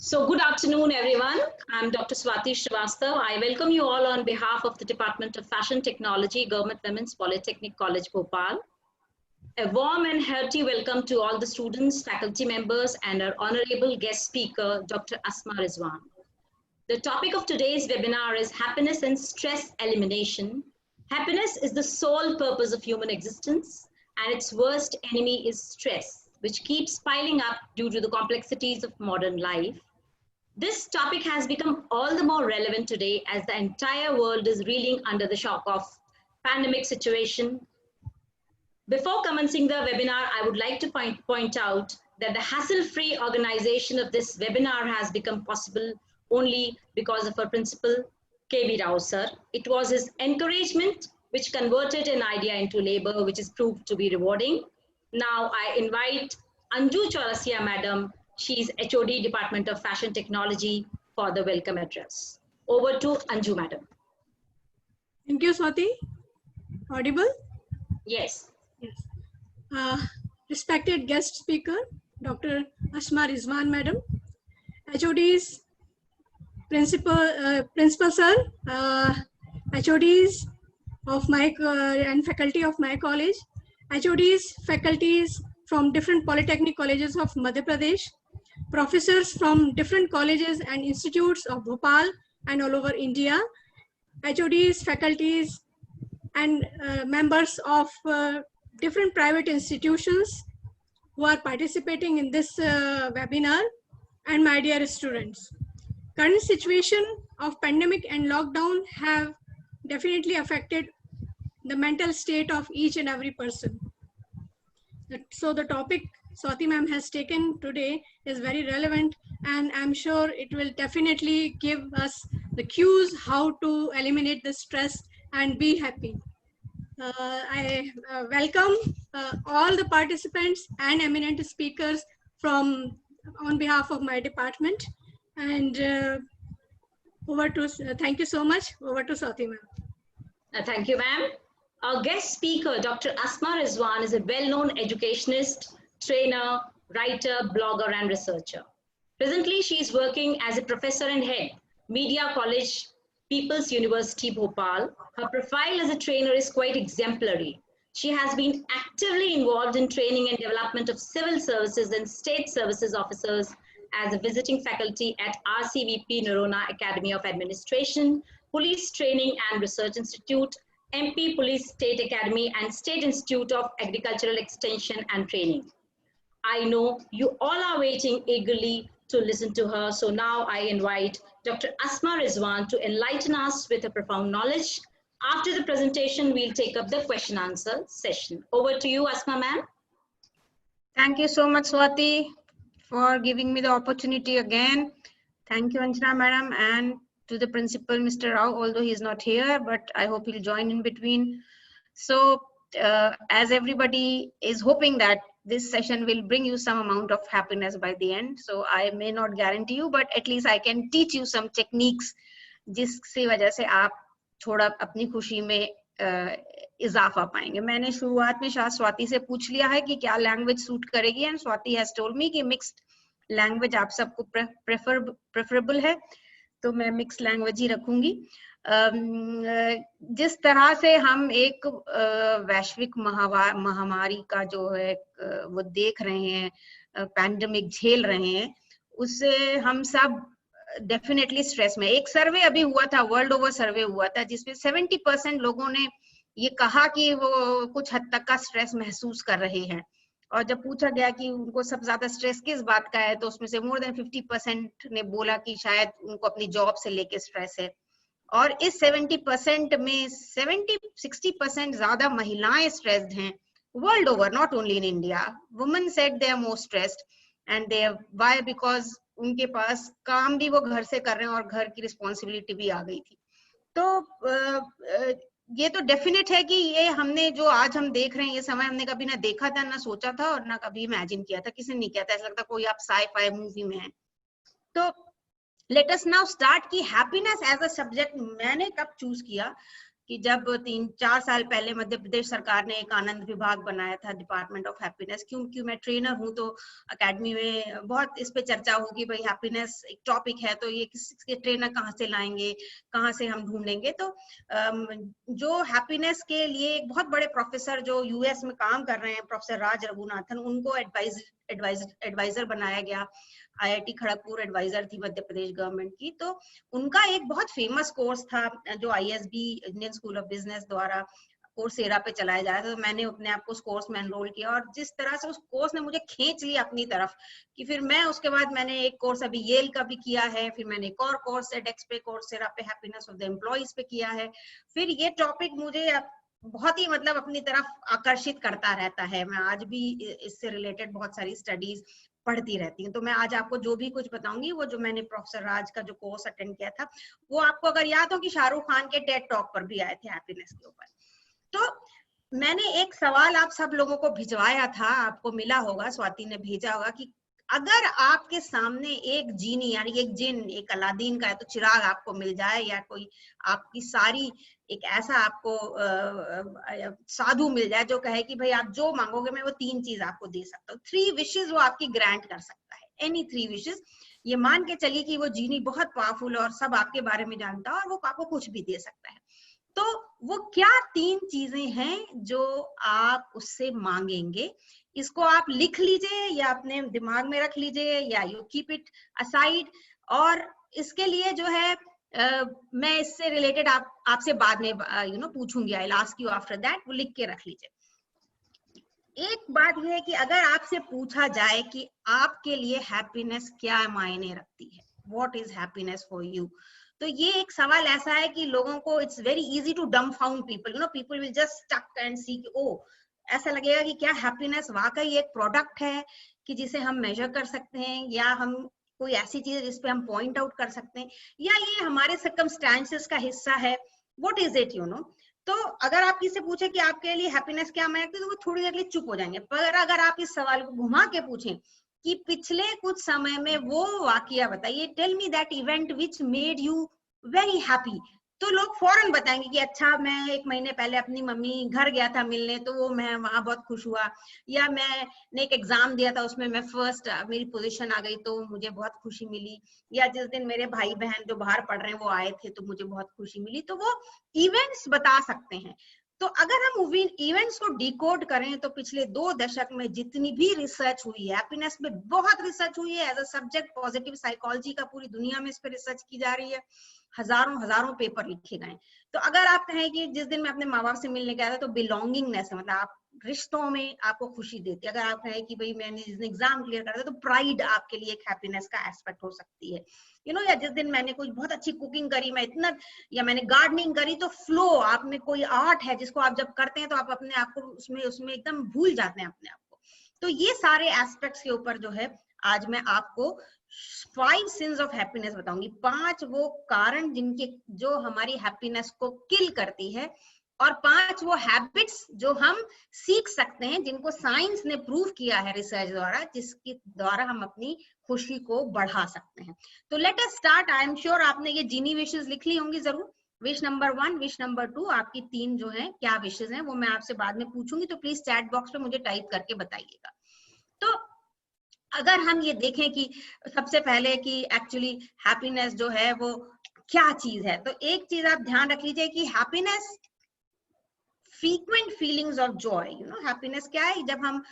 So good afternoon, everyone. I'm Dr. Swati Srivastav. I welcome you all on behalf of the Department of Fashion Technology, Government Women's Polytechnic College, Bhopal. A warm and hearty welcome to all the students, faculty members, and our honorable guest speaker, Dr. Asma Rizwan. The topic of today's webinar is happiness and stress elimination. Happiness is the sole purpose of human existence, and its worst enemy is stress, which keeps piling up due to the complexities of modern life. This topic has become all the more relevant today as the entire world is reeling under the shock of pandemic situation. Before commencing the webinar, I would like to point out that the hassle-free organization of this webinar has become possible only because of our principal, K.B. Rao sir. It was his encouragement which converted an idea into labor, which is proved to be rewarding. Now I invite Anju Chaurasia madam. She is HOD Department of Fashion Technology for the welcome address. Over to Anju madam. Thank you, Swati. Audible? Yes. Yes. Respected guest speaker, Dr. Asma Rizwan madam, HODs, principal sir, HODs of my and faculty of my college, HODs, faculties from different polytechnic colleges of Madhya Pradesh, professors from different colleges and institutes of Bhopal and all over India, HODs, faculties, and members of different private institutions who are participating in this webinar, and my dear students. Current situation of pandemic and lockdown have definitely affected the mental state of each and every person. So the topic Swati ma'am has taken today is very relevant, and I'm sure it will definitely give us the cues how to eliminate the stress and be happy. I welcome all the participants and eminent speakers on behalf of my department, and thank you so much. Over to Swati ma'am. Thank you, ma'am. Our guest speaker, Dr. Asma Rizwan, is a well-known educationist, trainer, writer, blogger, and researcher. Presently, she is working as a professor and head, Media College, People's University, Bhopal. Her profile as a trainer is quite exemplary. She has been actively involved in training and development of civil services and state services officers as a visiting faculty at RCVP Narona Academy of Administration, Police Training and Research Institute, MP Police State Academy, and State Institute of Agricultural Extension and Training. I know you all are waiting eagerly to listen to her, so now I invite Dr. Asma Rizwan to enlighten us with her profound knowledge. After the presentation, we'll take up the question answer session. Over to you, Asma ma'am. Thank you so much, Swati, for giving me the opportunity again. Thank you, Anjana madam, and to the principal, Mr. Rao, although he's not here, but I hope he'll join in between. So as everybody is hoping that this session will bring you some amount of happiness by the end. So I may not guarantee you, but at least I can teach you some techniques जिसकी वजह से आप थोड़ा अपनी खुशी में इजाफा पाएंगे. मैंने शुरुआत में शायद स्वाति से पूछ लिया है कि क्या लैंग्वेज सूट करेगी, and Swati has told me कि मिक्स्ड लैंग्वेज आप सबको प्रेफरेबल है, तो मैं मिक्स लैंग्वेज ही रखूंगी. जिस तरह से हम एक वैश्विक महामारी का जो है वो देख रहे हैं, पैंडेमिक झेल रहे हैं, उससे हम सब डेफिनेटली स्ट्रेस में. एक सर्वे अभी हुआ था, वर्ल्ड ओवर सर्वे हुआ था, जिसमें 70% लोगों ने ये कहा कि वो कुछ हद तक का स्ट्रेस महसूस कर रहे हैं. और जब पूछा गया कि उनको सबसे ज्यादा स्ट्रेस किस बात का है, तो उसमें से मोर देन 50% ने बोला कि शायद उनको अपनी जॉब से लेके स्ट्रेस है. और इस 70% में 60% ज्यादा महिलाएं स्ट्रेस्ड हैं world over, not only in India. Women said they are more stressed, and they why, because उनके पास काम भी वो घर से कर रहे हैं और घर की रिस्पॉन्सिबिलिटी भी आ गई थी. तो ये तो डेफिनेट है कि ये हमने जो आज हम देख रहे हैं, ये समय हमने कभी ना देखा था, ना सोचा था, और ना कभी इमेजिन किया था. किसी ने नहीं किया था. ऐसा लगता कोई आप साई-फाई मूवी में है. तो लेट अस नाउ स्टार्ट कि हैप्पीनेस एज अ सब्जेक्ट मैंने कब चूज किया. कि जब 3-4 साल पहले मध्य प्रदेश सरकार ने एक आनंद विभाग बनाया था, डिपार्टमेंट ऑफ हैप्पीनेस, क्योंकि मैं ट्रेनर हूँ तो एकेडमी में बहुत इस पे चर्चा होगी, भाई हैप्पीनेस एक टॉपिक है तो ये किसके ट्रेनर कहाँ से लाएंगे, कहाँ से हम ढूंढेंगे। तो जो हैप्पीनेस के लिए एक बहुत बड़े प्रोफेसर जो यूएस में काम कर रहे हैं, प्रोफेसर राज रघुनाथन, उनको एडवाइजर बनाया गया। आईआईटी खड़गपुर एडवाइजर थी मध्य प्रदेश गवर्नमेंट की। तो उनका एक बहुत फेमस कोर्स था जो ISB Indian school of business द्वारा कोर्सेरा पे चलाया जा रहा था। तो मैंने अपने आप को उस कोर्स में एनरोल किया और जिस तरह से उस कोर्स ने मुझे खींच लिया अपनी तरफ कि फिर मैं उसके बाद मैंने एक कोर्स अभी येल का भी किया है, फिर मैंने एक और कोर्स एडेक्स पे कोर्सेरा पे हैप्पीनेस ऑफ द एम्प्लॉइज पे किया है। फिर ये टॉपिक मुझे बहुत ही मतलब अपनी तरफ आकर्षित करता रहता है। मैं आज भी इससे रिलेटेड बहुत सारी स्टडीज पढ़ती रहती हूँ। तो मैं आज आपको जो भी कुछ बताऊंगी वो जो मैंने प्रोफेसर राज का जो कोर्स अटेंड किया था, वो आपको अगर याद हो कि शाहरुख खान के टेड टॉक पर भी आए थे हैप्पीनेस के ऊपर। तो मैंने एक सवाल आप सब लोगों को भिजवाया था, आपको मिला होगा, स्वाति ने भेजा होगा, कि अगर आपके सामने एक जीनी यानी एक जिन, एक अलादीन का है तो चिराग आपको मिल जाए, या कोई आपकी सारी एक ऐसा आपको साधु मिल जाए जो कहे कि भाई आप जो मांगोगे मैं वो 3 चीज आपको दे सकता हूँ, 3 विशेष वो आपकी ग्रांट कर सकता है, एनी 3 विशेष। ये मान के चलिए कि वो जीनी बहुत पावरफुल और सब आपके बारे में जानता है और वो आपको कुछ भी दे सकता है। तो वो क्या 3 चीजें हैं जो आप उससे मांगेंगे? इसको आप लिख लीजिए या अपने दिमाग में रख लीजिए या यू कीप इट असाइड। और इसके लिए जो है मैं इससे रिलेटेड आपसे बाद में पूछूंगी, I will ask you after that, वो लिख के रख लीजिए। एक बात यह है कि अगर आपसे पूछा जाए कि आपके लिए हैप्पीनेस क्या मायने रखती है, what is happiness for you, तो ये एक सवाल ऐसा है कि लोगों को it's very easy to dumbfound people, people will just stuck and see कि ओ, ऐसा लगेगा कि क्या हैप्पीनेस वाकई एक प्रोडक्ट है कि जिसे हम मेजर कर सकते हैं, या हम कोई ऐसी चीज है जिसपे हम पॉइंट आउट कर सकते हैं, या ये हमारे सर्कमस्टेंसेस का हिस्सा है, व्हाट इज इट, तो अगर आप किसी से पूछे कि आपके लिए हैप्पीनेस क्या मायने रखती है, तो वो थोड़ी देर के लिए चुप हो जाएंगे। पर अगर आप इस सवाल को घुमा के पूछें कि पिछले कुछ समय में वो वाकया बताइए, tell me that event which made you very happy, तो लोग फौरन बताएंगे कि अच्छा मैं 1 महीने पहले अपनी मम्मी घर गया था मिलने तो वो मैं वहां बहुत खुश हुआ, या मैंने एक एग्जाम दिया था उसमें मैं फर्स्ट, मेरी पोजीशन आ गई तो मुझे बहुत खुशी मिली, या जिस दिन मेरे भाई बहन जो बाहर पढ़ रहे हैं वो आए थे तो मुझे बहुत खुशी मिली। तो वो इवेंट्स बता सकते हैं। तो अगर हम इवेंट्स को डिकोड करें तो पिछले 2 दशक में जितनी भी रिसर्च हुई है, हैप्पीनेस में बहुत रिसर्च हुई है as a subject, positive psychology का पूरी दुनिया में इस पर रिसर्च की जा रही है, हजारों पेपर लिखे गए। तो अगर आप कहें कि जिस दिन मैं अपने माँ बाप से मिलने गया था तो बिलोंगिंगनेस, मतलब आप रिश्तों में आपको खुशी देती है। अगर आप कहें कि भाई मैंने जिस दिन एग्जाम क्लियर करा था तो प्राइड आपके लिए एक हैप्पीनेस का एस्पेक्ट हो सकती है, या जिस दिन मैंने कुछ बहुत अच्छी कुकिंग करी, मैं इतना, या मैंने गार्डनिंग करी, तो फ्लो, आप में कोई आर्ट है जिसको आप जब करते हैं तो आप अपने आप को उसमें एकदम भूल जाते हैं अपने आप को। तो ये सारे एस्पेक्ट्स के ऊपर जो है आज मैं आपको 5 सिंस ऑफ हैप्पीनेस बताऊंगी, 5 वो कारण जिनके जो हमारी हैप्पीनेस को किल करती है, और 5 वो हैबिट्स जो हम सीख सकते हैं, जिनको साइंस ने प्रूव किया है रिसर्च द्वारा, जिसके द्वारा हम अपनी खुशी को बढ़ा सकते हैं। तो let us start. I am sure आपने ये जीनी विशेस लिख ली होंगी जरूर। विश नंबर 1, विश नंबर 2, आपकी 3 जो है क्या विशेस हैं वो मैं आपसे बाद में पूछूंगी, तो प्लीज चैट बॉक्स पे मुझे टाइप करके बताइएगा। तो अगर हम ये देखें कि सबसे पहले कि एक्चुअली हैप्पीनेस जो है वो क्या चीज है, तो एक चीज आप ध्यान रख लीजिए कि happiness frequent feelings of Joy, happiness क्या है, जब हम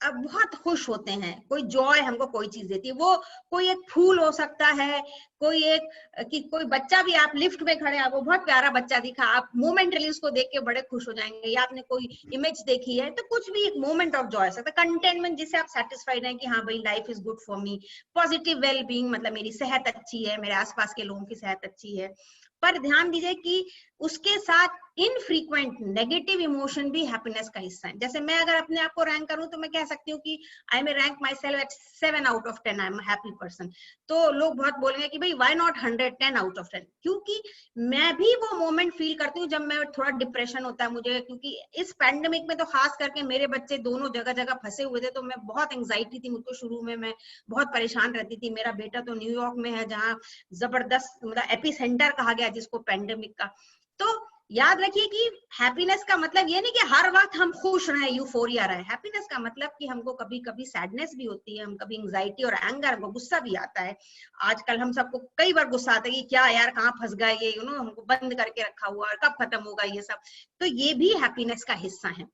अब बहुत खुश होते हैं, कोई जॉय हमको कोई चीज देती है, वो कोई एक फूल हो सकता है, कोई बच्चा भी, आप लिफ्ट में खड़े, आपको बहुत प्यारा बच्चा दिखा, आप मोमेंटली उसको देख के बड़े खुश हो जाएंगे, या आपने कोई इमेज देखी है, तो कुछ भी एक मोमेंट ऑफ जॉय सकता है। कंटेनमेंट, जिससे आप सेटिस्फाइड हैं कि हाँ भाई life is good for me. Positive well being, मतलब मेरी सेहत अच्छी है, मेरे आसपास के लोगों की सेहत अच्छी है। पर ध्यान दीजिए कि उसके साथ इनफ्रीक्वेंट नेगेटिव इमोशन भी हैप्पीनेस का हिस्सा है। जैसे मैं अगर अपने आप को रैंक करूं तो मैं कह सकती हूँ कि I may rank myself at 7 out of 10, I am happy person. तो लोग बहुत बोलेंगे कि भाई व्हाई नॉट 100, 10 आउट ऑफ 10, क्योंकि मैं भी वो मोमेंट फील करती हूँ जब मैं थोड़ा डिप्रेशन होता है मुझे, क्योंकि इस पैंडेमिक में तो खास करके मेरे बच्चे दोनों जगह फंसे हुए थे, तो मैं बहुत एंग्जाइटी थी मुझको, शुरू में मैं बहुत परेशान रहती थी। मेरा बेटा तो न्यूयॉर्क में है, जहाँ जबरदस्त मतलब एपी सेंटर कहा गया जिसको पैंडेमिक का। तो याद रखिए कि हैप्पीनेस का मतलब ये नहीं कि हर वक्त हम खुश रहें, यूफोरिया रहे। हैप्पीनेस का मतलब कि हमको कभी कभी सैडनेस भी होती है, हम कभी एंग्जाइटी और एंगर, हमको गुस्सा भी आता है। आजकल हम सबको कई बार गुस्सा आता है कि क्या यार कहाँ फंस गए ये, हमको बंद करके रखा हुआ है, कब खत्म होगा ये सब। तो ये भी हैप्पीनेस का हिस्सा है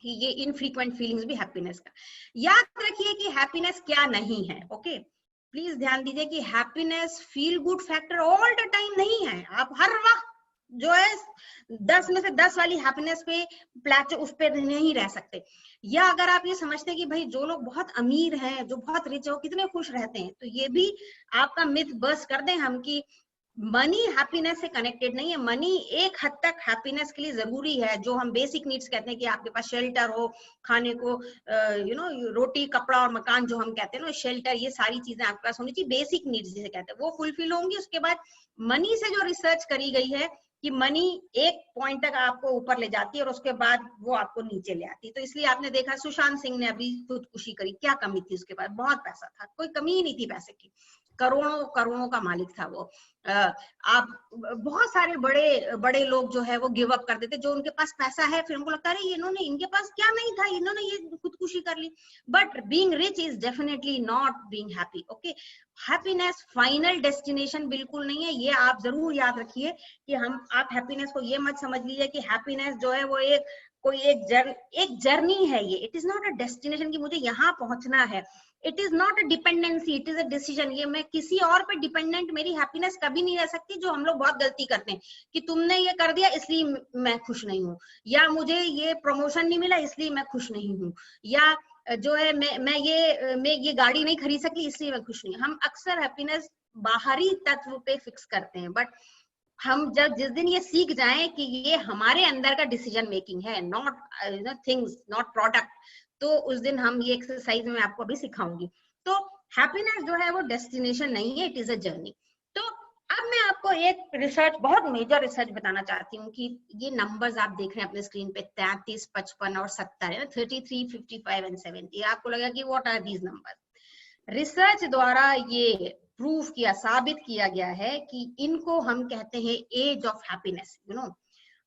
कि ये इनफ्रीक्वेंट फीलिंग्स भी हैप्पीनेस का। याद रखिए कि हैप्पीनेस क्या नहीं है। ओके, प्लीज ध्यान दीजिए कि happiness feel good factor all the time नहीं है। आप हर वक्त जो है 10 में से 10 वाली हैप्पीनेस पे प्लेटो उस पे नहीं रह सकते। या अगर आप ये समझते हैं कि भाई जो लोग बहुत अमीर हैं, जो बहुत रिच है, वो कितने खुश रहते हैं, तो ये भी आपका मिथ बस्ट कर दें हम कि मनी हैप्पीनेस से कनेक्टेड नहीं है। मनी एक हद तक हैप्पीनेस के लिए जरूरी है, जो हम बेसिक नीड्स कहते हैं कि आपके पास शेल्टर हो, खाने को रोटी कपड़ा और मकान जो हम कहते हैं ना, शेल्टर, ये सारी चीजें आपके पास होनी चाहिए, बेसिक नीड्स जिसे कहते हैं, वो फुलफिल होंगी। उसके बाद मनी से जो रिसर्च करी गई है कि मनी एक पॉइंट तक आपको ऊपर ले जाती है और उसके बाद वो आपको नीचे ले आती है। तो इसलिए आपने देखा सुशांत सिंह ने अभी खुदकुशी करी, क्या कमी थी उसके पास? बहुत पैसा था, कोई कमी ही नहीं थी पैसे की, करोड़ों करोड़ों का मालिक था वो। आप बहुत सारे बड़े बड़े लोग जो है वो गिव अप कर देते, जो उनके पास पैसा है, फिर उनको लगता है इन्होंने, इनके पास क्या नहीं था, इन्होंने ये खुदकुशी कर ली। But being rich is definitely not being happy. Okay, happiness final destination बिल्कुल नहीं है, ये आप जरूर याद रखिए कि आप हैप्पीनेस को ये मत समझ लीजिए कि हैप्पीनेस जो है वो एक जर्नी है। ये it is not a destination कि मुझे यहाँ पहुंचना है। It is not a dependency, it is a decision. ये मैं किसी और पे डिपेंडेंट मेरी हैप्पीनेस कभी नहीं रह सकती, जो हम लोग बहुत गलती करते हैं कि तुमने ये कर दिया इसलिए मैं खुश नहीं हूँ, या मुझे ये प्रमोशन नहीं मिला इसलिए मैं खुश नहीं हूँ, या जो है मैं ये गाड़ी नहीं खरीद सकी इसलिए मैं खुश नहीं। हम अक्सर हैप्पीनेस बाहरी तत्व पे फिक्स करते हैं, बट हम जिस दिन ये सीख जाएं कि ये हमारे अंदर का डिसीजन मेकिंग है, नॉट थिंग्स, नॉट प्रोडक्ट, तो उस दिन हम ये एक्सरसाइज में आपको अभी सिखाऊंगी। तो हैप्पीनेस जो है वो डेस्टिनेशन नहीं है, इट इज अ जर्नी। तो अब मैं आपको एक रिसर्च, बहुत मेजर रिसर्च बताना चाहती हूँ कि ये नंबर्स आप देख रहे हैं अपने स्क्रीन पे, 33, 55 और 70 है, 33, 55 एंड 70। आपको लगा कि what are these number? Research द्वारा ये प्रूव किया, साबित किया गया है कि इनको हम कहते हैं एज ऑफ हैप्पीनेस।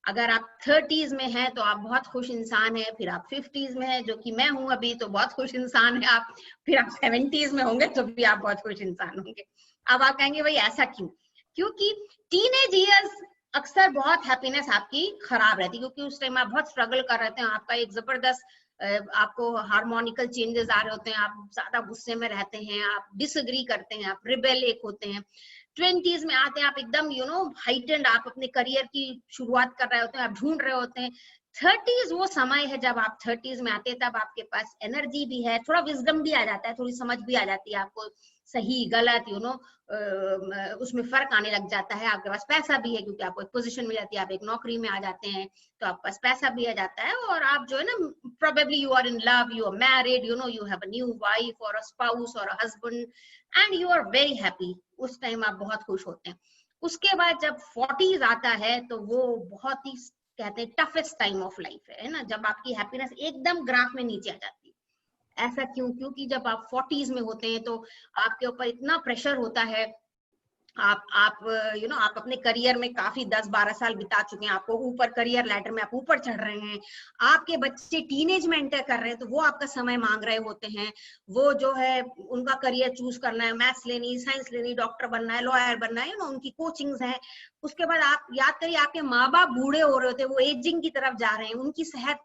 अगर आप 30s में हैं तो आप बहुत खुश इंसान हैं, फिर आप 50s में हैं जो कि मैं हूं अभी, तो बहुत खुश इंसान है आप, फिर आप 70s में होंगे तो भी आप बहुत खुश इंसान होंगे। अब आप कहेंगे भाई ऐसा क्यों? क्योंकि टीनेज ईयर्स अक्सर बहुत हैप्पीनेस आपकी खराब रहती है, क्योंकि उस टाइम आप बहुत स्ट्रगल कर रहे हैं, आपका एक जबरदस्त आपको हार्मोनिकल चेंजेस आ रहे होते हैं, आप ज्यादा गुस्से में रहते हैं, आप डिसएग्री करते हैं, आप रिबेल एक होते हैं। 20s में आते हैं आप एकदम हाइटेंड, आप अपने करियर की शुरुआत कर रहे होते हैं, आप ढूंढ रहे होते हैं। 30s वो समय है जब आप 30s में आते हैं, तब आपके पास एनर्जी भी है, थोड़ा विजडम भी आ जाता है, थोड़ी समझ भी आ जाती है आपको, सही गलत उसमें फर्क आने लग जाता है। आपके पास पैसा भी है क्योंकि आपको एक पोजीशन मिल जाती है, आप एक नौकरी में आ जाते हैं, तो आपके पास पैसा भी आ जाता है, और आप जो है ना, probably you are in love, you are married, you have a new wife और अ स्पाउस और a husband and you are very happy. उस टाइम आप बहुत खुश होते हैं। उसके बाद जब 40s आता है तो वो बहुत ही, कहते हैं, टफेस्ट टाइम ऑफ लाइफ है ना, जब आपकी हैप्पीनेस एकदम ग्राफ में नीचे आ जाती है। ऐसा क्यों? क्योंकि जब आप 40s में होते हैं तो आपके ऊपर इतना प्रेशर होता है, आप आप अपने करियर में काफी 10-12 साल बिता चुके हैं, आपको ऊपर करियर लैडर में आप ऊपर चढ़ रहे हैं, आपके बच्चे टीनेज में एंटर कर रहे हैं, तो वो आपका समय मांग रहे होते हैं, वो जो है उनका करियर चूज करना है, मैथ्स लेनी, साइंस लेनी, डॉक्टर बनना है, लॉयर बनना है, उनकी कोचिंग्स हैं। उसके बाद आप याद करिए, आपके माँ बाप बूढ़े हो रहे होते हैं, वो एजिंग की तरफ जा रहे हैं, उनकी सेहत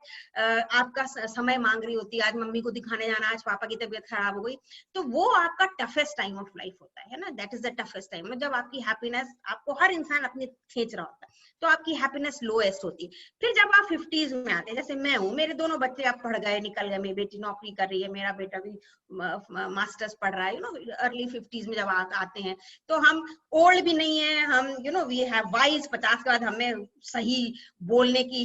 आपका समय मांग रही होती है, आज मम्मी को दिखाने जाना, आज पापा की तबीयत खराब हो गई, तो वो आपका टफेस्ट टाइम ऑफ लाइफ होता है ना, that is the toughest time, जब आपकी हैप्पीनेस, आपको हर इंसान अपने खींच रहा होता है, तो आपकी हैप्पीनेस लोएस्ट होती है। फिर जब आप 50s में आते हैं, जैसे मैं हूँ, मेरे दोनों बच्चे अब पढ़ गए, निकल गए, मेरी बेटी नौकरी कर रही है, मेरा बेटा भी मास्टर्स पढ़ रहा है, अर्ली 50s में जब आते हैं, तो हम ओल्ड भी नहीं है, हम वी हैव वाइज, 50 के बाद हमें सही बोलने की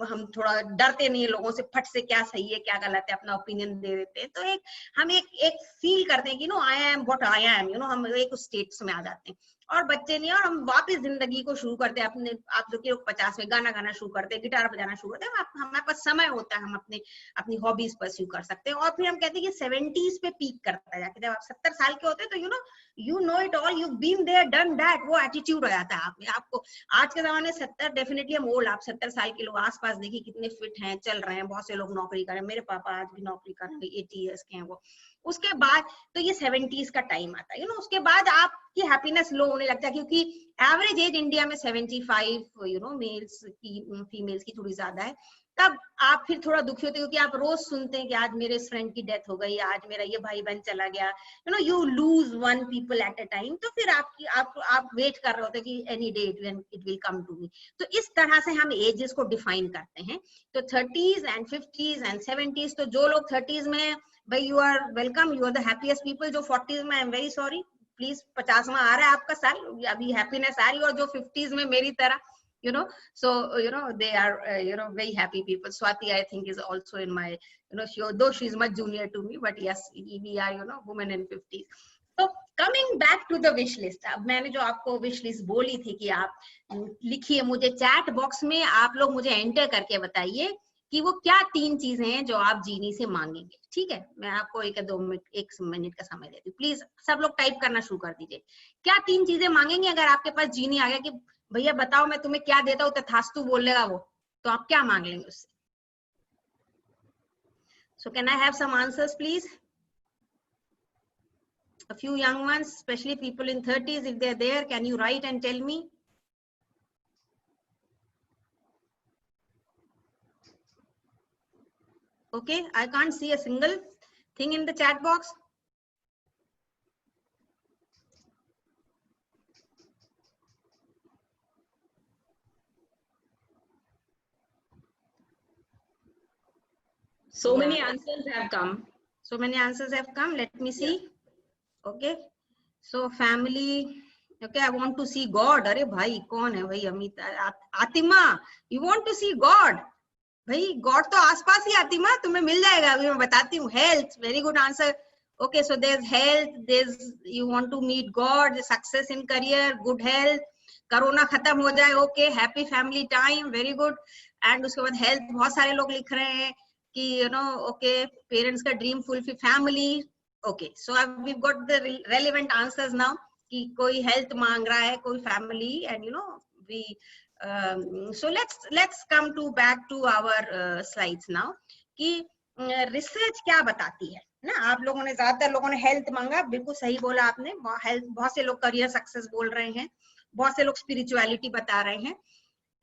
हम थोड़ा डरते नहीं है लोगों से, फट से क्या सही है क्या गलत है अपना ओपिनियन दे देते हैं, तो हम एक फील करते हैं कि I am what I am, हम एक स्टेट्स में आ जाते हैं। और बच्चे नहीं, और हम वापस जिंदगी को शुरू करते हैं अपने। आप जो कि 50 में गाना गाना शुरू करते हैं, गिटार बजाना शुरू करते हैं, हमारे पास समय होता है, हम अपनी हॉबीज परस्यू कर सकते हैं। और फिर हम कहते हैं कि 70s पे पीक करता है जाके, जब आप 70 साल के होते हैं तो you know it all, you been there done that, वो एटीट्यूड हो जाता है आप में। आपको आज के जमाने 70 डेफिनेटली हम ओल्ड, आप 70 साल के लोग आसपास देखिए कितने फिट हैं, चल रहे हैं, बहुत से लोग नौकरी कर रहे हैं, मेरे पापा आज भी नौकरी कर रहे हैं, 80 ईयर्स के हैं वो। उसके बाद तो ये 70s का टाइम आता है, उसके बाद आपकी हैप्पीनेस लो होने लगता है, क्योंकि एवरेज एज इंडिया में 75 मेल्स की, फीमेल्स की थोड़ी ज्यादा है। तब आप फिर थोड़ा दुखी होते हैं, क्योंकि आप रोज सुनते हैं कि आज मेरे फ्रेंड की डेथ हो गई, आज मेरा ये भाई बहन चला गया, you lose one people at a time. तो फिर आप वेट कर रहे होते हैं कि any day it will come to me. तो इस तरह से हम एजेस को डिफाइन करते हैं। तो 30s and 50s and 70s, तो जो लोग 30s में, भाई you are welcome, you are the happiest people. जो 40s में, I am very sorry, please 50वां आ रहा है आपका साल, अभी हैप्पीनेस आ रही है। और जो 50s में मेरी तरह, so they are very happy people. Swati, I think, is also in my, though she's much junior to me, but yes, we are women in 50s. So coming back to the wish list, अब मैंने जो आपको wish list बोली थी कि आप लिखिए, मुझे चैट बॉक्स में आप लोग मुझे एंटर करके बताइए कि वो क्या 3 चीजें हैं जो आप जीनी से मांगेंगे। ठीक है, मैं आपको 1 मिनट का समय देती हूँ। प्लीज सब लोग टाइप करना शुरू कर दीजिए। क्या 3 चीजें मांगेंगे? अगर आपके पास जीनी आ गया कि भैया बताओ मैं तुम्हें क्या देता हूँ, तथास्तु बोलेगा वो, तो आप क्या मांग लेंगे उससे? So can I have some answers, please? A few young ones, especially people in 30s, if they're there, can you write and tell me? Okay, I can't see a single thing in the chat box. So many answers have come. So many answers have come. Let me see. Yeah. Okay. So family. Okay, I want to see God. अरे भाई कौन है भाई? Amit, Atima, you want to see God? भाई God तो आसपास ही, आतिमा तुम्हें मिल जाएगा, अभी मैं बताती हूँ। Health, very good answer. Okay, so there is health, there is, you want to meet God, success in career, good health, corona खत्म हो जाए, okay, happy family time, very good. And उसके बाद हेल्थ, बहुत सारे लोग लिख रहे हैं कि ओके, पेरेंट्स का dream fulfil, family, okay. So we got the relevant answers now, कि कोई हेल्थ मांग रहा है, कोई family, and we so let's come back to our slides now, कि रिसर्च क्या बताती है ना। आप लोगों ने, ज्यादातर लोगों ने हेल्थ मांगा, बिल्कुल सही बोला आपने। हेल्थ, बहुत से लोग करियर सक्सेस बोल रहे हैं, बहुत से लोग स्पिरिचुअलिटी बता रहे हैं।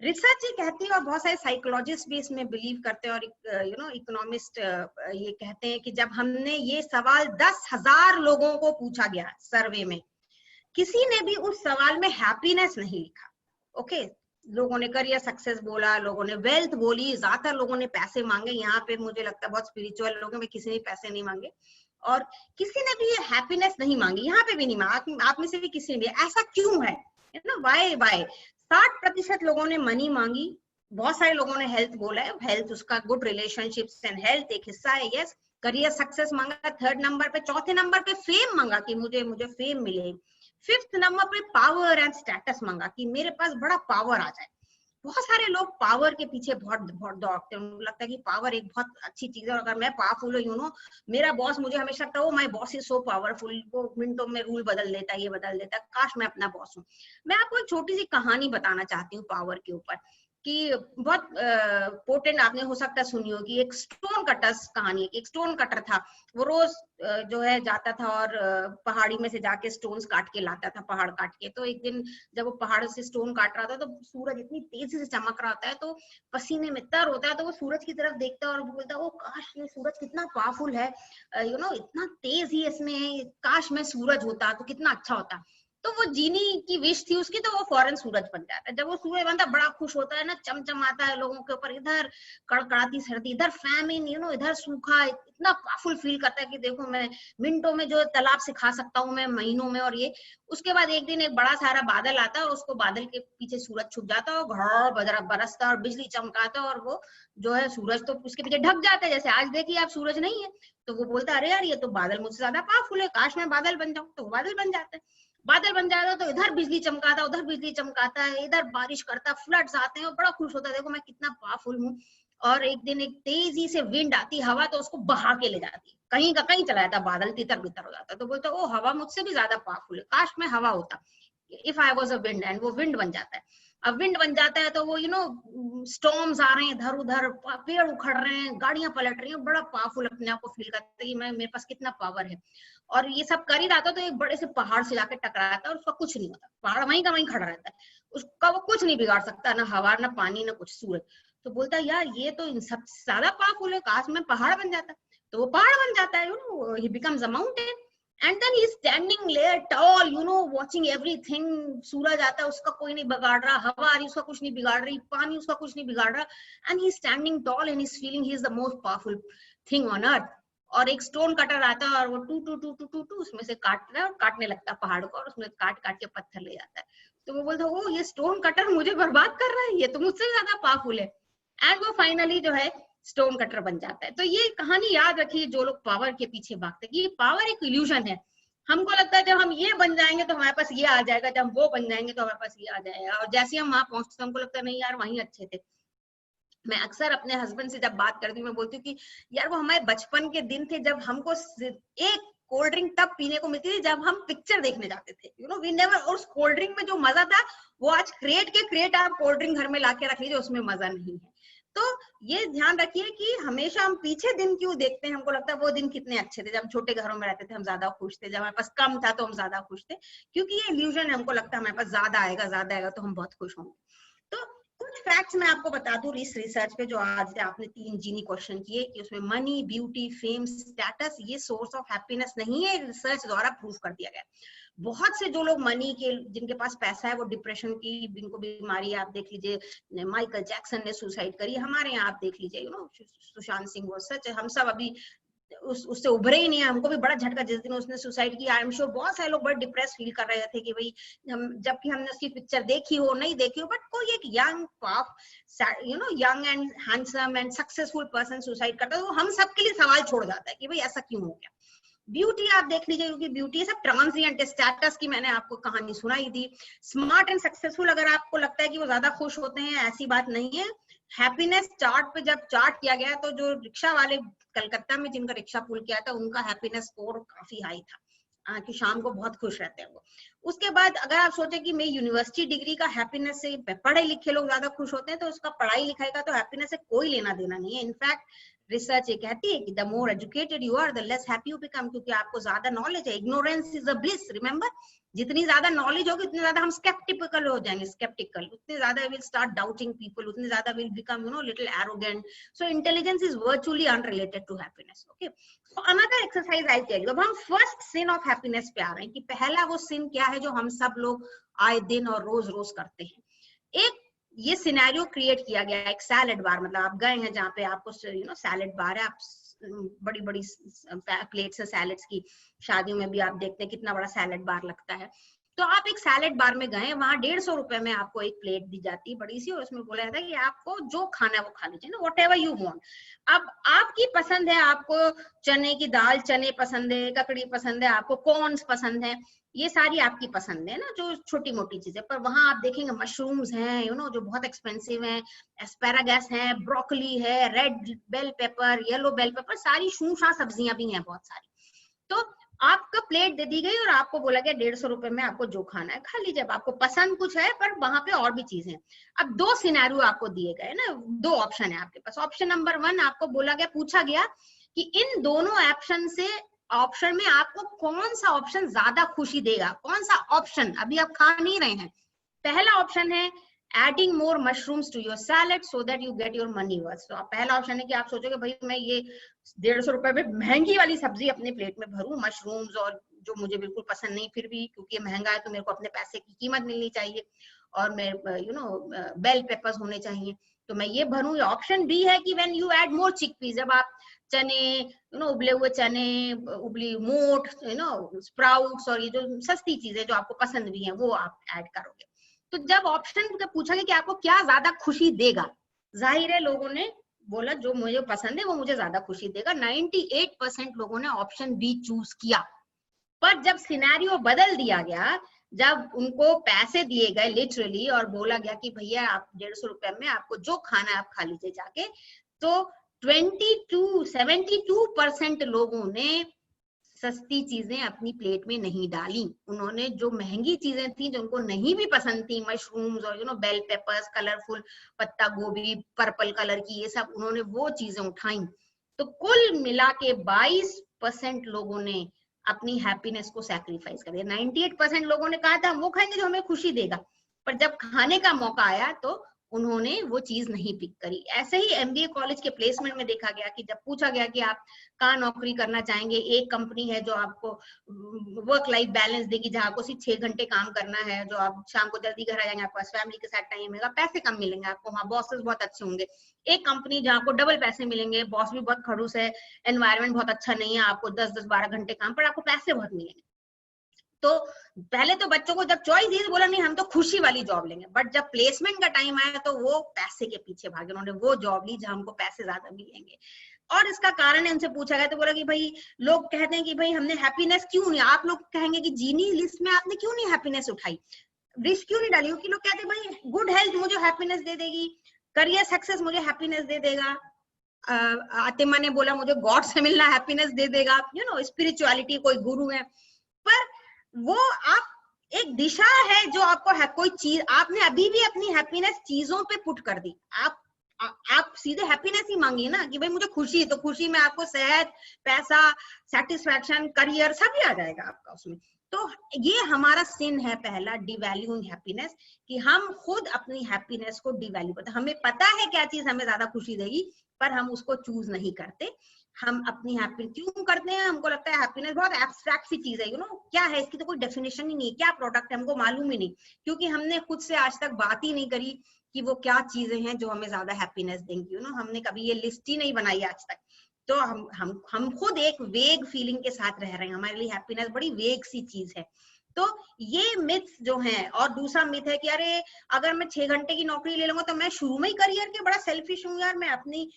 रिसर्च ये कहती है, और बहुत सारे साइकोलॉजिस्ट भी इसमें बिलीव करते हैं, और इकोनॉमिस्ट ये कहते हैं कि जब हमने ये सवाल 10,000 लोगों को पूछा गया सर्वे में, किसी ने भी उस सवाल में हैप्पीनेस नहीं लिखा। ओके, लोगों ने करियर सक्सेस बोला, लोगों ने वेल्थ बोली, ज्यादातर लोगों ने पैसे मांगे। यहाँ पे मुझे लगता है बहुत स्पिरिचुअल लोग हैं, किसी ने पैसे नहीं मांगे, और किसी ने भी ये हैप्पीनेस नहीं मांगी, यहाँ पे भी नहीं मांगा। आप में से भी किसी ने भी, ऐसा क्यों है? वाई 60% लोगों ने मनी मांगी, बहुत सारे लोगों ने हेल्थ बोला है, हेल्थ उसका गुड रिलेशनशिप्स एंड हेल्थ एक हिस्सा है, यस। करियर सक्सेस मांगा 3rd नंबर पे। 4थे नंबर पे फेम मांगा कि मुझे फेम मिले। 5th नंबर पे पावर एंड स्टेटस मांगा कि मेरे पास बड़ा पावर आ जाए। बहुत सारे लोग पावर के पीछे बहुत दौड़ते हैं, उनको लगता है कि पावर एक बहुत अच्छी चीज है, अगर मैं पावरफुल हूँ, मेरा बॉस मुझे हमेशा लगता है, my boss is so powerful, वो मिनटों में रूल बदल देता है, ये बदल देता है, काश मैं अपना बॉस हूँ। मैं आपको एक छोटी सी कहानी बताना चाहती हूँ पावर के ऊपर, कि बहुत पोटेंट, आपने हो सकता है सुनी हो, कि एक स्टोन कटर कहानी। एक स्टोन कटर था, वो रोज जो है जाता था और पहाड़ी में से जाके स्टोन्स काट के लाता था, पहाड़ काट के। तो एक दिन जब वो पहाड़ से स्टोन काट रहा था, तो सूरज इतनी तेजी से चमक रहा होता है, तो पसीने में तर होता है, तो वो सूरज की तरफ देखता है और बोलता है, ओ काश ये सूरज कितना पावरफुल है, इतना तेज ही इसमें है, काश मैं सूरज होता तो कितना अच्छा होता। तो वो जीनी की विश थी उसकी, तो वो फौरन सूरज बन जाता है। जब वो सूरज बनता है, बड़ा खुश होता है ना, चमचमाता है लोगों के ऊपर, इधर कड़कड़ाती सर्दी, इधर फैमिन, इधर सूखा, इतना पावरफुल फील करता है कि देखो मैं मिनटों में जो तालाब से खा सकता हूँ मैं महीनों में। और ये उसके बाद एक दिन एक बड़ा सारा बादल आता है, उसको बादल के पीछे सूरज छुप जाता है, और घड़ बरसता और बिजली चमकाता, और वो जो है सूरज तो उसके पीछे ढक जाता है। जैसे आज देखिए आप सूरज नहीं है, तो वो बोलता है अरे यार ये तो बादल मुझसे ज्यादा पावरफुल है, काश मैं बादल बन जाऊं, तो वो बादल बन जाता है। बादल बन जाता तो इधर बिजली चमकाता, उधर बिजली चमकाता है, इधर बारिश करता, फ्लड्स आते हैं, और बड़ा खुश होता है, देखो मैं कितना पावरफुल हूँ। और एक दिन एक तेजी से विंड आती, हवा, तो उसको बहा के ले जाती, कहीं का कहीं चला जाता, बादल तितर बितर हो जाता। तो बोलता ओ हवा मुझसे भी ज्यादा पावरफुल है, काश मैं हवा होता, if I was a wind. And वो विंड बन जाता है। अब विंड बन जाता है तो वो स्टॉर्म्स आ रहे हैं इधर उधर, पेड़ उखड़ रहे हैं, गाड़ियां पलट रही हैं, बड़ा पावरफुल अपने आप को फील करता है कि मैं, मेरे पास कितना पावर है। और ये सब कर ही रहा था तो एक बड़े से पहाड़ से जाके टकराता है और उसका कुछ नहीं होता, पहाड़ वहीं का वहीं खड़ा रहता है, उसका वो कुछ नहीं बिगाड़ सकता, ना हवा ना पानी ना कुछ, सूरज। तो बोलता है यार ये तो इन सबसे ज्यादा पावरफुल है, काश मैं पहाड़ बन जाता। तो वो पहाड़ बन जाता है, he becomes a mountain. And then he standing there tall, watching everything. सूरज आता है, उसका कोई नहीं बिगाड़ रहा, हवा आ रही, उसका कुछ नहीं बिगाड़ रही, पानी उसका कुछ नहीं बिगाड़ रहा। And he standing tall and is feeling he is the most powerful thing on earth. और एक स्टोन कटर आता है और वो टू टू टू टू टू टू उसमें से काट रहा है और काटने लगता है पहाड़ को, और उसमें काट काट के पत्थर ले जाता है। तो वो बोलता है ओ ये स्टोन कटर मुझे बर्बाद कर रहा है, ये तो मुझसे ज्यादा पावरफुल है। एंड वो फाइनली जो है स्टोन कटर बन जाता है। तो ये कहानी याद रखिए, जो लोग पावर के पीछे भागते हैं, ये पावर एक इल्यूजन है। हमको लगता है जब हम ये बन जाएंगे तो हमारे पास ये आ जाएगा, जब हम वो बन जाएंगे तो हमारे पास ये आ जाएगा, और जैसे हम वहां पहुंचते हैं हमको लगता है नहीं यार वहीं अच्छे थे। मैं अक्सर अपने हस्बैंड से जब बात करती हूँ, मैं बोलती हूँ कि यार वो हमारे बचपन के दिन थे जब हमको एक कोल्ड ड्रिंक तब पीने को मिलती थी जब हम पिक्चर देखने जाते थे, वी नेवर। और उस कोल्ड ड्रिंक में जो मजा था वो आज क्रेट के क्रेट आप कोल्ड ड्रिंक घर में लाके रख लीजिए, उसमें मजा नहीं है। तो ये ध्यान रखिए कि हमेशा हम पीछे दिन क्यों देखते हैं, हमको लगता है वो दिन कितने अच्छे थे जब छोटे घरों में रहते थे, हम ज्यादा खुश थे, जब हमारे पास कम था तो हम ज्यादा खुश थे, क्योंकि ये इल्यूजन है, हमको लगता है हमारे पास ज्यादा आएगा तो हम बहुत खुश होंगे। तो कुछ फैक्ट्स मैं आपको बता दूं इस रिसर्च पे, जो आज आपने 3 जीनी क्वेश्चन किए कि उसमें मनी, ब्यूटी, फेम, स्टेटस ये सोर्स ऑफ हैप्पीनेस नहीं है, रिसर्च द्वारा प्रूव कर दिया गया। बहुत से जो लोग मनी के, जिनके पास पैसा है, वो डिप्रेशन की जिनको बीमारी है, आप देख लीजिए माइकल जैक्सन ने सुसाइड करी, हमारे यहाँ आप देख लीजिए सुशांत सिंह, वो सच हम सब अभी उससे उभरे ही नहीं है, हमको भी बड़ा झटका जिस दिन उसने सुसाइड किया। आई एम श्योर बहुत सारे लोग बड़े डिप्रेस फील कर रहे थे कि भाई हम, जबकि हमने उसकी पिक्चर देखी हो नहीं देखी हो, बट कोई एक young young and handsome and successful person suicide करता है, तो हम सबके लिए सवाल छोड़ जाता है कि भाई ऐसा क्यों हो गया। ब्यूटी आप देख लीजिए, क्योंकि ब्यूटी सब ट्रांसिएंट है, स्टेटस की मैंने आपको कहानी सुनाई थी। स्मार्ट एंड सक्सेसफुल अगर आपको लगता है कि वो ज्यादा खुश होते हैं, ऐसी बात नहीं है। हैप्पीनेस चार्ट पे जब चार्ट किया गया तो जो रिक्शा वाले कलकत्ता में जिनका रिक्शा पुल किया था, उनका हैप्पीनेस स्कोर काफी हाई था, कि शाम को बहुत खुश रहते हैं वो। उसके बाद अगर आप सोचे कि मैं यूनिवर्सिटी डिग्री का हैप्पीनेस से, पढ़े लिखे लोग ज्यादा खुश होते हैं, तो उसका पढ़ाई लिखाई का तो हैप्पीनेस से कोई लेना देना नहीं है। इनफैक्ट रिसर्च ये कहती है कि the more educated you are the less happy you become, क्योंकि आपको ज्यादा नॉलेज है। Ignorance is a bliss, remember, जितनी ज्यादा नॉलेज होगी उतनी ज्यादा हम स्केप्टिकल हो जाएंगे, स्केप्टिकल, उतने ज्यादा विल स्टार्ट डाउटिंग पीपल, उतने ज्यादा will become little arrogant. So intelligence is virtually unrelated to happiness. Okay, so another exercise I tell you. अब हम फर्स्ट सिन ऑफ हैप्पीनेस पे आ रहे हैं कि पहला वो सिन क्या है जो हम सब लोग आए दिन और रोज रोज करते हैं। एक ये सिनेरियो क्रिएट किया गया, एक सैलेड बार, मतलब आप गए हैं जहाँ पे आपको सैलेड बार है, आप बड़ी बड़ी प्लेट्स है सैलेड्स की, शादियों में भी आप देखते हैं कितना बड़ा सैलेड बार लगता है। तो आप एक सैलेड बार में गए, वहां 150 रुपए में आपको एक प्लेट दी जाती है बड़ी सी, और उसमें बोला जाता है कि आपको जो खाना है वो खा लीजिए ना, वॉट एवर यू वांट। अब आपकी पसंद है, आपको चने की दाल, चने पसंद है, ककड़ी पसंद है, आपको कॉर्न्स पसंद है, ये सारी आपकी पसंद है ना, जो छोटी मोटी चीजें। पर वहां आप देखेंगे मशरूम्स हैं, जो बहुत एक्सपेंसिव हैं, एस्पेरागस है, ब्रोकली है, red bell pepper, yellow bell pepper, सारी शूशा सब्जियां भी हैं बहुत सारी। तो आपका प्लेट दे दी गई और आपको बोला गया 150 रुपए में आपको जो खाना है खा लीजिए। आपको पसंद कुछ है, पर वहां पे और भी चीजें। अब 2 सिनेरियो आपको दिए गए ना, 2 ऑप्शन है आपके पास। ऑप्शन नंबर 1, आपको बोला गया, पूछा गया कि इन दोनों ऑप्शन में आपको कौन सा ऑप्शन ज्यादा खुशी देगा, कौन सा ऑप्शन, अभी आप खा नहीं रहे हैं। पहला ऑप्शन है adding more mushrooms to your salad so that you get your money worth. तो पहला ऑप्शन है कि आप सोचोगे भाई मैं ये 150 रुपए में महंगी वाली सब्जी अपने प्लेट में भरूं, मशरूम्स, और जो मुझे बिल्कुल पसंद नहीं, फिर भी क्योंकि ये महंगा है तो मेरे को अपने पैसे की कीमत मिलनी चाहिए, और मैं बेल पेपर्स होने चाहिए, तो मैं ये भरूं। ऑप्शन बी है कि when you add more chickpeas, जब आप चने, उबले हुए चने, उबली मोठ, स्प्राउट्स, और ये जो सस्ती चीजें जो आपको पसंद भी हैं वो आप ऐड करोगे। तो जब ऑप्शन पूछा गया कि आपको क्या ज्यादा खुशी देगा, जाहिर है लोगों ने बोला जो मुझे पसंद है वो मुझे ज्यादा खुशी देगा। 98% लोगों ने ऑप्शन बी चूज किया। पर जब सिनेरियो बदल दिया गया, जब उनको पैसे दिए गए लिटरली और बोला गया कि भैया आप 150 रुपए में आपको जो खाना है आप खा लीजिए जाके, तो 72% लोगों ने सस्ती चीजें अपनी प्लेट में नहीं डाली। उन्होंने जो महंगी चीजें थी, जो उनको नहीं भी पसंद थी, मशरूम्स और बेल पेपर्स, कलरफुल पत्ता गोभी, पर्पल कलर की, ये सब उन्होंने वो चीजें उठाई। तो कुल मिला के 22% लोगों ने अपनी हैप्पीनेस को सैक्रिफाइस कर दिया। 98% लोगों ने कहा था हम वो खाएंगे जो हमें खुशी देगा, पर जब खाने का मौका आया तो उन्होंने वो चीज नहीं पिक करी। ऐसे ही एमबीए कॉलेज के प्लेसमेंट में देखा गया कि जब पूछा गया कि आप कहाँ नौकरी करना चाहेंगे, एक कंपनी है जो आपको वर्क लाइफ बैलेंस देगी, जहाँ आपको सिर्फ 6 घंटे काम करना है, जो आप शाम को जल्दी घर आ जाएंगे, आपके पास फैमिली के साथ टाइम मिलेगा, पैसे कम मिलेंगे आपको, वहाँ बॉसेस बहुत अच्छे होंगे। एक कंपनी जहाँ आपको डबल पैसे मिलेंगे, बॉस भी बहुत खड़ूस है, एनवायरमेंट बहुत अच्छा नहीं है, आपको 10-10-12 घंटे काम, पर आपको पैसे बहुत मिलेंगे। तो पहले तो बच्चों को जब चॉइस दी बोला नहीं हम तो खुशी वाली जॉब लेंगे, बट जब प्लेसमेंट का टाइम आया तो वो पैसे के पीछे भागे, उन्होंने वो जॉब ली जहां हमको पैसे ज्यादा मिलेंगे। और इसका कारण है, उनसे पूछा गया तो बोला कि भाई लोग कहते हैं कि भाई हमने हैप्पीनेस क्यों नहीं, आप लोग कहेंगे कि जीनी लिस्ट में आपने क्यों नहीं हैप्पीनेस उठाई, रिस्क क्यों नहीं डाली, क्योंकि लोग कहते हैं भाई गुड हेल्थ मुझे हैप्पीनेस दे देगी, करियर सक्सेस मुझे हैप्पीनेस दे देगा, आतिमा ने बोला मुझे गॉड से मिलना हैप्पीनेस दे देगा, स्पिरिचुअलिटी कोई गुरु है, पर वो आप एक दिशा है जो आपको है, कोई चीज आपने अभी भी अपनी हैप्पीनेस चीजों पे पुट कर दी। आप सीधे हैप्पीनेस ही मांगिए ना कि भाई मुझे खुशी, तो खुशी में आपको सेहत, पैसा, सेटिस्फैक्शन, करियर सभी आ जाएगा आपका उसमें। तो ये हमारा सिन है पहला, डिवैल्यूइंग हैप्पीनेस, कि हम खुद अपनी हैप्पीनेस को डिवैल्यू करते हैं। हमें पता है क्या चीज हमें ज्यादा खुशी देगी, पर हम उसको चूज नहीं करते। हम अपनी हैप्पीनेस क्यों करते हैं, हमको लगता है हैप्पीनेस बहुत एब्स्ट्रैक्ट सी चीज है, क्या है इसकी तो कोई डेफिनेशन ही नहीं, क्या प्रोडक्ट है हमको मालूम ही नहीं, क्योंकि हमने खुद से आज तक बात ही नहीं करी कि वो क्या चीजें हैं जो हमें ज्यादा हैप्पीनेस देंगी। हमने कभी ये लिस्ट ही नहीं बनाई आज तक। तो हम खुद एक वेग फीलिंग के साथ रह रहे हैं, हमारे लिए हैप्पीनेस बड़ी वेग सी चीज है। तो ये मिथ्स जो हैं, और दूसरा मिथ है कि अरे अगर मैं 6 घंटे की नौकरी ले लूंगा तो मैं शुरू में ही करियर के बड़ा सेल्फिश हूँ यार, मैं अपनी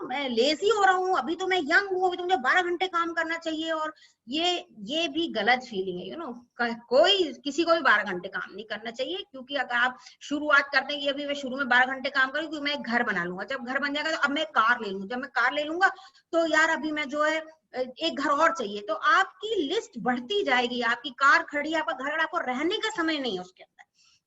मैं लेजी हो रहा हूँ, अभी तो मैं यंग हूँ, अभी तो मुझे 12 घंटे काम करना चाहिए। और ये भी गलत फीलिंग है। कोई किसी को भी 12 घंटे काम नहीं करना चाहिए, क्योंकि अगर आप शुरुआत करते हैं कि अभी मैं शुरू में 12 घंटे काम करूँ क्योंकि मैं एक घर बना लूंगा, जब घर बन जाएगा तो अब मैं कार ले लूँ, जब मैं कार ले लूंगा तो यार अभी मैं जो है एक घर और चाहिए, तो आपकी लिस्ट बढ़ती जाएगी, आपकी कार खड़ी है, आपका घर, आपको रहने का समय नहीं है उसके अंदर।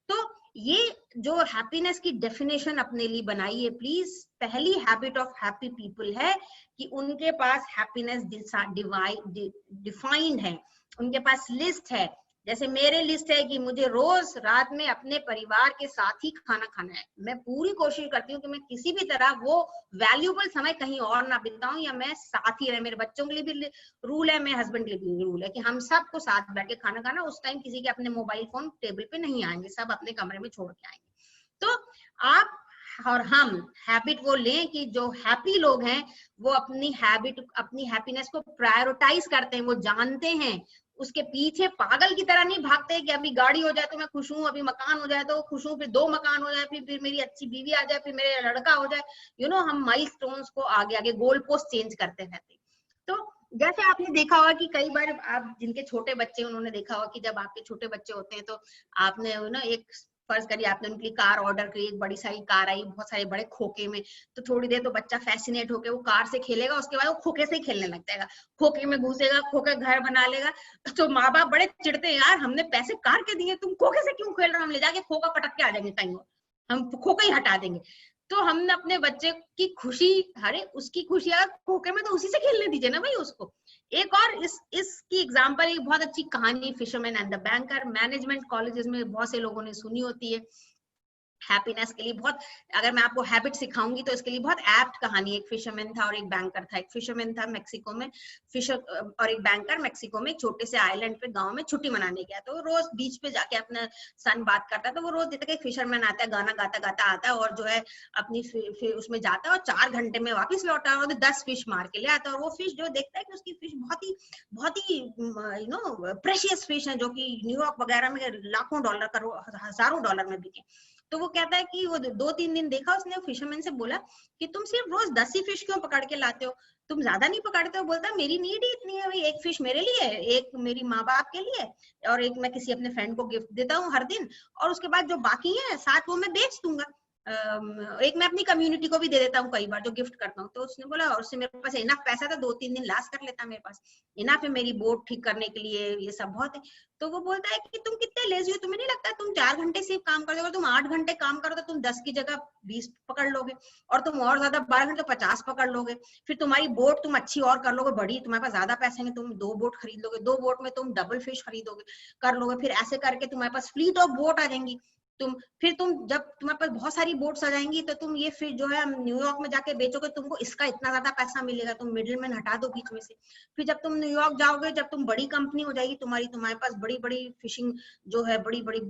तो ये जो हैप्पीनेस की डेफिनेशन अपने लिए बनाइए प्लीज। पहली हैबिट ऑफ हैप्पी पीपल है कि उनके पास हैप्पीनेस डिफाइंड है, उनके पास लिस्ट है। जैसे मेरे लिस्ट है कि मुझे रोज रात में अपने परिवार के साथ ही खाना खाना है। मैं पूरी कोशिश करती हूँ कि मैं किसी भी तरह वो वैल्यूबल समय कहीं और ना बिताऊं, या मैं साथ ही रहे। मेरे बच्चों के लिए भी रूल है, मेरे हस्बैंड के लिए भी रूल है कि हम सबको साथ बैठ के खाना खाना, उस टाइम किसी के अपने मोबाइल फोन टेबल पे नहीं आएंगे, सब अपने कमरे में छोड़ के आएंगे। तो आप और हम हैबिट वो लें कि जो हैप्पी लोग हैं वो अपनी हैप्पीनेस को प्रायोरिटाइज करते हैं, वो जानते हैं, उसके पीछे पागल की तरह नहीं भागते कि अभी गाड़ी हो जाए तो मैं खुश हूँ, अभी मकान हो जाए तो खुश हूँ, फिर 2 मकान हो जाए, फिर मेरी अच्छी बीवी आ जाए, फिर मेरा लड़का हो जाए। हम माइलस्टोन्स को आगे आगे गोल पोस्ट चेंज करते रहते। तो जैसे आपने देखा होगा कि कई बार आप जिनके छोटे बच्चे, उन्होंने देखा होगा कि जब आपके छोटे बच्चे होते हैं तो आपने एक फर्ज करिए आपने उनकी कार ऑर्डर करी, एक बड़ी सारी कार आई बहुत सारे बड़े खोखे में, तो थोड़ी देर तो बच्चा फैसिनेट होकर वो कार से खेलेगा, उसके बाद वो खोखे से ही खेलने लग जाएगा, खोखे में घुसेगा, खोखे घर बना लेगा। तो माँ बाप बड़े चिढ़ते हैं, यार हमने पैसे कार के दिए, तुम खोखे से क्यों खेल रहे हो, हम ले जाके खोखा पटक के आ जाएंगे, टाइम हम खोखा ही हटा देंगे। तो हमने अपने बच्चे की खुशी, अरे उसकी खुशी अगर खोखे में तो उसी से खेलने दीजिए ना भाई उसको। एक और इसकी एग्जांपल एक बहुत अच्छी कहानी, fisherman and the banker. Management colleges में बहुत से लोगों ने सुनी होती है। हैप्पीनेस के लिए बहुत, अगर मैं आपको हैबिट सिखाऊंगी तो इसके लिए बहुत एप्ट कहानी। एक फिशरमैन था और एक बैंकर था। एक फिशरमैन था मैक्सिको में, और एक बैंकर मैक्सिको में, छोटे से आइलैंड पे गांव में छुट्टी मनाने गया। तो रोज बीच पे जाके अपना सन बात करता है। तो वो रोज देखता है फिशरमैन आता है, गाना गाता गाता आता है और जो है अपनी उसमें जाता है और 4 घंटे में वापिस लौटा है और 10 फिश मार के ले आता है। और वो फिश जो देखता है कि उसकी फिश बहुत ही प्रेशियस फिश है, जो कि न्यूयॉर्क वगैरह में लाखों डॉलर, हजारों डॉलर में बिके। तो वो कहता है कि वो 2-3 दिन देखा उसने, फिशरमैन से बोला कि तुम सिर्फ रोज 10 ही फिश क्यों पकड़ के लाते हो, तुम ज्यादा नहीं पकड़ते हो? बोलता मेरी नीड ही इतनी है भाई, एक फिश मेरे लिए, एक मेरी माँ बाप के लिए, और एक मैं किसी अपने फ्रेंड को गिफ्ट देता हूँ हर दिन, और उसके बाद जो बाकी है 7 वो मैं बेच दूंगा, एक मैं अपनी कम्युनिटी को भी दे देता हूँ कई बार जो गिफ्ट करता हूँ। तो उसने बोला और उससे मेरे पास इनफ पैसा था, 2-3 दिन लास्ट कर लेता, मेरे पास इनफ है मेरी बोट ठीक करने के लिए, ये सब बहुत है। तो वो बोलता है कि तुम कितने लेजी हो, तुम्हें नहीं लगता तुम 4 घंटे सिर्फ काम कर दोगे, तुम 8 घंटे काम करो तो तुम 10 की जगह 20 पकड़ लोगे, और तुम और ज्यादा 12 घंटे तो 50 पकड़ लोगे, फिर तुम्हारी बोट तुम अच्छी और कर लोगे बड़ी, तुम्हारे पास ज्यादा पैसे हैं, तुम 2 बोट खरीद लोगे, 2 बोट में तुम डबल फिश खरीदोगे कर लोगे, फिर ऐसे करके तुम्हारे पास फ्लीट ऑफ बोट आ जाएंगी। फिर तुम जब तुम्हारे पास बहुत सारी बोट्स आ जाएंगी तो तुम ये फिर जो है न्यूयॉर्क में जाके बेचोगे, तुमको इसका इतना ज्यादा पैसा मिलेगा, तुम मिडिलमैन हटा दो बीच में से। फिर जब तुम न्यूयॉर्क जाओगे, जब तुम बड़ी कंपनी हो जाएगी तुम्हारे पास बड़ी बड़ी फिशिंग जो है बड़ी बड़ी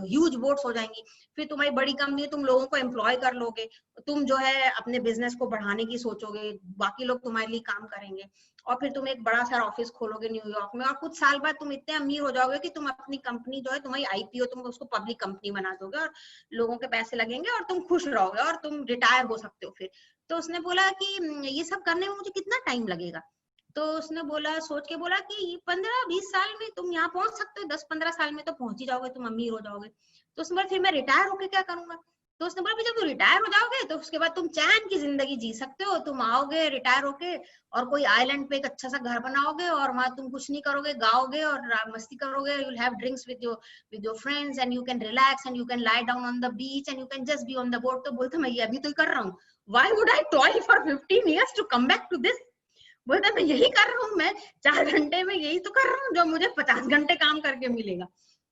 ह्यूज बोट्स हो जाएंगी, फिर तुम्हारी बड़ी कंपनी, तुम लोगों को एम्प्लॉय कर लोगे, तुम जो है अपने बिजनेस को बढ़ाने की सोचोगे, बाकी लोग तुम्हारे लिए काम करेंगे, और फिर तुम एक बड़ा सा ऑफिस खोलोगे न्यूयॉर्क में, और कुछ साल बाद तुम इतने अमीर हो जाओगे कि तुम अपनी कंपनी जो है तुम्हारी आईपीओ, तुम उसको पब्लिक कंपनी बना दोगे और लोगों के पैसे लगेंगे और तुम खुश रहोगे और तुम रिटायर हो सकते हो फिर। तो उसने बोला कि ये सब करने में मुझे कितना टाइम लगेगा? तो उसने बोला, सोच के बोला कि 15-20 साल में तुम यहाँ पहुंच सकते हो, 10-15 साल में तो पहुंच ही जाओगे, तुम अमीर हो जाओगे। तो उसने बोला फिर मैं रिटायर होके क्या करूंगा? तो उसने बोला जब तुम रिटायर हो जाओगे तो उसके बाद तुम चैन की जिंदगी जी सकते हो, तुम आओगे रिटायर होके और कोई आइलैंड पे एक अच्छा सा घर बनाओगे और वहां तुम कुछ नहीं करोगे, गाओगे और मस्ती करोगे, you will have drinks with your friends and you can relax and you can lie down on the beach and you can just be on the boat. तो बोलता मैं ये अभी तो कर रहा हूँ, why would I toil for 15 years to come back to this? बोलता मैं यही कर रहा हूँ, मैं 4 घंटे में यही तो कर रहा हूँ जो मुझे 50 घंटे काम करके मिलेगा।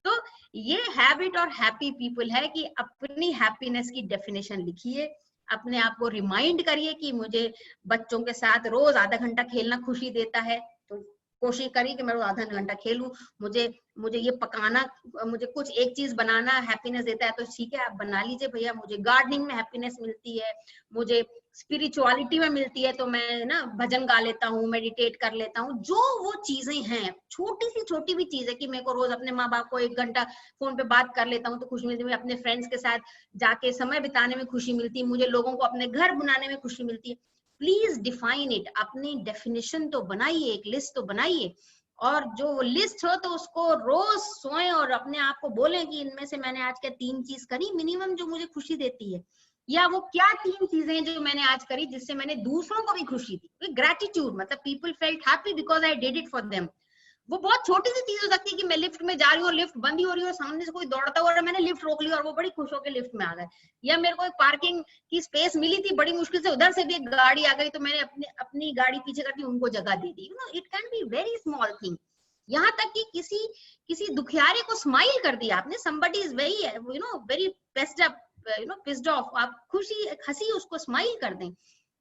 तो ये हैबिट और हैप्पी पीपल है कि अपनी हैप्पीनेस की डेफिनेशन लिखिए, अपने आप को रिमाइंड करिए कि मुझे बच्चों के साथ रोज आधा घंटा खेलना खुशी देता है, तो कोशिश करिए कि मैं रोज आधा घंटा खेलूं। मुझे ये पकाना, मुझे कुछ एक चीज बनाना हैप्पीनेस देता है तो ठीक है आप बना लीजिए भैया। मुझे गार्डनिंग में हैप्पीनेस मिलती है, मुझे स्पिरिचुअलिटी में मिलती है तो मैं ना भजन गा लेता हूँ, मेडिटेट कर लेता हूँ। जो वो चीजें हैं, छोटी सी छोटी भी चीज है कि मेरे को रोज अपने माँ बाप को 1 घंटा फोन पे बात कर लेता हूँ तो खुशी मिलती है, मुझे अपने फ्रेंड्स के साथ जाके समय बिताने में खुशी मिलती है, मुझे लोगों को अपने घर बनाने में खुशी मिलती है। प्लीज डिफाइन इट, अपनी डेफिनेशन तो बनाइए, एक लिस्ट तो बनाइए, और जो लिस्ट हो तो उसको रोज सोएं और अपने आप को बोलें कि इनमें से मैंने आज क्या 3 चीज करी मिनिमम जो मुझे खुशी देती है, या वो क्या 3 चीजें जो मैंने आज करी जिससे मैंने दूसरों को भी खुशी दी। ग्रेटिट्यूड मतलब people felt happy because I did it for them. वो बहुत छोटी सी चीज हो सकती है कि मैं लिफ्ट में जा रही हूँ और लिफ्ट बंद ही हो रही है और सामने से कोई दौड़ता हुआ, मैंने लिफ्ट रोक ली और वो बड़ी खुश होकर लिफ्ट में आ गए, या मेरे को एक पार्किंग की स्पेस मिली थी बड़ी मुश्किल से, उधर से भी एक गाड़ी आ गई तो मैंने अपनी गाड़ी पीछे करके उनको जगह दे दी। It can be very small thing. यहाँ तक कि किसी दुखियारे को स्माइल कर दिया आपने, somebody is very very pissed off, आप खुशी हंसी उसको स्माइल कर दें,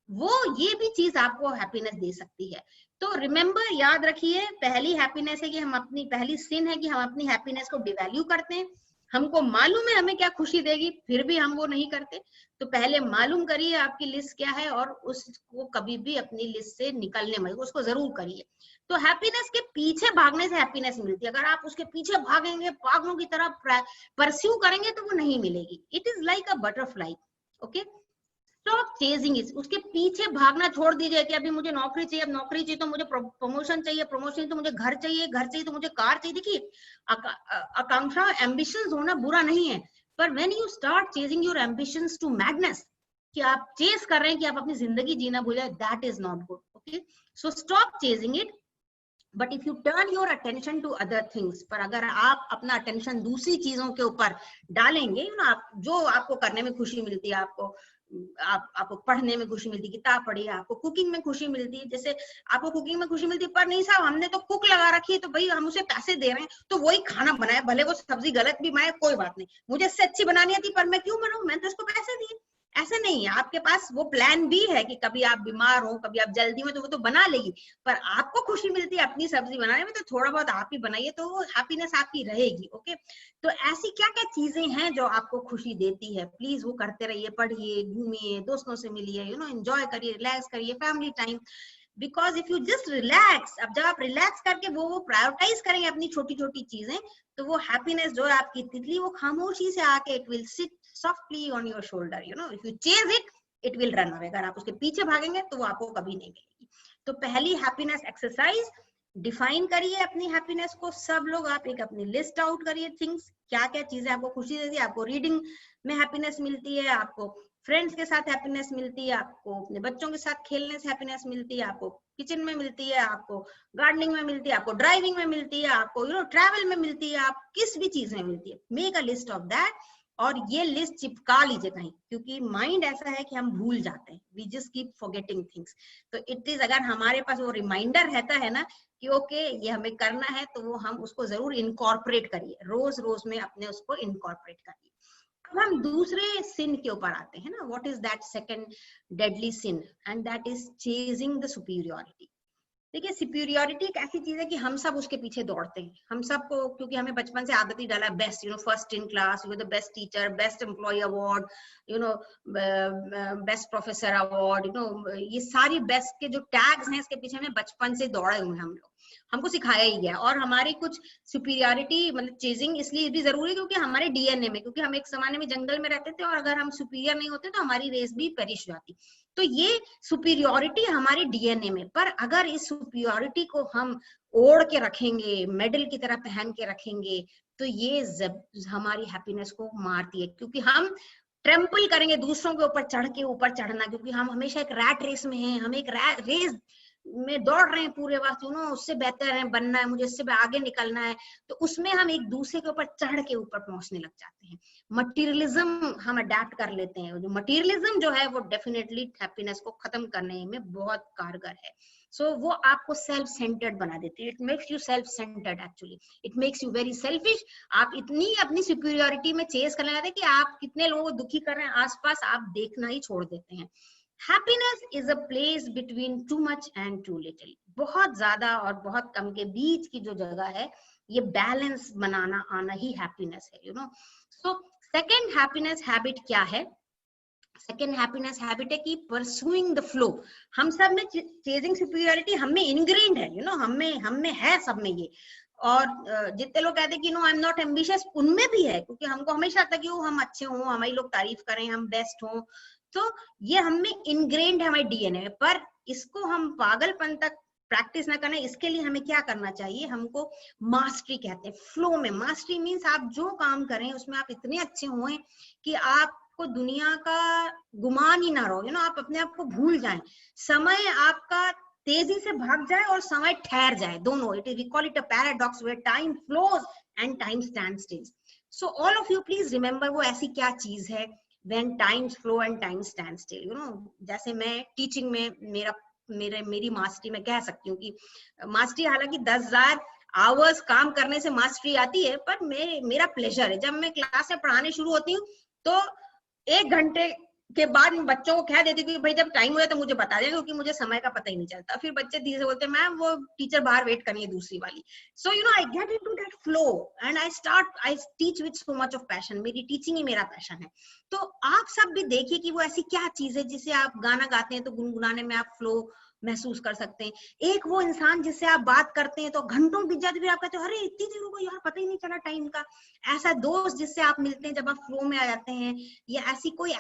वो ये भी चीज आपको हैप्पीनेस दे सकती है। तो रिमेम्बर, याद रखिए, पहली हैप्पीनेस है कि हम अपनी, पहली सिन है कि हम अपनी हैप्पीनेस को डिवैल्यू करते हैं। हमको मालूम है हमें क्या खुशी देगी फिर भी हम वो नहीं करते। तो पहले मालूम करिए आपकी लिस्ट क्या है और उसको कभी भी अपनी लिस्ट से निकलने मत, उसको जरूर करिए। तो हैप्पीनेस के पीछे भागने से हैप्पीनेस मिलती है, अगर आप उसके पीछे भागेंगे, पागलों की तरह परस्यू करेंगे तो वो नहीं मिलेगी। It is like a butterfly. Okay, stop chasing it, उसके पीछे भागना छोड़ दीजिए कि अभी मुझे नौकरी चाहिए, अब नौकरी चाहिए तो मुझे प्रमोशन चाहिए, प्रमोशन तो मुझे घर चाहिए, घर चाहिए तो मुझे कार चाहिए। देखिए, आकांक्षा, एम्बिशंस होना बुरा नहीं है, पर when you start chasing your ambitions to madness, कि आप चेस कर रहे हैं कि आप अपनी जिंदगी जीना भूल जाए, that is not good. Okay, so stop chasing it, but if you turn your attention to other things, पर अगर आप अपना अटेंशन दूसरी चीजों के ऊपर डालेंगे, आप जो आपको करने में खुशी मिलती है, आपको पढ़ने में खुशी मिलती है, किताब पढ़िए, आपको कुकिंग में खुशी मिलती है, जैसे आपको कुकिंग में खुशी मिलती है, पर नहीं साहब हमने तो कुक लगा रखी है तो भाई हम उसे पैसे दे रहे हैं तो वही खाना बनाए, भले वो सब्जी गलत भी बनाए कोई बात नहीं, मुझे इससे अच्छी बनानी आती पर मैं क्यों बनाऊं, मैंने तो उसको पैसे दिए। ऐसा नहीं है, आपके पास वो प्लान भी है कि कभी आप बीमार हो, कभी आप जल्दी में, तो वो तो बना लेगी, पर आपको खुशी मिलती है अपनी सब्जी बनाने में तो थोड़ा बहुत आप ही बनाइए, तो वो हैप्पीनेस आपकी रहेगी। ओके, तो ऐसी क्या क्या चीजें हैं जो आपको खुशी देती है, प्लीज वो करते रहिए, पढ़िए, घूमिए, दोस्तों से मिलिए, एंजॉय करिए, रिलैक्स करिए, family time, because if you just relax, अब जब आप रिलैक्स करके वो प्रायोरिटाइज करेंगे अपनी छोटी छोटी चीजें, तो वो हैप्पीनेस जो है आपकी तितली, वो खामोशी से आके it will sit softly on your shoulder, you know, if you chase it it will run away. अगर आप उसके पीछे भागेंगे तो वो आपको कभी नहीं मिलेगी। तो पहली हैप्पीनेस एक्सरसाइज, डिफाइन करिए अपनी हैप्पीनेस को। सब लोग आप एक अपनी लिस्ट आउट करिए थिंग्स, क्या क्या चीजें आपको खुशी देती है। आपको रीडिंग में हैप्पीनेस मिलती है, आपको फ्रेंड्स के साथ हैप्पीनेस मिलती है, आपको अपने बच्चों के साथ खेलने से हैप्पीनेस मिलती है, आपको किचन में मिलती है, आपको गार्डनिंग में मिलती है, आपको ड्राइविंग में मिलती है, आपको ट्रैवल में मिलती है, आप किस भी चीज में मिलती है। Make a list of that, और ये लिस्ट चिपका लीजिए कहीं, क्योंकि माइंड ऐसा है कि हम भूल जाते हैं, we just keep forgetting things. तो इट इज, अगर हमारे पास वो रिमाइंडर रहता है ना कि ओके ये हमें करना है, तो वो हम उसको जरूर इनकॉर्पोरेट करिए, रोज रोज में अपने उसको इनकॉर्पोरेट करिए। अब हम दूसरे सिन के ऊपर आते हैं ना, what is that second deadly sin, and that is chasing the superiority. देखिए, सुपीरियरिटी एक ऐसी चीज है कि हम सब उसके पीछे दौड़ते हैं, हम सबको, क्योंकि हमें बचपन से आदत ही डाला, best, first in class, the best teacher, best employee award, best professor award, ये सारी बेस्ट के जो टैग्स हैं इसके पीछे हमें बचपन से दौड़े हुए हैं हम लोग, हमको सिखाया ही गया। और हमारी कुछ सुपीरियरिटी मतलब चेजिंग इसलिए भी जरूरी है क्योंकि हमारे डीएनए में, क्योंकि हम एक जमाने में जंगल में रहते थे और अगर हम सुपीरियर नहीं होते तो हमारी रेस भी पेरिश जाती। तो ये सुपीरियरिटी हमारे डीएनए में, पर अगर इस सुपीरियरिटी को हम ओढ़ के रखेंगे, मेडल की तरह पहन के रखेंगे, तो ये हमारी हैप्पीनेस को मारती है, क्योंकि हम ट्रेम्पल करेंगे दूसरों के ऊपर चढ़ना, क्योंकि हम हमेशा एक रैट रेस में हैं, हम एक रेस में दौड़ रहे हैं पूरे वक्त, उससे बेहतर है बनना है, मुझे इससे आगे निकलना है, तो उसमें हम एक दूसरे के ऊपर चढ़ के ऊपर पहुंचने लग जाते हैं। मटीरियलिज्म हम अडेप्ट कर लेते हैं, जो मटीरियलिज्म जो है वो डेफिनेटली हैप्पीनेस को खत्म करने में बहुत कारगर है। सो वो आपको सेल्फ सेंटर्ड बना देती है, it makes you self centred, actually it makes you very selfish. आप इतनी अपनी सुपीरियरिटी में चेस करने लगते हैं कि आप कितने लोगों को दुखी कर रहे हैं आसपास, आप देखना ही छोड़ देते हैं। Happiness is a place between too much and too little. बहुत ज्यादा और बहुत कम के बीच की जो जगह है, ये बैलेंस बनाना आना ही हैप्पीनेस है, सो सेकंड हैप्पीनेस हैबिट क्या है? सेकंड हैप्पीनेस हैबिट है कि परसुइंग द फ्लो। हम सब में चेजिंग सुपीरियरिटी हम में इनग्रेन्ड है, हम में है सब में ये। और जितने लोग कहते हैं कि no I am not ambitious, उनमें भी है, क्योंकि हमको हमेशा लगता है कि हम अच्छे हों, हमारे लोग तारीफ करें, हम बेस्ट हों, तो ये हम में इनग्रेन्ड है हमारे डीएनए में। पर इसको हम पागलपन तक प्रैक्टिस ना करना, इसके लिए हमें क्या करना चाहिए? हमको मास्टरी कहते हैं, फ्लो में। मास्टरी मीन्स आप जो काम करें उसमें आप इतने अच्छे हुए कि आपको दुनिया का गुमान ही ना रहो, आप अपने आप को भूल जाएं, समय आपका तेजी से भाग जाए और समय ठहर जाए, दोनों। It is, we call it a paradox where time flows and time stand still. So all of you please remember, वो ऐसी क्या चीज है when times flow and time stand still, जैसे मैं टीचिंग में मेरी मास्टरी में कह सकती हूँ कि मास्टरी, हालांकि 10,000 आवर्स काम करने से मास्टरी आती है, पर मेरा प्लेजर है जब मैं क्लास में पढ़ाने शुरू होती हूँ तो 1 घंटे के बाद मैं बच्चों को कह देती हूँ कि भाई जब टाइम हुआ तो मुझे बता दें, क्योंकि मुझे समय का पता ही नहीं चलता। फिर बच्चे धीरे से बोलते हैं मैम वो टीचर बाहर वेट करनी है दूसरी वाली। So I get into that flow and I teach with so much of passion. मेरी टीचिंग ही मेरा पैशन है। तो आप सब भी देखिए कि वो ऐसी क्या चीज है जिसे आप गाना गाते हैं तो गुनगुनाने में आप फ्लो महसूस कर सकते हैं। एक वो इंसान जिससे आप बात करते हैं तो घंटों बीत जाते, फिर आप कहते हो अरे इतनी देर हो गई यार, पता ही नहीं चला टाइम का। ऐसा दोस्त जिससे आप मिलते हैं जब आप फ्लो में आ जाते हैं, या ऐसी कोई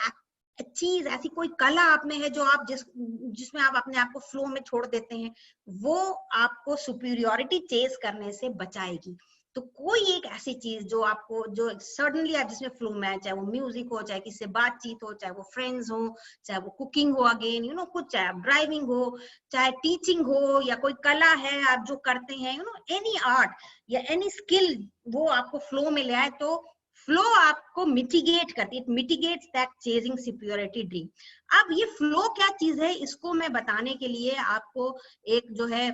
चीज, ऐसी कोई कला आप में है जो आप जिसमें आप अपने आप को फ्लो में छोड़ देते हैं, वो आपको सुपीरियरिटी चेस करने से बचाएगी। तो कोई एक ऐसी चीज जो आपको, जो सडनली आप जिसमें फ्लो में है, चाहे वो म्यूजिक हो, चाहे किससे बातचीत हो, चाहे वो फ्रेंड्स हो, चाहे वो कुकिंग हो, अगेन कुछ, चाहे आप ड्राइविंग हो, चाहे टीचिंग हो, या कोई कला है आप जो करते हैं, एनी आर्ट या एनी स्किल, वो आपको फ्लो में ले आए तो फ्लो आपको मिटिगेट करती है, it mitigates that chasing superiority dream. अब ये फ्लो क्या चीज है, इसको मैं बताने के लिए आपको एक जो है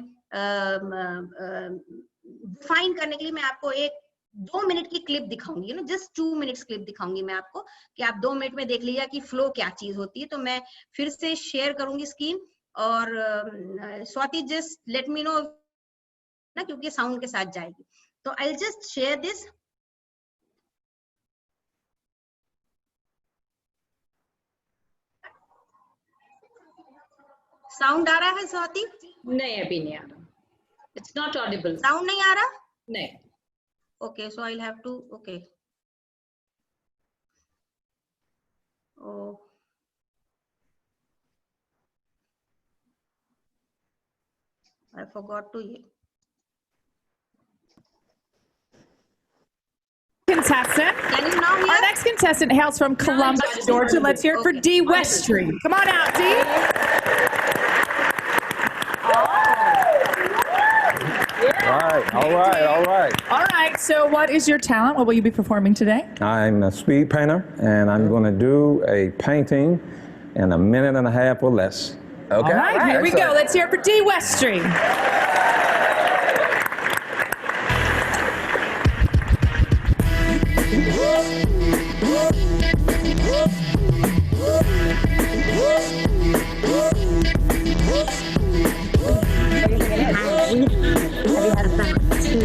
डिफाइन करने के लिए मैं आपको एक 2 मिनट की क्लिप दिखाऊंगी, जस्ट 2 मिनट्स क्लिप दिखाऊंगी मैं आपको, कि आप 2 मिनट में देख लीजिए कि फ्लो क्या चीज होती है। तो मैं फिर से शेयर करूंगी स्क्रीन, और Swati just let me know ना, क्योंकि साउंड के साथ जाएगी। तो I just share this. Sound आ रहा है स्वाति? नहीं अभी नहीं आ रहा. It's not audible. साउंड नहीं आ रहा? नहीं. Okay, so I'll have to. Okay. Oh. I forgot to. Contestant. Can you now hear? Our next contestant hails from Columbus, Georgia. Let's hear it for Dee Westry. Come on out, Dee. All right. All right, so what is your talent? What will you be performing today? I'm a speed painter, and I'm going to do a painting in a minute and a half or less. All right, here we go. Let's hear it for Dee Westry. 2,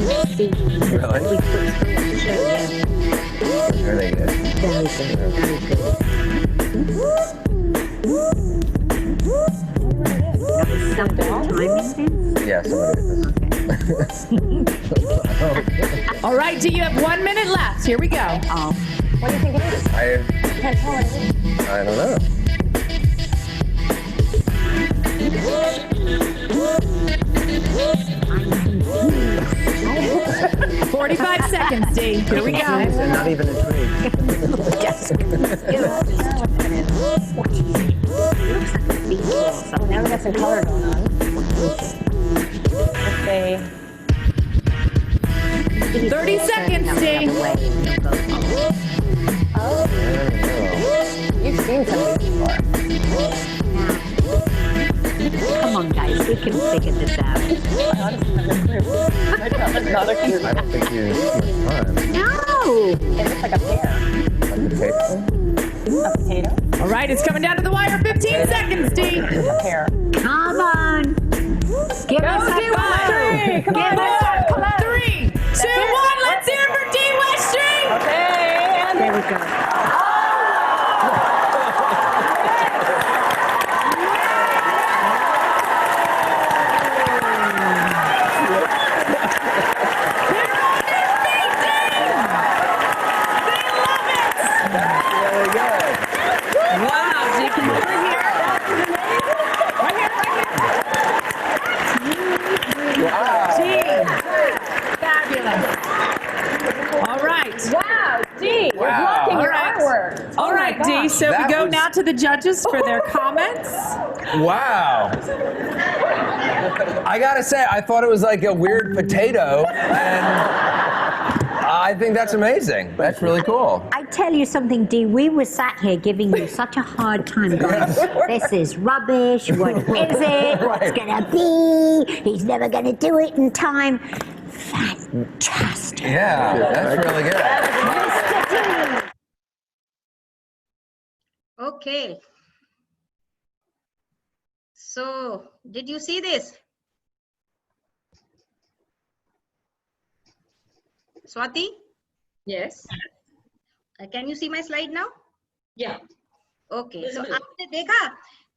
Yeah, All right, Dee, you have 1 minute left. Here we go. What do you think it is? Can't tell it. I don't know. 45 seconds, Dee. Here we go. And not even a tree. Now we got some color going on. Let's say 30 seconds, Dee. Oh, you've seen some of these before. Come on, guys, we can figure this out. I don't think you need time. No! It looks like a pear. Like a potato? A potato? All right, it's coming down to the wire. 15 seconds, Dee. A pear. Come on! Give us a Dee Westry. Come on, 3, 2, 1. Let's hear it for Dee Westry. Okay, and There we go. All right, Dee, so we go now to the judges for their comments. Wow. I gotta say, I thought it was like a weird potato, and I think that's amazing. That's really cool. I tell you something, Dee, we were sat here giving you such a hard time going, this is rubbish, what is it, what's gonna be, he's never gonna do it in time. Fantastic. Yeah, that's really good. Mr. D. Okay. So, did you see this? Swati? Yes. Can you see my slide now? Yeah. Okay. So, आपने देखा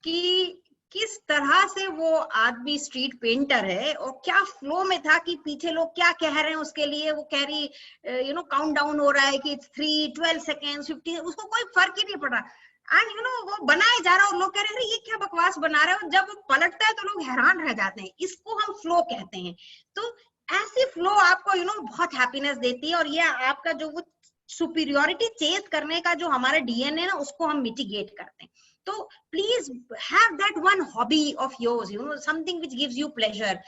कि किस तरह से वो आदमी street painter है और क्या फ्लो में था कि पीछे लोग क्या कह रहे हैं उसके लिए, वो कह रही काउंट डाउन हो रहा है कि 3, 12 सेकेंड्स, 15, उसको कोई फर्क ही नहीं पड़ रहा। एंड वो बनाए जा रहा है और लोग कह रहे हैं ये क्या बकवास बना रहे हो। जब वो पलटता है तो लोग हैरान रह जाते हैं। इसको हम फ्लो कहते हैं। तो ऐसी फ्लो आपको बहुत हैप्पीनेस देती है और ये आपका जो वो सुपीरियोरिटी चेस करने का जो हमारा डीएनए ना, उसको हम मिटिगेट करते हैं। तो please have that one hobby of yours, something which gives you pleasure.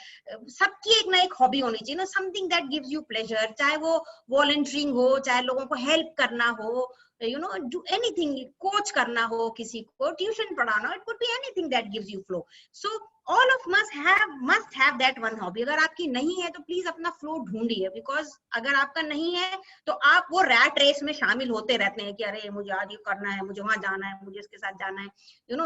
सबकी एक ना एक हॉबी होनी चाहिए, something that gives you pleasure, चाहे वो वॉलंटियरिंग हो, चाहे लोगों को हेल्प करना हो, do anything, कोच करना हो, किसी को ट्यूशन पढ़ाना, it could be anything that gives you flow. So all of us must have that one hobby. अगर आपकी नहीं है तो प्लीज अपना फ्लो ढूंढिए, बिकॉज अगर आपका नहीं है तो आप वो रैट रेस में शामिल होते रहते हैं कि अरे मुझे आज ये करना है, मुझे वहां जाना है, मुझे इसके साथ जाना है,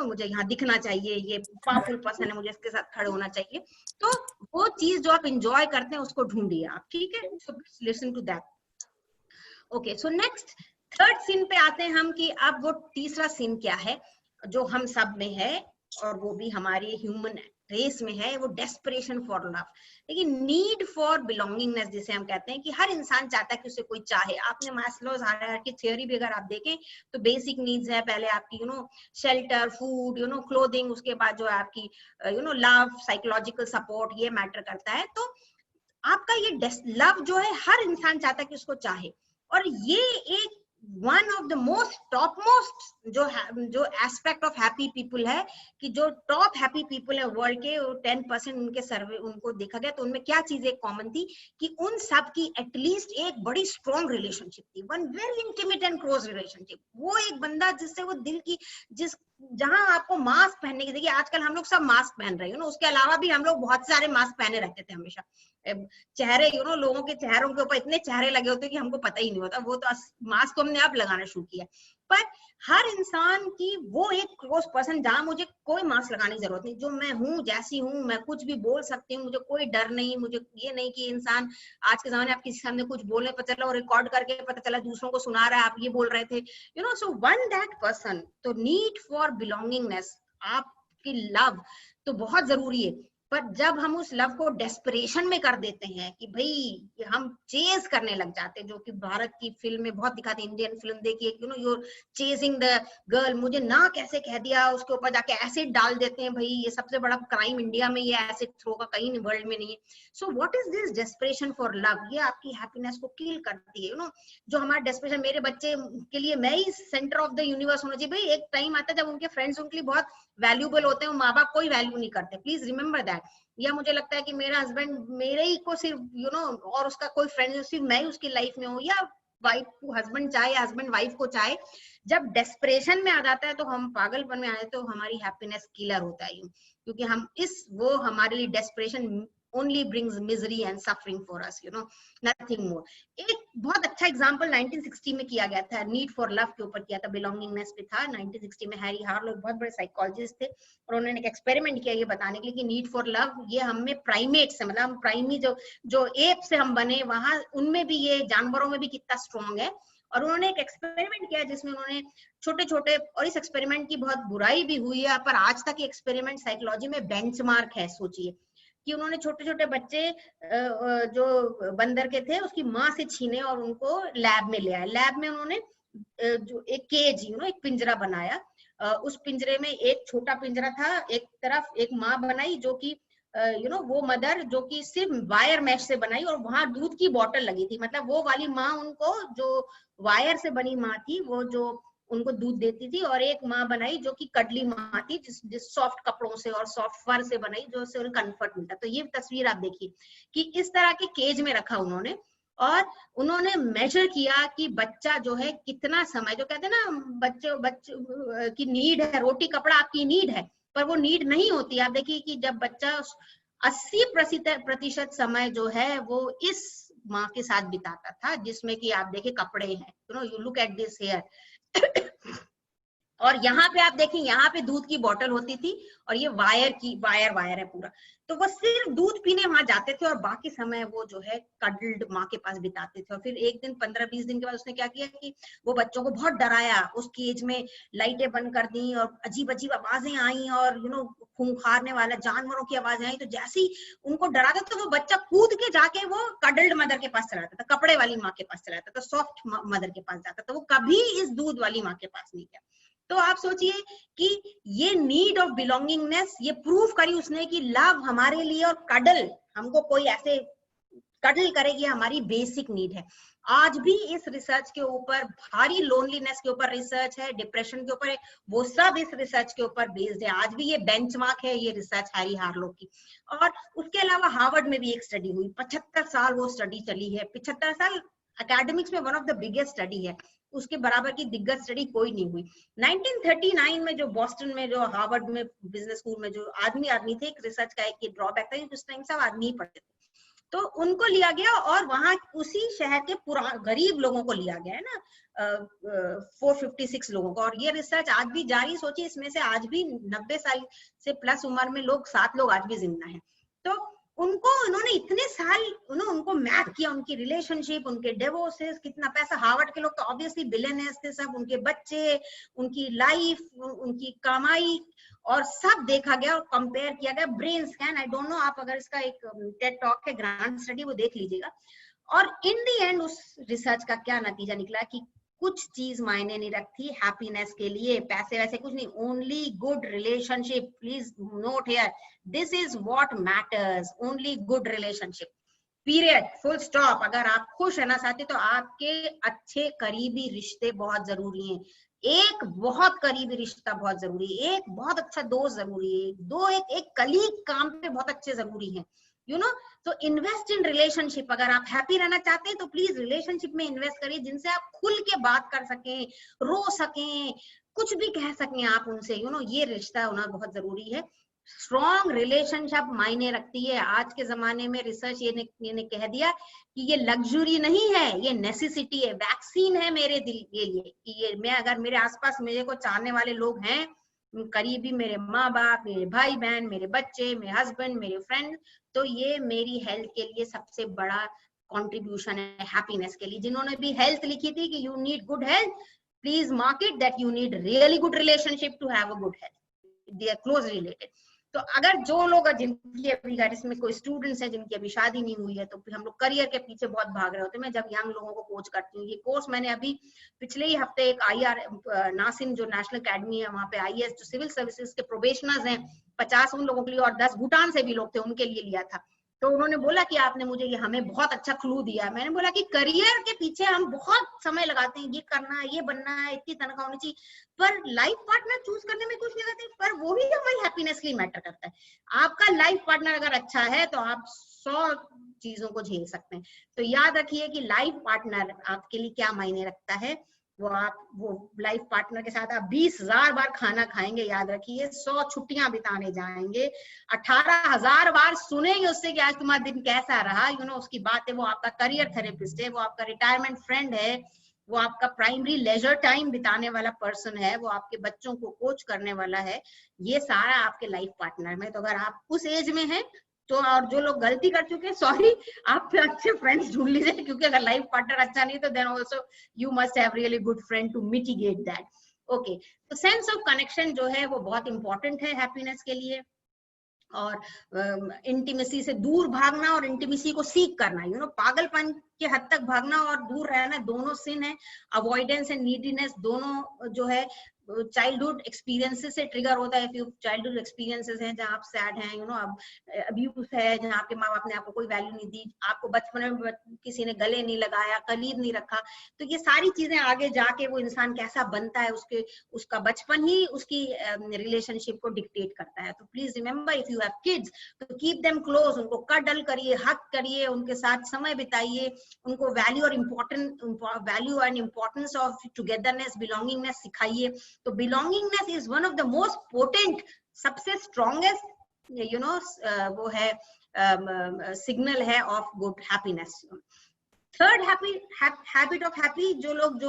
मुझे यहाँ दिखना चाहिए, ये पावरफुल पर्सन है, मुझे इसके साथ खड़े होना चाहिए। तो वो चीज जो आप इंजॉय करते हैं उसको ढूंढिए आप, ठीक है? So listen to that. Okay, so next third scene पे आते हैं हम कि अब वो तीसरा सीन क्या है जो हम सब में है और वो भी हमारी ह्यूमन रेस में है वो डेस्परेशन फॉर लव, लेकिन नीड फॉर बिलोंगिंगनेस जिसे हम कहते हैं कि हर इंसान चाहता है कि उसे कोई चाहे। आपने मास्लोज हायरार्की थ्योरी भी अगर आप देखें तो बेसिक नीड्स है पहले आपकी शेल्टर, फूड, क्लोथिंग, उसके बाद जो है आपकी लव, साइकोलॉजिकल सपोर्ट, ये मैटर करता है। तो आपका ये लव जो है हर इंसान चाहता है कि उसको चाहे, और ये एक one of the most top most जो एस्पेक्ट ऑफ हैप्पी पीपल है कि जो टॉप हैप्पी पीपल है वर्ल्ड के 10% उनके सर्वे उनको देखा गया तो उनमें क्या चीज एक कॉमन थी कि उन सब की एटलीस्ट एक बड़ी स्ट्रॉन्ग रिलेशनशिप थी, one very intimate and close relationship. वो एक बंदा जिससे वो दिल की जहां आपको मास्क पहनने की, देखिए आजकल हम लोग सब मास्क पहन रहे हैं, उसके अलावा भी हम लोग बहुत सारे मास्क पहने रहते थे हमेशा। चेहरे लोगों के चेहरों के ऊपर इतने चेहरे लगे होते कि हमको पता ही नहीं होता, वो तो मास्क हमने अब लगाना शुरू किया। पर हर इंसान की वो एक क्लोज पर्सन जहां मुझे कोई मास्क लगाने की जरूरत नहीं, जो मैं हूँ जैसी हूँ, मैं कुछ भी बोल सकती हूँ, मुझे कोई डर नहीं, मुझे ये नहीं कि इंसान आज के जमाने आप किसी सामने कुछ बोलने पता चला और रिकॉर्ड करके पता चला दूसरों को सुना रहा है आप ये बोल रहे थे, सो वन दैट पर्सन। तो नीड फॉर बिलोंगिंगनेस, आपकी लव तो बहुत जरूरी है, पर जब हम उस लव को डेस्परेशन में कर देते हैं कि भाई हम चेज करने लग जाते हैं, जो कि भारत की फिल्म में बहुत दिखाते हैं, इंडियन फिल्म देखिए, यूर चेजिंग द गर्ल, मुझे ना कैसे कह दिया, उसके ऊपर जाके एसिड डाल देते हैं, भाई ये सबसे बड़ा क्राइम इंडिया में, ये एसिड थ्रो का कहीं वर्ल्ड में नहीं है। So what is this desperation for love? ये आपकी हैप्पीनेस को किल करती है। जो हमारा डेस्परेशन, मेरे बच्चे के लिए मैं ही सेंटर ऑफ द यूनिवर्स होना चाहिए, भाई एक टाइम आता है जब उनके फ्रेंड्स उनके लिए बहुत वैल्यूबल होते हैं, माँ बाप कोई वैल्यू नहीं करते, प्लीज रिमेंबर दैट। या मुझे लगता है कि मेरा हस्बैंड मेरे ही को सिर्फ और उसका कोई फ्रेंड सिर्फ मैं ही उसकी लाइफ में हूँ, या वाइफ को हस्बैंड चाहे, हस्बैंड वाइफ को चाहे, जब डेस्परेशन में आ जाता है तो हम पागलपन में आ जाते, तो हमारी हैप्पीनेस किलर होता है, क्योंकि हम वो हमारे लिए desperation only brings misery and suffering for us, nothing more. एक बहुत अच्छा एग्जांपल 1960 में किया गया था, नीड फॉर लव के ऊपर किया था, बिलोंगिंगनेस पे था 1960 में। हैरी हार्लोग बहुत बड़े साइकोलॉजिस्ट थे और उन्होंने एक एक्सपेरिमेंट किया ये बताने के लिए कि नीड फॉर लव ये हमें प्राइमेट से, मतलब हम प्राइमी जो एप से हम बने, वहां उनमें भी ये, जानवरों में भी कितना स्ट्रॉन्ग है। और उन्होंने एक एक्सपेरिमेंट किया जिसमें उन्होंने छोटे छोटे, और इस एक्सपेरिमेंट की बहुत बुराई भी हुई है, पर आज तक एक्सपेरिमेंट साइकोलॉजी में बेंचमार्क है। सोचिए कि उन्होंने छोटे छोटे बच्चे जो बंदर के थे उसकी माँ से छीने और उनको लैब में ले आए। लैब में उन्होंने जो एक केज, एक पिंजरा बनाया, उस पिंजरे में एक छोटा पिंजरा था, एक तरफ एक माँ बनाई जो कि वो मदर जो कि सिर्फ वायर मैश से बनाई, और वहां दूध की बोतल लगी थी, मतलब वो वाली माँ उनको, जो वायर से बनी माँ थी, वो जो उनको दूध देती थी, और एक माँ बनाई जो कि कडली माँ थी, जिस सॉफ्ट कपड़ों से और सॉफ्ट फर से बनाई, जो से उन्हें कंफर्ट मिलता। तो ये तस्वीर आप देखिए कि इस तरह के केज में रखा उन्होंने, और उन्होंने मेजर किया कि बच्चा जो है कितना समय, जो कहते हैं ना बच्चे की नीड है, रोटी कपड़ा आपकी नीड है, पर वो नीड नहीं होती। आप देखिए कि जब बच्चा 80% समय जो है वो इस माँ के साथ बिताता था, जिसमें कि आप देखिए कपड़े हैं, you look at this here और यहाँ पे आप देखें, यहाँ पे दूध की बोतल होती थी, और ये वायर है पूरा। तो वो सिर्फ दूध पीने वहां जाते थे और बाकी समय वो जो है कडल्ड माँ के पास बिताते थे। और फिर एक दिन 15-20 दिन के बाद उसने क्या किया कि वो बच्चों को बहुत डराया, उस केज में लाइटें बंद कर दी और अजीब अजीब आवाजें आई, और खूंखारने वाला जानवरों की आवाजें आई। तो जैसे ही उनको डराता तो वो बच्चा कूद के जाके वो कडल्ड मदर के पास चला जाता था, कपड़े वाली माँ के पास चला जाता था, सॉफ्ट मदर के पास जाता था, वो कभी इस दूध वाली माँ के पास नहीं गया। तो आप सोचिए कि ये नीड ऑफ बिलोंगिंगनेस, ये प्रूव करी उसने कि लव हमारे लिए और कडल, हमको कोई ऐसे कडल करेगी, हमारी बेसिक नीड है। आज भी इस रिसर्च के ऊपर, भारी लोनलीनेस के ऊपर रिसर्च है, डिप्रेशन के ऊपर है, वो सब इस रिसर्च के ऊपर बेस्ड है। आज भी ये बेंचमार्क है, ये रिसर्च हैरी हार्लोग की। और उसके अलावा हार्वर्ड में भी एक स्टडी हुई, 75 साल वो स्टडी चली है। 75 साल एकेडमिक्स में one of the biggest study है, उसके बराबर की दिग्गज स्टडी कोई नहीं हुई। 1939 में जो बॉस्टन में, जो हार्वर्ड में बिजनेस स्कूल में जो आदमी थे, एक रिसर्च का एक ड्रॉबैक था, उस टाइम सब आदमी ही पढ़ते थे, तो उनको लिया गया और वहां उसी शहर के गरीब लोगों को लिया गया है ना, 456 लोगों को। और ये रिसर्च आज भी जारी, सोचिए इसमें से आज भी 90 साल से प्लस उम्र में लोग 7 लोग आज भी जिंदा हैं। तो उनको उन्होंने इतने साल उनको मैप किया, उनकी रिलेशनशिप, उनके डिवोर्सेस, कितना पैसा, हार्वर्ड के लोग तो ऑब्वियसली बिलियनर्स थे सब, उनके बच्चे, उनकी लाइफ, उनकी कमाई, और सब देखा गया और कंपेयर किया गया। Brain scan, I don't know, आप अगर इसका एक टेड टॉक है, ग्रांड स्टडी, वो देख लीजिएगा। और इन दी एंड उस रिसर्च का क्या नतीजा निकला कि कुछ चीज मायने नहीं रखती हैप्पीनेस के लिए, पैसे वैसे कुछ नहीं, only good relationship. Please note here, this is what matters, only good relationship, period, full stop. अगर आप खुश रहना चाहते तो आपके अच्छे करीबी रिश्ते बहुत जरूरी हैं। एक बहुत करीबी रिश्ता बहुत जरूरी है, एक बहुत अच्छा दोस्त जरूरी है, एक कलीग काम पे बहुत अच्छे जरूरी है, यू नो। तो इन्वेस्ट इन रिलेशनशिप। अगर आप हैप्पी रहना चाहते हैं तो प्लीज रिलेशनशिप में इन्वेस्ट करिए, जिनसे आप खुल के बात कर सकें, रो सकें, कुछ भी कह सकें आप उनसे, यू नो। ये रिश्ता होना बहुत जरूरी है। स्ट्रॉन्ग रिलेशनशिप मायने रखती है। आज के जमाने में रिसर्च ये ने कह दिया कि ये लग्जरी नहीं है, ये नेसेसिटी है, वैक्सीन है मेरे दिल के लिए। कि ये मैं, अगर मेरे आसपास मेरे को चाहने वाले लोग हैं, करीबी, मेरे माँ बाप, मेरे भाई बहन, मेरे बच्चे, मेरे हस्बैंड, मेरे फ्रेंड, तो ये मेरी हेल्थ के लिए सबसे बड़ा कंट्रीब्यूशन है हैप्पीनेस के लिए। जिन्होंने भी हेल्थ लिखी थी कि you need good health, please mark it that you need really good relationship to have a good health, they are close related. तो अगर जो लोग, जिनकी अभी इसमें कोई स्टूडेंट्स हैं जिनकी अभी शादी नहीं हुई है, तो हम लोग करियर के पीछे बहुत भाग रहे होते हैं। मैं जब यंग लोगों को कोच करती हूँ, ये कोर्स मैंने अभी पिछले ही हफ्ते एक IR नासिन जो नेशनल अकेडमी है वहां पे IAS जो सिविल सर्विसेज के प्रोबेशनर्स हैं, 50 उन लोगों के लिए और 10 भूटान से भी लोग थे, उनके लिए लिया था। तो उन्होंने बोला कि आपने मुझे ये हमें बहुत अच्छा क्लू दिया। मैंने बोला कि करियर के पीछे हम बहुत समय लगाते हैं, ये करना है, ये बनना है, इतनी तनख्वाह होनी चाहिए, पर लाइफ पार्टनर चूज करने में कुछ नहीं करते, पर वो ही हमारी हैप्पीनेस के लिए मैटर करता है। आपका लाइफ पार्टनर अगर अच्छा है तो आप 100 चीजों को झेल सकते हैं। तो याद रखिए कि लाइफ पार्टनर आपके लिए क्या मायने रखता है। वो लाइफ पार्टनर के साथ आप 20,000 बार खाना खाएंगे, याद रखिए, 100 छुट्टियां बिताने जाएंगे, 18,000 बार सुनेंगे उससे कि आज तुम्हारा दिन कैसा रहा, यू नो, उसकी बात है। वो आपका करियर थेरेपिस्ट है, वो आपका रिटायरमेंट फ्रेंड है, वो आपका प्राइमरी लेजर टाइम बिताने वाला पर्सन है, वो आपके बच्चों को कोच करने वाला है। ये सारा आपके लाइफ पार्टनर में। तो अगर आप उस एज में हैं तो, और जो लोग गलती कर चुके हैं, सॉरी, आप अच्छे फ्रेंड्स ढूंढ लीजिए, क्योंकि अगर लाइफ पार्टनर अच्छा नहीं तो then also you must have really good friend to mitigate that. Okay, तो सेंस ऑफ कनेक्शन जो है वो बहुत इंपॉर्टेंट है हैप्पीनेस के लिए। और इंटीमेसी से दूर भागना और इंटीमेसी को सीख करना, यू नो, पागलपन के हद तक भागना और दूर रहना दोनों सिन है। अवॉइडेंस एंड नीडीनेस दोनों जो है चाइल्डहुड एक्सपीरियंसेस से ट्रिगर होता है। चाइल्डहुड एक्सपीरियंसेस हैं जहाँ आप सैड हैं, यू नो, अब अब्यूज है, जहाँ आपके माँ बाप ने आपको कोई वैल्यू नहीं दी, आपको बचपन में किसी ने गले नहीं लगाया, करीब नहीं रखा, तो ये सारी चीजें आगे जाके वो इंसान कैसा बनता है, उसका बचपन ही उसकी रिलेशनशिप को डिक्टेट करता है। तो please remember, if you have kids तो कीप देम क्लोज, उनको कडल करिए, हक करिए, उनके साथ समय बिताइए, उनको value and importance of togetherness, belongingness सिखाइए। तो belongingness is one of the most potent, सबसे स्ट्रॉन्गेस्ट, यू नो, वो है सिग्नल है of good happiness. Third habit of happy, जो लोग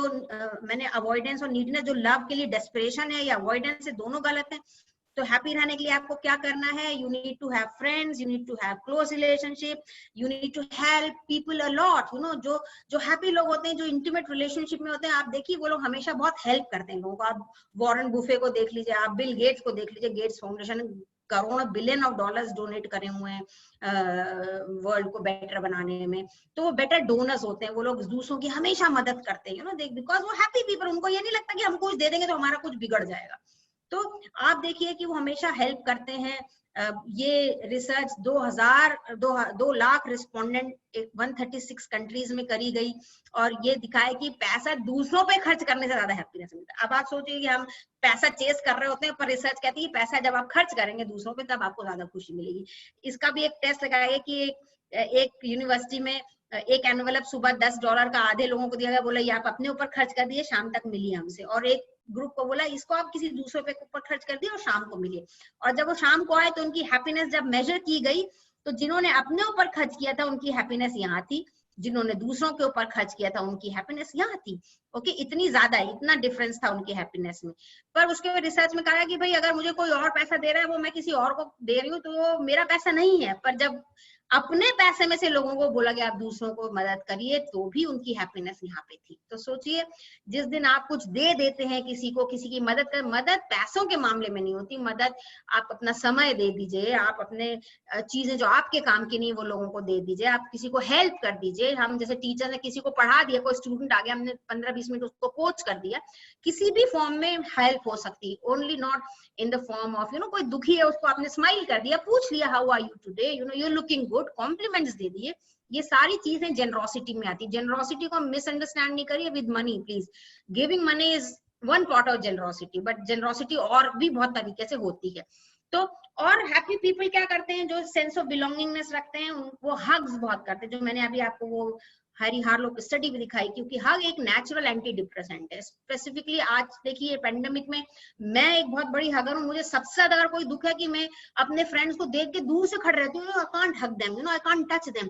मैंने अवॉइडेंस और नीडनेस, जो लव के लिए डेस्परेशन है या अवॉइडेंस है, दोनों गलत है। तो हैप्पी रहने के लिए आपको क्या करना है, you need to have friends, you need to have close relationship, you need to help people a lot, you know. जो हैप्पी लोग होते हैं, जो इंटीमेट रिलेशनशिप में होते हैं, आप देखिए वो लोग हमेशा बहुत हेल्प करते हैं लोगों को। आप वॉरेन बुफे को देख लीजिए, आप बिल गेट्स को देख लीजिए, गेट्स फाउंडेशन करोड़ों बिलियन ऑफ डॉलर्स डोनेट करे हुए हैं वर्ल्ड को बेटर बनाने में। तो वो बेटर डोनर्स होते हैं, वो लोग दूसरों की हमेशा मदद करते हैं, यू नो, बिकॉज वो हैप्पी पीपल, उनको ये नहीं लगता कि हम कुछ दे देंगे तो हमारा कुछ बिगड़ जाएगा। तो आप देखिए कि वो हमेशा हेल्प करते हैं। ये रिसर्च 2 लाख रिस्पोंडेंट 136 कंट्रीज में करी गई और ये दिखाया कि पैसा दूसरों पे खर्च करने से ज्यादा हैप्पीनेस मिलता है। अब आप सोचिए कि हम पैसा चेस कर रहे होते हैं, पर रिसर्च कहती है पैसा जब आप खर्च करेंगे दूसरों पे तब आपको ज्यादा खुशी मिलेगी। इसका भी एक टेस्ट लगाया कि एक यूनिवर्सिटी में एक एनवेलप सुबह $10 का आधे लोगों को दिया गया, बोला ये आप अपने ऊपर खर्च कर दिए, शाम तक मिली हमसे। और एक ग्रुप को बोला इसको आप किसी दूसरे पे ऊपर खर्च कर दिए और शाम को मिले। और जब वो शाम को आए तो उनकी हैप्पीनेस जब मेजर की गई तो जिन्होंने अपने ऊपर खर्च किया था उनकी हैप्पीनेस यहाँ थी, जिन्होंने दूसरों के ऊपर खर्च किया था उनकी हैप्पीनेस यहाँ थी। ओके, इतनी ज्यादा, इतना डिफरेंस था उनकी हैप्पीनेस में। पर उसके रिसर्च में कहा कि भाई अगर मुझे कोई और पैसा दे रहा है, वो मैं किसी और को दे रही हूँ तो वो मेरा पैसा नहीं है। पर जब अपने पैसे में से लोगों को बोला कि आप दूसरों को मदद करिए, तो भी उनकी हैप्पीनेस यहाँ पे थी। तो सोचिए, जिस दिन आप कुछ दे देते हैं किसी को, किसी की मदद कर, मदद पैसों के मामले में नहीं होती, मदद आप अपना समय दे दीजिए, आप अपने चीजें जो आपके काम की नहीं वो लोगों को दे दीजिए, आप किसी को हेल्प कर दीजिए। हम जैसे टीचर ने किसी को पढ़ा दिया, कोई स्टूडेंट आ गया, हमने 15-20 मिनट उसको कोच कर दिया, किसी भी फॉर्म में हेल्प हो सकती है, only not in the form of कोई दुखी है उसको आपने स्माइल कर दिया, पूछ लिया how are you today, you looking good, compliments दे दिए। ये सारी चीजें जेनरोसिटी में आती है। जेनरोसिटी को मिसअंडरस्टैंड नहीं करिए with money please. Giving money is one part of generosity, but generosity और भी बहुत तरीके से होती है। तो और हैप्पी पीपल क्या करते हैं, जो सेंस ऑफ बिलोंगिंगनेस रखते हैं, वो हग्स बहुत करते हैं, जो मैंने अभी आपको वो हरी हार्लो की स्टडी भी दिखाई, क्योंकि हग एक नेचुरल एंटी डिप्रेसेंट है। स्पेसिफिकली आज देखिए पेंडेमिक में मैं एक बहुत बड़ी हगर हूँ, मुझे सबसे ज्यादा अगर कोई दुख है कि मैं अपने फ्रेंड्स को देख के दूर से खड़े रहती हूँ, I can't hug them, I can't touch them.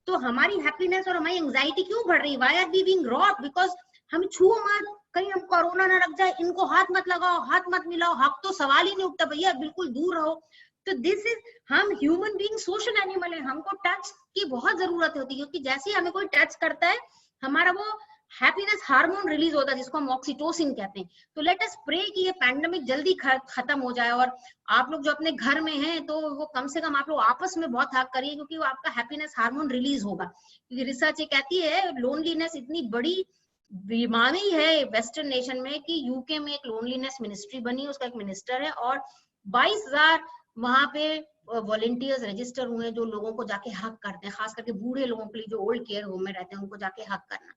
तो हमारी हैप्पीनेस और हमारी एंजाइटी क्यों बढ़ रही है? Why are we being robbed? Because हम छुओ मत, कहीं हम कोरोना ना लग जाए, इनको हाथ मत लगाओ, हाथ मत मिलाओ, हक तो सवाल ही नहीं उठता भैया, बिल्कुल दूर रहो। तो दिस इज, हम ह्यूमन बीइंग सोशल एनिमल है, हमको टच की बहुत जरूरत होती है, क्योंकि जैसे ही हमें कोई टच करता है हमारा वो हैप्पीनेस हार्मोन रिलीज होता है, जिसको हम ऑक्सीटोसिन कहते हैं। तो लेट अस प्रे कि ये पैंडेमिक जल्दी खत्म हो जाए, और आप लोग जो अपने घर में हैं तो वो कम से कम आप लोग आपस में बहुत हक करिए, क्योंकि वो आपका हैप्पीनेस हार्मोन रिलीज होगा। क्योंकि रिसर्च ये कहती है लोनलीनेस इतनी बड़ी बीमारी है वेस्टर्न नेशन में कि यूके में एक लोनलीनेस मिनिस्ट्री बनी, उसका एक मिनिस्टर है और 22,000 वहां पे वॉलंटियर्स रजिस्टर हुए जो लोगों को जाके हक करते हैं, खास करके बूढ़े लोगों के लिए जो ओल्ड केयर होम में रहते हैं उनको जाके हक करना।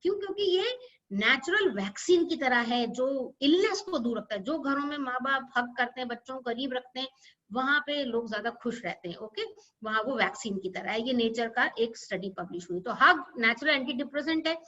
क्यों? क्योंकि ये नेचुरल वैक्सीन की तरह है जो इलनेस को दूर रखता है। जो घरों में माँ बाप हक करते हैं, बच्चों को करीब रखते हैं, वहां पे लोग ज्यादा खुश रहते हैं। ओके, वहां वो वैक्सीन की तरह है। ये नेचर का एक स्टडी पब्लिश हुई। तो हग नेचुरल एंटी डिप्रेसेंट है।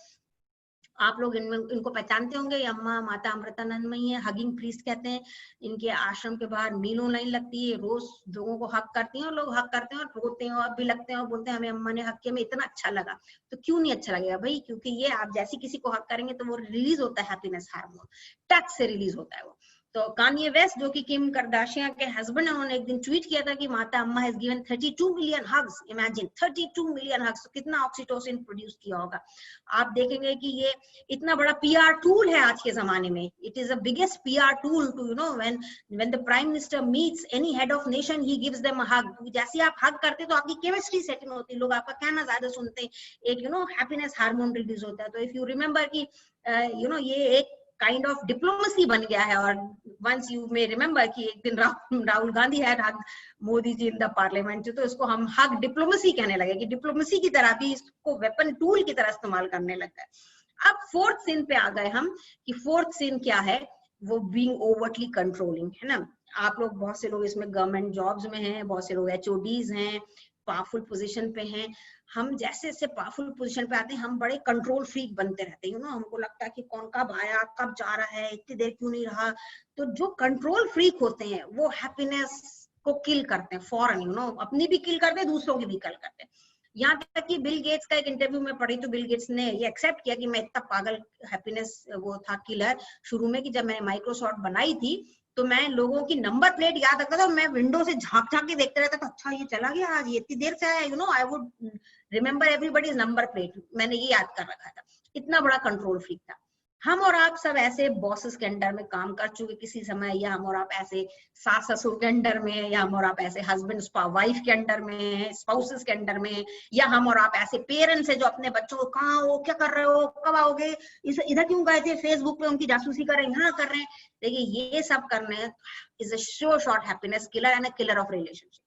आप लोग इनको पहचानते होंगे, ये अम्मा माता अमृतानंदमयी है, हगिंग प्रीस्ट कहते हैं। इनके आश्रम के बाहर मीलों लाइन लगती है, रोज लोगों को हक करती हैं और लोग हक करते हैं और रोते हैं और भी लगते हैं और बोलते हैं हमें अम्मा ने हक किया, हमें इतना अच्छा लगा। तो क्यों नहीं अच्छा लगेगा भाई? क्योंकि ये आप जैसी किसी को हक करेंगे तो वो रिलीज होता है हैप्पीनेस हार्मोन, टच से रिलीज होता है वो। तो कान्ये वेस्ट जो कि किम करदाशियां के हस्बैंड है, उन्होंने एक दिन ट्वीट किया था कि माता अम्मा has given 32 million hugs. Imagine 32 million hugs, तो कितना ऑक्सीटोसिन प्रोड्यूस किया होगा। आप देखेंगे कि ये इतना बड़ा पीआर टूल है आज के जमाने में। It is the biggest PR tool too when the prime minister meets any head of nation, he gives them a hug. जैसे आप हग करते तो आपकी केमिस्ट्री सेटिंग होती है, लोग आपका कहना ज्यादा सुनते हैं, एक हैप्पीनेस हार्मोन रिलीज होता है। तो इफ यू रिमेम्बर कि ये एक काइंड ऑफ डिप्लोमेसी बन गया है। और वंस यू मे रिमेम्बर कि एक दिन Rahul Gandhi had hug Modi ji in the parliament, तो इसको हम हग डिप्लोमेसी कहने लगे कि डिप्लोमेसी की तरह भी इसको वेपन टूल की तरह इस्तेमाल करने लग गए। अब फोर्थ सिन पे आ गए हम कि फोर्थ सिन क्या है, वो बीइंग ओवरटली कंट्रोलिंग है ना। आप लोग, बहुत से लोग इसमें गवर्नमेंट जॉब्स में हैं, बहुत से लोग HODs हैं, पावरफुल पोजीशन पे हैं। हम जैसे जैसे पावरफुल पोजीशन पे आते हैं हम बड़े कंट्रोल फ्रीक बनते रहते हैं। हमको लगता है कि कौन कब आया, कब जा रहा है, इतनी देर क्यों नहीं रहा। तो जो कंट्रोल फ्रीक होते हैं वो हैप्पीनेस को किल करते हैं फौरन, अपनी भी किल करते हैं, दूसरों की भी किल करते हैं। यहाँ तक कि बिल गेट्स का एक इंटरव्यू में पढ़ी तो बिल गेट्स ने ये एक्सेप्ट किया कि मैं इतना पागल हैप्पीनेस वो था किलर शुरू में, कि जब मैंने माइक्रोसॉफ्ट बनाई थी तो मैं लोगों की नंबर प्लेट याद रखता था, मैं विंडो से झांक झांक के देखते रहता था, अच्छा ये चला गया आज, ये इतनी देर से आया, I would remember everybody's number plate, मैंने ये याद कर रखा था। इतना बड़ा कंट्रोल फ्रीक था। हम और आप सब ऐसे बॉसेस के अंडर में काम कर चुके किसी समय, या हम और आप ऐसे सास ससुर के अंडर में, या हम और आप ऐसे हस्बैंड वाइफ के अंडर में, स्पाउसेस के अंडर में, या हम और आप ऐसे पेरेंट्स है जो अपने बच्चों को कहाँ हो, क्या कर रहे हो, कब आओगे, इधर क्यों गए थे, फेसबुक पे उनकी जासूसी कर रहे हैं, यहाँ कर रहे हैं। देखिए ये सब करने is a sure short happiness killer and a killer of relationship.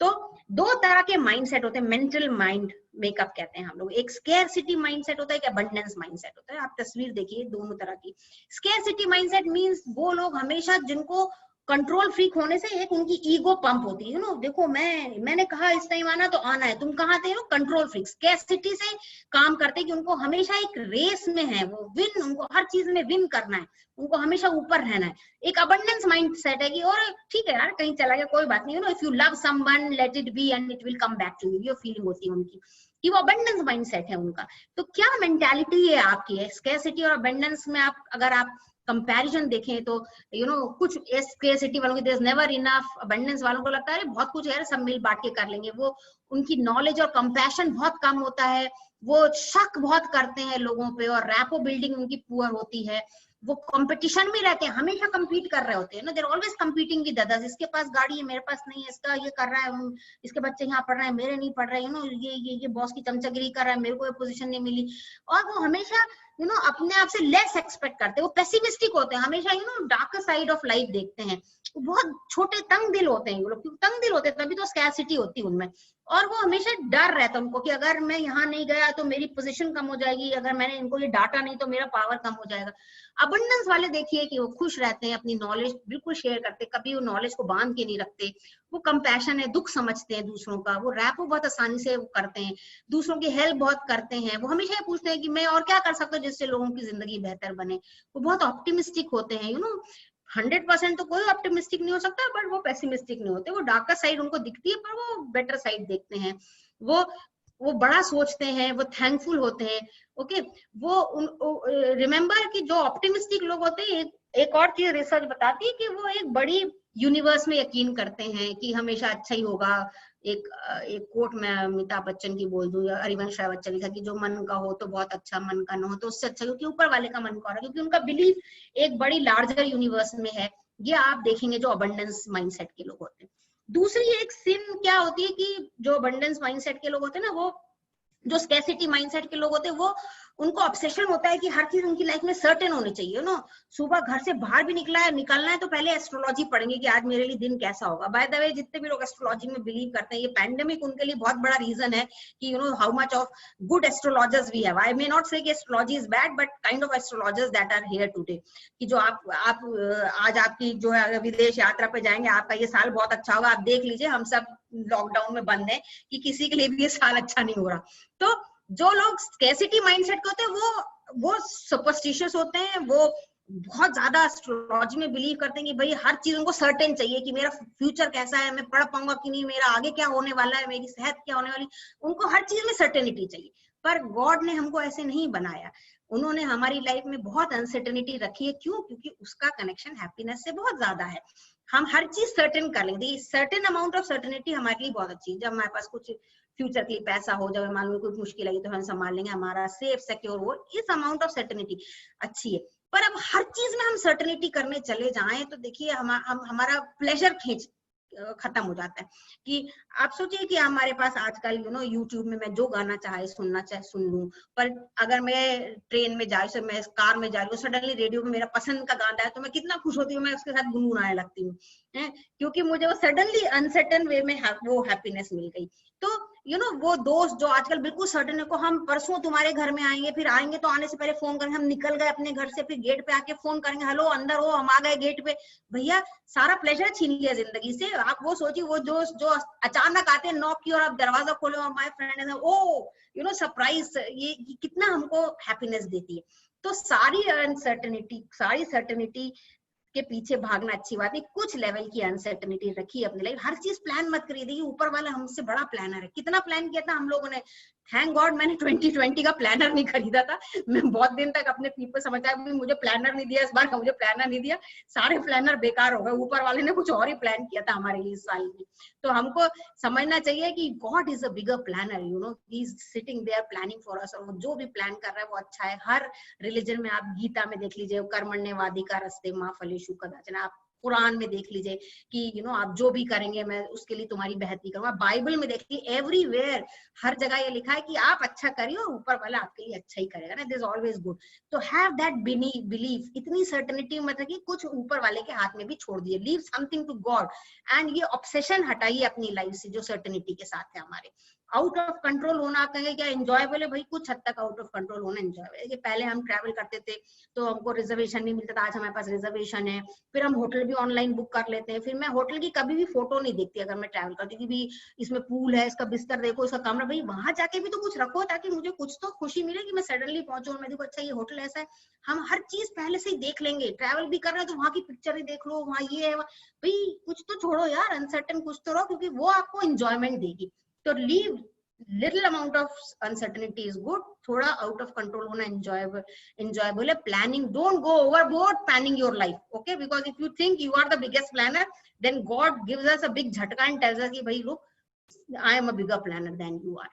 तो दो तरह के माइंडसेट होते हैं, मेंटल माइंड मेकअप कहते हैं हम लोग। एक स्केरसिटी माइंडसेट होता है, एक अबंडेंस माइंडसेट होता है। आप तस्वीर देखिए दोनों तरह की। स्केरसिटी माइंडसेट मींस वो लोग हमेशा जिनको कंट्रोल फ्रीक होने से एक उनकी ईगो पंप होती है, देखो मैंने कहा इस टाइम आना तो आना है, तुम कहाँ थे, कंट्रोल फ्रीक स्केरसिटी से काम करते हैं कि उनको हमेशा एक रेस में है, वो विन, उनको हर चीज में विन करना है, उनको हमेशा ऊपर रहना है। एक अबंडेंस माइंडसेट है कि और ठीक है यार कहीं चला गया कोई बात नहीं, if you love someone let it be and it will come back to you, ये फीलिंग होती है उनकी, कि वो अबंडेंस माइंडसेट है उनका। तो क्या मेंटालिटी है आपकी है स्केरसिटी और अबंडेंस में? आप अगर आप कंपैरिजन देखें तो कुछ स्केर्सिटी वालों की there is never enough, abundance वालों को लगता है बहुत कुछ है, सब मिल बांट के कर लेंगे। वो उनकी नॉलेज और कंपैशन बहुत कम होता है, वो शक बहुत करते हैं लोगों पे, और रैपो बिल्डिंग उनकी पुअर होती है। वो कंपटीशन में रहते हैं, हमेशा compete कर रहे होते हैं ना, there always competing with others। इसके पास गाड़ी है, मेरे पास नहीं है, इसका ये कर रहा है, इसके बच्चे यहाँ पढ़ रहे हैं, मेरे नहीं पढ़ रहे, ये बॉस की चमचागिरी कर रहा है, मेरे को ये पोजीशन नहीं मिली। और वो हमेशा अपने आप से लेस एक्सपेक्ट करते हैं, वो पेसिमिस्टिक होते हैं, हमेशा डार्कर साइड ऑफ लाइफ देखते हैं। बहुत छोटे तंग दिल होते हैं वो लोग, तंग दिल होते हैं तभी तो स्कैरसिटी होती है उनमें। और वो हमेशा डर रहता है उनको कि अगर मैं यहाँ नहीं गया तो मेरी पोजीशन कम हो जाएगी, अगर मैंने इनको ये डाटा नहीं तो मेरा पावर कम हो जाएगा। अबंडेंस वाले देखिए कि वो खुश रहते हैं, अपनी नॉलेज बिल्कुल शेयर करते, कभी वो नॉलेज को बांध के नहीं रखते। वो कंपैशन है, दुख समझते हैं दूसरों का, वो रैपो बहुत आसानी से वो करते हैं, दूसरों की हेल्प बहुत करते हैं। वो हमेशा ये पूछते हैं कि मैं और क्या कर सकता हूँ जिससे लोगों की जिंदगी बेहतर बने। वो बहुत ऑप्टिमिस्टिक होते हैं। 100% तो कोई ऑप्टिमिस्टिक नहीं हो सकता, बट वो पेसिमिस्टिक नहीं होते। वो डार्कर साइड उनको दिखती है, पर वो बेटर साइड देखते हैं। वो बड़ा सोचते हैं, वो थैंकफुल होते हैं। ओके, वो रिमेम्बर कि जो ऑप्टिमिस्टिक लोग होते हैं, एक और चीज रिसर्च बताती है कि वो एक बड़ी यूनिवर्स में यकीन करते हैं कि हमेशा अच्छा ही होगा। एक कोट में अमिताभ बच्चन की बोल दूं या हरिवंश राय बच्चन लिखा कि जो मन का हो तो बहुत अच्छा, मन का न हो तो उससे अच्छा, क्योंकि ऊपर वाले का मन का हो रहा है, क्योंकि उनका बिलीफ एक बड़ी लार्जर यूनिवर्स में है। ये आप देखेंगे जो अबंडेंस माइंडसेट के लोग होते हैं। दूसरी एक सिन क्या होती है कि जो अबंडेंस माइंडसेट के लोग होते हैं ना, वो जो स्कैरसिटी माइंडसेट के लोग होते हैं, वो उनको ऑब्सेशन होता है कि हर चीज उनकी लाइफ में सर्टेन होनी चाहिए। सुबह घर से बाहर भी निकलना है तो पहले एस्ट्रोलॉजी पढ़ेंगे कि आज मेरे लिए दिन कैसा होगा। बाय द वे, जितने भी लोग एस्ट्रोलॉजी में बिलीव करते हैं, ये पैंडेमिक उनके लिए बहुत बड़ा रीजन है कि how much of good astrologers we have. I may not say कि astrology is bad, but kind of astrologers that are here today, कि जो आप आज आपकी जो है विदेश यात्रा पे जाएंगे, आपका ये साल बहुत अच्छा होगा। आप देख लीजिए, हम सब लॉकडाउन में बंद है कि किसी के लिए भी ये साल अच्छा नहीं हो रहा। तो जो लोग स्कैरसिटी माइंडसेट के होते हैं, वो सुपरस्टिशियस होते हैं, वो बहुत ज्यादा एस्ट्रोलॉजी में बिलीव करते हैं कि भाई हर चीज उनको सर्टेन चाहिए कि मेरा फ्यूचर कैसा है, मैं पढ़ पाऊंगा कि नहीं, मेरा आगे क्या होने वाला है, मेरी सेहत क्या होने वाली। उनको हर चीज में सर्टेनिटी चाहिए। पर गॉड ने हमको ऐसे नहीं बनाया। उन्होंने हमारी लाइफ में बहुत अनसर्टेनिटी रखी है। क्यों? क्योंकि उसका कनेक्शन हैप्पीनेस से बहुत ज्यादा है। हम हर चीज सर्टेन कर लेंगे। सर्टेन अमाउंट ऑफ सर्टेनिटी हमारे लिए बहुत अच्छी है। जब हमारे पास कुछ फ्यूचर के लिए पैसा हो, जब मान लो कोई मुश्किल आई तो हम संभाल लेंगे, हमारा सेफ सिक्योर हो, इस अमाउंट ऑफ सर्टेनिटी अच्छी है। पर अब हर चीज में हम सर्टेनिटी करने चले जाएं तो देखिए हमारा प्लेजर खत्म हो जाता है। कि आप सोचिए कि हमारे पास आजकल यूट्यूब में मैं जो गाना चाहे सुनना चाहे सुन लूं, पर अगर मैं ट्रेन में जा रही हूँ, मैं कार में जा रही हूँ, सडनली रेडियो में मेरा पसंद का गाना है तो मैं कितना खुश होती हूँ, मैं उसके साथ गुनगुनाने लगती हूँ, क्योंकि मुझे वो सडनली अनसर्टेन वे में वो हैप्पीनेस मिल गई। तो वो दोस्त जो आजकल बिल्कुल सर्टेन है, को हम परसों तुम्हारे घर में आएंगे, फिर आएंगे तो आने से पहले फोन करेंगे, हम निकल गए अपने घर से, फिर गेट पे आके फोन करेंगे, हेलो अंदर हो, हम आ गए गेट पे। भैया सारा प्लेजर छीन लिया जिंदगी से। आप वो सोचिए, वो जो अचानक आते हैं, नॉक की और आप दरवाजा खोले और माय फ्रेंड है, ओ सरप्राइज, ये कितना हमको हैप्पीनेस देती है। तो सारी अनसर्टेनिटी, सारी सर्टेनिटी के पीछे भागना अच्छी बात है। कुछ लेवल की अनसर्टेनिटी रखिए अपनी लाइफ। हर चीज प्लान मत करिए। देखिए ऊपर वाला हमसे बड़ा प्लानर है। कितना प्लान किया था हम लोगों ने। थैंक गॉड मैंने 2020 का प्लानर नहीं खरीदा था। मैं बहुत दिन तक अपने पीपल समझता है मुझे प्लानर नहीं दिया, इस बार मुझे प्लानर नहीं दिया, सारे प्लानर बेकार हो गए। ऊपर वाले ने कुछ और ही प्लान किया था हमारे लिए इस साल में। तो हमको समझना चाहिए कि God is a bigger planner, he is sitting there planning for us. और जो भी प्लान कर रहा है वो अच्छा है। हर रिलीजन में आप गीता में देख लीजिए, कर्मण्यवाधिका रस्ते मां फलेषु कदाचन। आप कुरान में देख लीजिए कि आप जो भी करेंगे मैं उसके लिए तुम्हारी बेहतरी करूंगा। बाइबल में देखिए, एवरीवेयर हर जगह ये लिखा है कि आप अच्छा करिए और ऊपर वाला आपके लिए अच्छा ही करेगा ना। This is always good. तो हैव दैट बिलीफ। इतनी सर्टेनिटी मत रखिए, कुछ ऊपर वाले के हाथ में भी छोड़ दिए। Leave something to God and ये ऑब्सेशन हटाइए अपनी लाइफ से जो सर्टेनिटी के साथ है हमारे। आउट ऑफ कंट्रोल होना, आप कहेंगे क्या एंजॉयबल है? भाई कुछ हद तक आउट ऑफ कंट्रोल होना एंजॉयबल है। पहले हम ट्रैवल करते थे तो हमको रिजर्वेशन नहीं मिलता था, आज हमारे पास रिजर्वेशन है। फिर हम होटल भी ऑनलाइन बुक कर लेते हैं। फिर मैं होटल की कभी भी फोटो नहीं देखती अगर मैं ट्रैवल करती कि भी इसमें पूल है, इसका बिस्तर देखो, इसका कमरा। भाई वहां जाके भी तो कुछ रखो ताकि मुझे कुछ तो खुशी मिले कि मैं सडनली पहुंचू और मैं देखो अच्छा ये होटल ऐसा है। हम हर चीज पहले से ही देख लेंगे। ट्रैवल भी कर रहे हैं तो वहां की पिक्चर ही देख लो, वहां ये है। भाई कुछ तो छोड़ो यार, अनसर्टेन कुछ तो रहो, क्योंकि वो आपको एंजॉयमेंट देगी। तो leave little amount of uncertainty is good, थोड़ा आउट ऑफ कंट्रोल होना enjoyable है. Planning, don't go overboard planning your life, okay, because if you think you are the biggest planner, then God gives us a big झटका and tells us कि भाई लोग, I am a bigger planner than you are.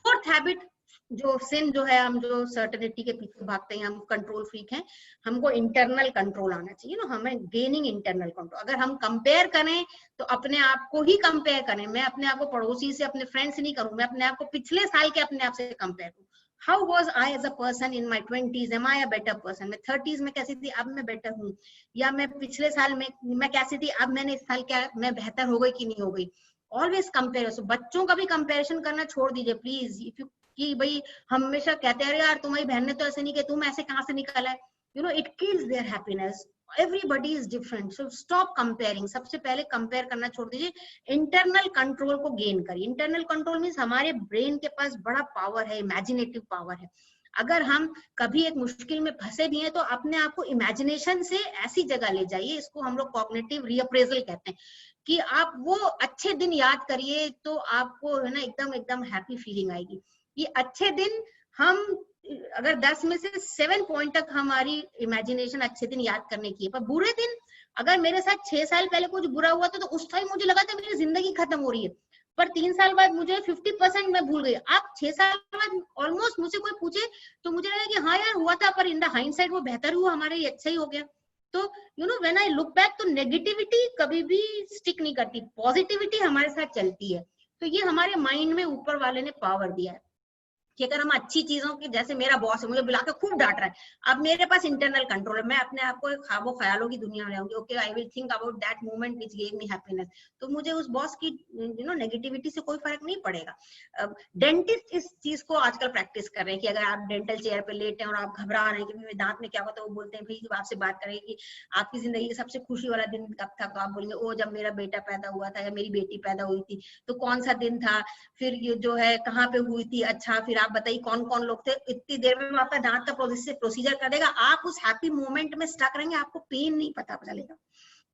Fourth habit जो sin जो है, हम जो certainty के पीछे भागते हैं, हम कंट्रोल फ्रीक हैं, हमको इंटरनल कंट्रोल आना चाहिए ना, हमें गेनिंग इंटरनल कंट्रोल. अगर हम कंपेयर करें तो अपने आप को ही कंपेयर करें. मैं अपने आप को पड़ोसी से, अपने फ्रेंड से नहीं करूं, मैं अपने आप को पिछले साल के अपने आप से कंपेयर करूं. How was I as a person in my 20s, am I a better person? मैं 30s में कैसी थी, अब मैं बेटर हूँ, या मैं पिछले साल में मैं कैसी थी, अब मैंने इस साल क्या मैं बेहतर हो गई कि नहीं हो गई. Always compare. सो बच्चों का भी कंपेरिजन करना छोड़ दीजिए प्लीज. इफ यू कि भाई हमेशा कहते हैं यार तुम्हारी बहन ने तो ऐसे नहीं किया, तुम ऐसे कहां से निकला है, you know, it kills their happiness. Everybody is different, so stop comparing. सबसे पहले कंपेयर करना छोड़ दीजिए, इंटरनल कंट्रोल को गेन करिए. इंटरनल कंट्रोल मींस हमारे ब्रेन के पास बड़ा पावर है, इमेजिनेटिव पावर है. अगर हम कभी एक मुश्किल में फंसे भी हैं तो अपने आप को इमेजिनेशन से ऐसी जगह ले जाइए, इसको हम लोग कॉग्निटिव रीअप्रेजल कहते हैं, कि आप वो अच्छे दिन याद करिए तो आपको है ना एकदम एकदम हैप्पी फीलिंग आएगी. ये अच्छे दिन, हम अगर 10 में से 7 पॉइंट तक हमारी इमेजिनेशन अच्छे दिन याद करने की है, पर बुरे दिन, अगर मेरे साथ 6 साल पहले कुछ बुरा हुआ था तो उस टाइम मुझे लगा था मेरी जिंदगी खत्म हो रही है, पर 3 साल बाद मुझे 50% मैं भूल गई. आप 6 साल बाद ऑलमोस्ट मुझे कोई पूछे तो मुझे लगा कि हाँ यार हुआ था, पर इन द हाइंडसाइड वो बेहतर हुआ, हमारे ये अच्छा ही हो गया. तो you know when I look back, तो नेगेटिविटी कभी भी स्टिक नहीं करती, पॉजिटिविटी हमारे साथ चलती है. तो ये हमारे माइंड में ऊपर वाले ने पावर दिया है कि अगर हम अच्छी चीजों की, जैसे मेरा बॉस है मुझे बुला के खूब डांट रहा है, अब मेरे पास इंटरनल कंट्रोल है, मैं अपने आप को ख्वाबों ख्यालों की दुनिया में रहूंगी. Okay, I will think about that moment which gave me happiness. तो मुझे उस बॉस की यू नो नेगेटिविटी से कोई फर्क नहीं पड़ेगा. डेंटिस्ट इस चीज को आजकल प्रैक्टिस कर रहे हैं कि अगर आप डेंटल चेयर पे लेटे हैं और आप घबरा रहे हैं कि मेरे दांत में क्या होता है, वो बोलते हैं भाई जब आपसे बात करेंगे कि आपकी जिंदगी का सबसे खुशी वाला दिन कब था, तो आप बोलेंगे ओ जब मेरा बेटा पैदा हुआ था या मेरी बेटी पैदा हुई थी. तो कौन सा दिन था, फिर ये जो है कहाँ पे हुई थी, अच्छा फिर आप बताइए कौन कौन लोग थे. इतनी देर में आपका दांत का प्रोसीजर कर देगा, आप उस हैप्पी मोमेंट में स्टक रहेंगे, आपको पेन नहीं पता चलेगा.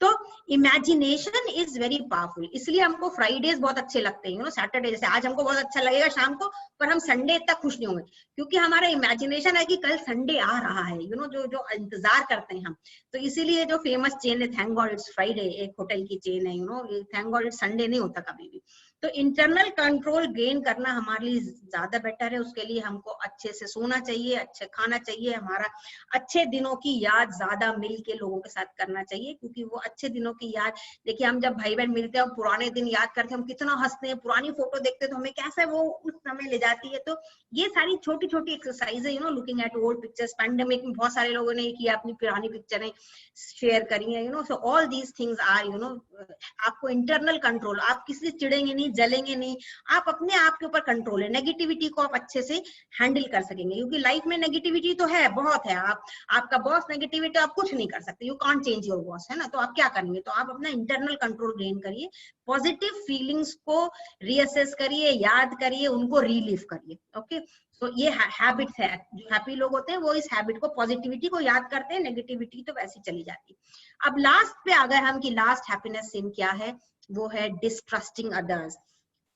तो इमेजिनेशन इज वेरी पावरफुल. इसलिए हमको फ्राइडेज बहुत अच्छे लगते हैं, यू नो, सैटरडे जैसे आज हमको बहुत अच्छा लगेगा शाम को, पर हम संडे तक खुश नहीं होंगे, क्योंकि हमारा इमेजिनेशन है कि कल संडे आ रहा है, यू नो, जो इंतजार करते हैं हम. तो इसीलिए जो फेमस चेन है थैंक गॉड इट्स फ्राइडे, एक होटल की चेन है, you no, thank God it's Sunday नहीं होता कभी भी. तो इंटरनल कंट्रोल गेन करना हमारे लिए ज्यादा बेटर है. उसके लिए हमको अच्छे से सोना चाहिए, अच्छे खाना चाहिए, हमारा अच्छे दिनों की याद ज्यादा मिल के लोगों के साथ करना चाहिए, क्योंकि वो अच्छे दिनों की याद, देखिए हम जब भाई बहन मिलते हैं, पुराने दिन याद करते हैं, हम कितना हंसते हैं, पुरानी फोटो देखते हैं तो हमें कैसे वो उस समय ले जाती है. तो ये सारी छोटी छोटी एक्सरसाइज है, you no, looking at old pictures. Pandemic में बहुत सारे लोगों ने किया, अपनी पुरानी पिक्चरें शेयर करी है, you know. So all these things are, you know, आपको इंटरनल कंट्रोल, आप किसी से चिड़ेंगे नहीं, जलेंगे नहीं, आप अपने आप के ऊपर कंट्रोल है. नेगेटिविटी को आप अच्छे से हैंडल कर सकेंगे, क्योंकि लाइफ में नेगेटिविटी तो है, बहुत है. आपका बॉस नेगेटिविटी, आप कुछ नहीं कर सकते, you can't change your boss, है ना. तो आप क्या करेंगे, तो आप अपना इंटरनल कंट्रोल गेन करिए, पॉजिटिव फीलिंग्स को रीअसेस करिए, याद करिए, उनको रीलिव करिए. ओके, तो ये हैबिट्स है. जो हैप्पी लोग होते हैं वो इस हैबिट को, पॉजिटिविटी को याद करते हैं, नेगेटिविटी तो वैसे चली जाती है. अब लास्ट पे अगर हम, कि लास्ट हैप्पीनेस सिन क्या है, वो है डिस्ट्रस्टिंग अदर्स.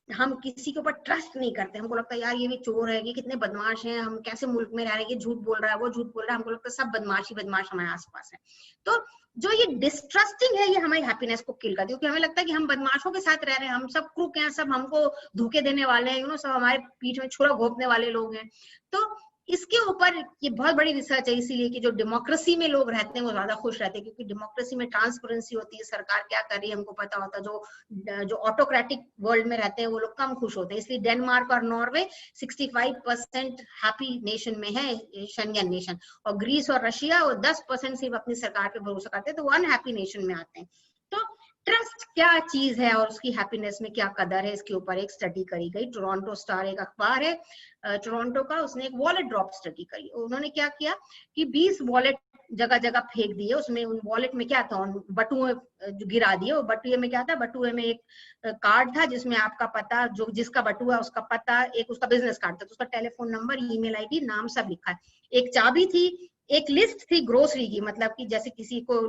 हम किसी के ऊपर ट्रस्ट नहीं करते, हमको लगता है यार ये भी चोर है, ये कितने बदमाश हैं, हम कैसे मुल्क में रह रहे हैं, ये झूठ बोल रहा है, वो झूठ बोल रहा है, हमको लगता है सब बदमाश ही बदमाश हमारे आसपास है. तो जो ये डिस्ट्रस्टिंग है, ये हमारी हैप्पीनेस को किल करती है, क्योंकि हमें लगता है कि हम बदमाशों के साथ रह रहे हैं, हम सब क्रूक हैं, सब हमको धोखे देने वाले हैं, यू नो, सब हमारे पीठ में छुरा घोंपने वाले लोग हैं. तो इसके ऊपर ये बहुत बड़ी रिसर्च है, इसीलिए कि जो डेमोक्रेसी में लोग रहते हैं वो ज्यादा खुश रहते हैं, क्योंकि डेमोक्रेसी में ट्रांसपेरेंसी होती है, सरकार क्या कर रही है हमको पता होता है. जो ऑटोक्रेटिक वर्ल्ड में रहते हैं वो लोग कम खुश होते हैं. इसलिए डेनमार्क और नॉर्वे 65% हैप्पी नेशन में है, शेंगेन नेशन. और ग्रीस और रशिया वो 10% सिर्फ अपनी सरकार पे भरोसा करते हैं, तो वो अनहैप्पी नेशन में आते हैं. तो ट्रस्ट क्या चीज है और उसकी हैप्पीनेस में क्या कदर है, इसके ऊपर एक स्टडी करी गई. टोरंटो स्टार एक अखबार है टोरंटो का, उसने एक वॉलेट ड्रॉप स्टडी करी. उन्होंने क्या किया कि 20 वॉलेट जगह जगह फेंक दिए. उसमें उन वॉलेट में क्या था, उन बटुए जो गिरा दिए. और बटुए में क्या था, बटुए में एक कार्ड था जिसमें आपका पता, जो जिसका बटुआ है उसका पता, एक उसका बिजनेस कार्ड था, तो उसका टेलीफोन नंबर, ईमेल आईडी, नाम सब लिखा है. एक चाबी थी, एक लिस्ट थी ग्रोसरी की, मतलब कि जैसे किसी को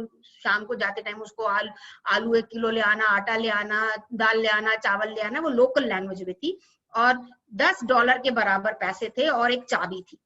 शाम को जाते टाइम उसको आलू 1 किलो ले आना, आटा ले आना, दाल ले आना, चावल ले आना, वो लोकल लैंग्वेज में थी. और $10 के बराबर पैसे थे और एक चाबी थी।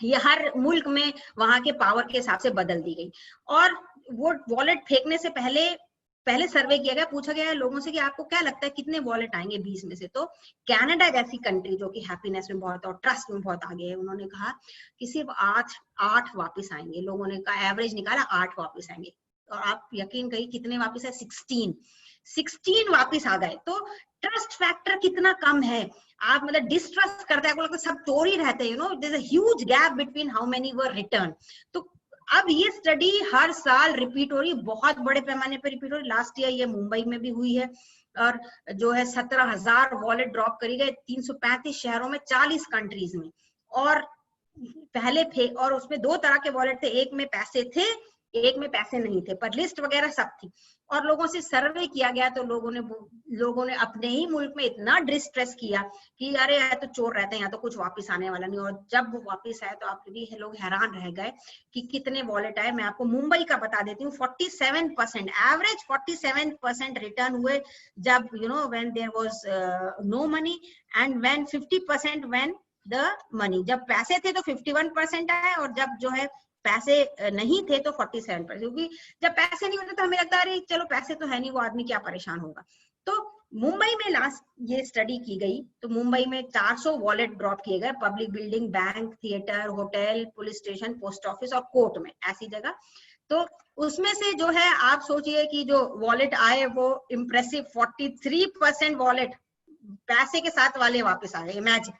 ये हर मुल्क में वहां के पावर के हिसाब से बदल दी गई। और वो वॉलेट फेंकने से पहले सर्वे किया गया, पूछा गया लोगों से कि आपको क्या लगता है कितने वॉलेट आएंगे 20 में से। तो कनाडा जैसी कंट्री जो कि हैप्पीनेस में बहुत और ट्रस्ट में बहुत आगे है, उन्होंने कहा कि सिर्फ 8 वापस आएंगे। लोगों ने कहा एवरेज निकाला 8 वापस आएंगे, और आप यकीन करिए कितने वापस है, 16 वापस आ गए। तो ट्रस्ट फैक्टर कितना कम है। आप मतलब डिस्ट्रस्ट करते हैं, आपको लगता है सब चोर ही रहते हैं, you know, there is a huge gap between how many were return. तो अब ये स्टडी हर साल रिपीट हो रही है, बहुत बड़े पैमाने पर रिपीट हो रही है। लास्ट ईयर ये मुंबई में भी हुई है, और जो है 17,000 वॉलेट ड्रॉप करी गए 335 शहरों में 40 कंट्रीज में। और और उसमें 2 तरह के वॉलेट थे, एक में पैसे थे, एक में पैसे नहीं थे, पर लिस्ट वगैरह सब थी। और लोगों से सर्वे किया गया तो लोगों ने अपने ही मुल्क में इतना डिस्ट्रेस किया कि अरे यार तो चोर रहते हैं, यहाँ तो कुछ वापस आने वाला नहीं। और जब वो वापस आए तो आप भी लोग हैरान रह गए कि कितने वॉलेट आए। मैं आपको मुंबई का बता देती हूँ, 47% एवरेज 47% रिटर्न हुए जब when there was no money, and when 50% when the money. जब पैसे थे तो 51% आए, और जब जो है पैसे नहीं थे तो 47%। क्योंकि जब पैसे नहीं होते तो हमें लगता है चलो पैसे तो है नहीं, वो आदमी क्या परेशान होगा। तो मुंबई में लास्ट ये स्टडी की गई तो मुंबई में 400 वॉलेट ड्रॉप किए गए, public building, bank, theatre, hotel, police station, post office और कोर्ट में, ऐसी जगह। तो उसमें से जो है आप सोचिए कि जो वॉलेट आए वो इम्प्रेसिव 43% वॉलेट पैसे के साथ वाले वापस आ गए। इमेजिन,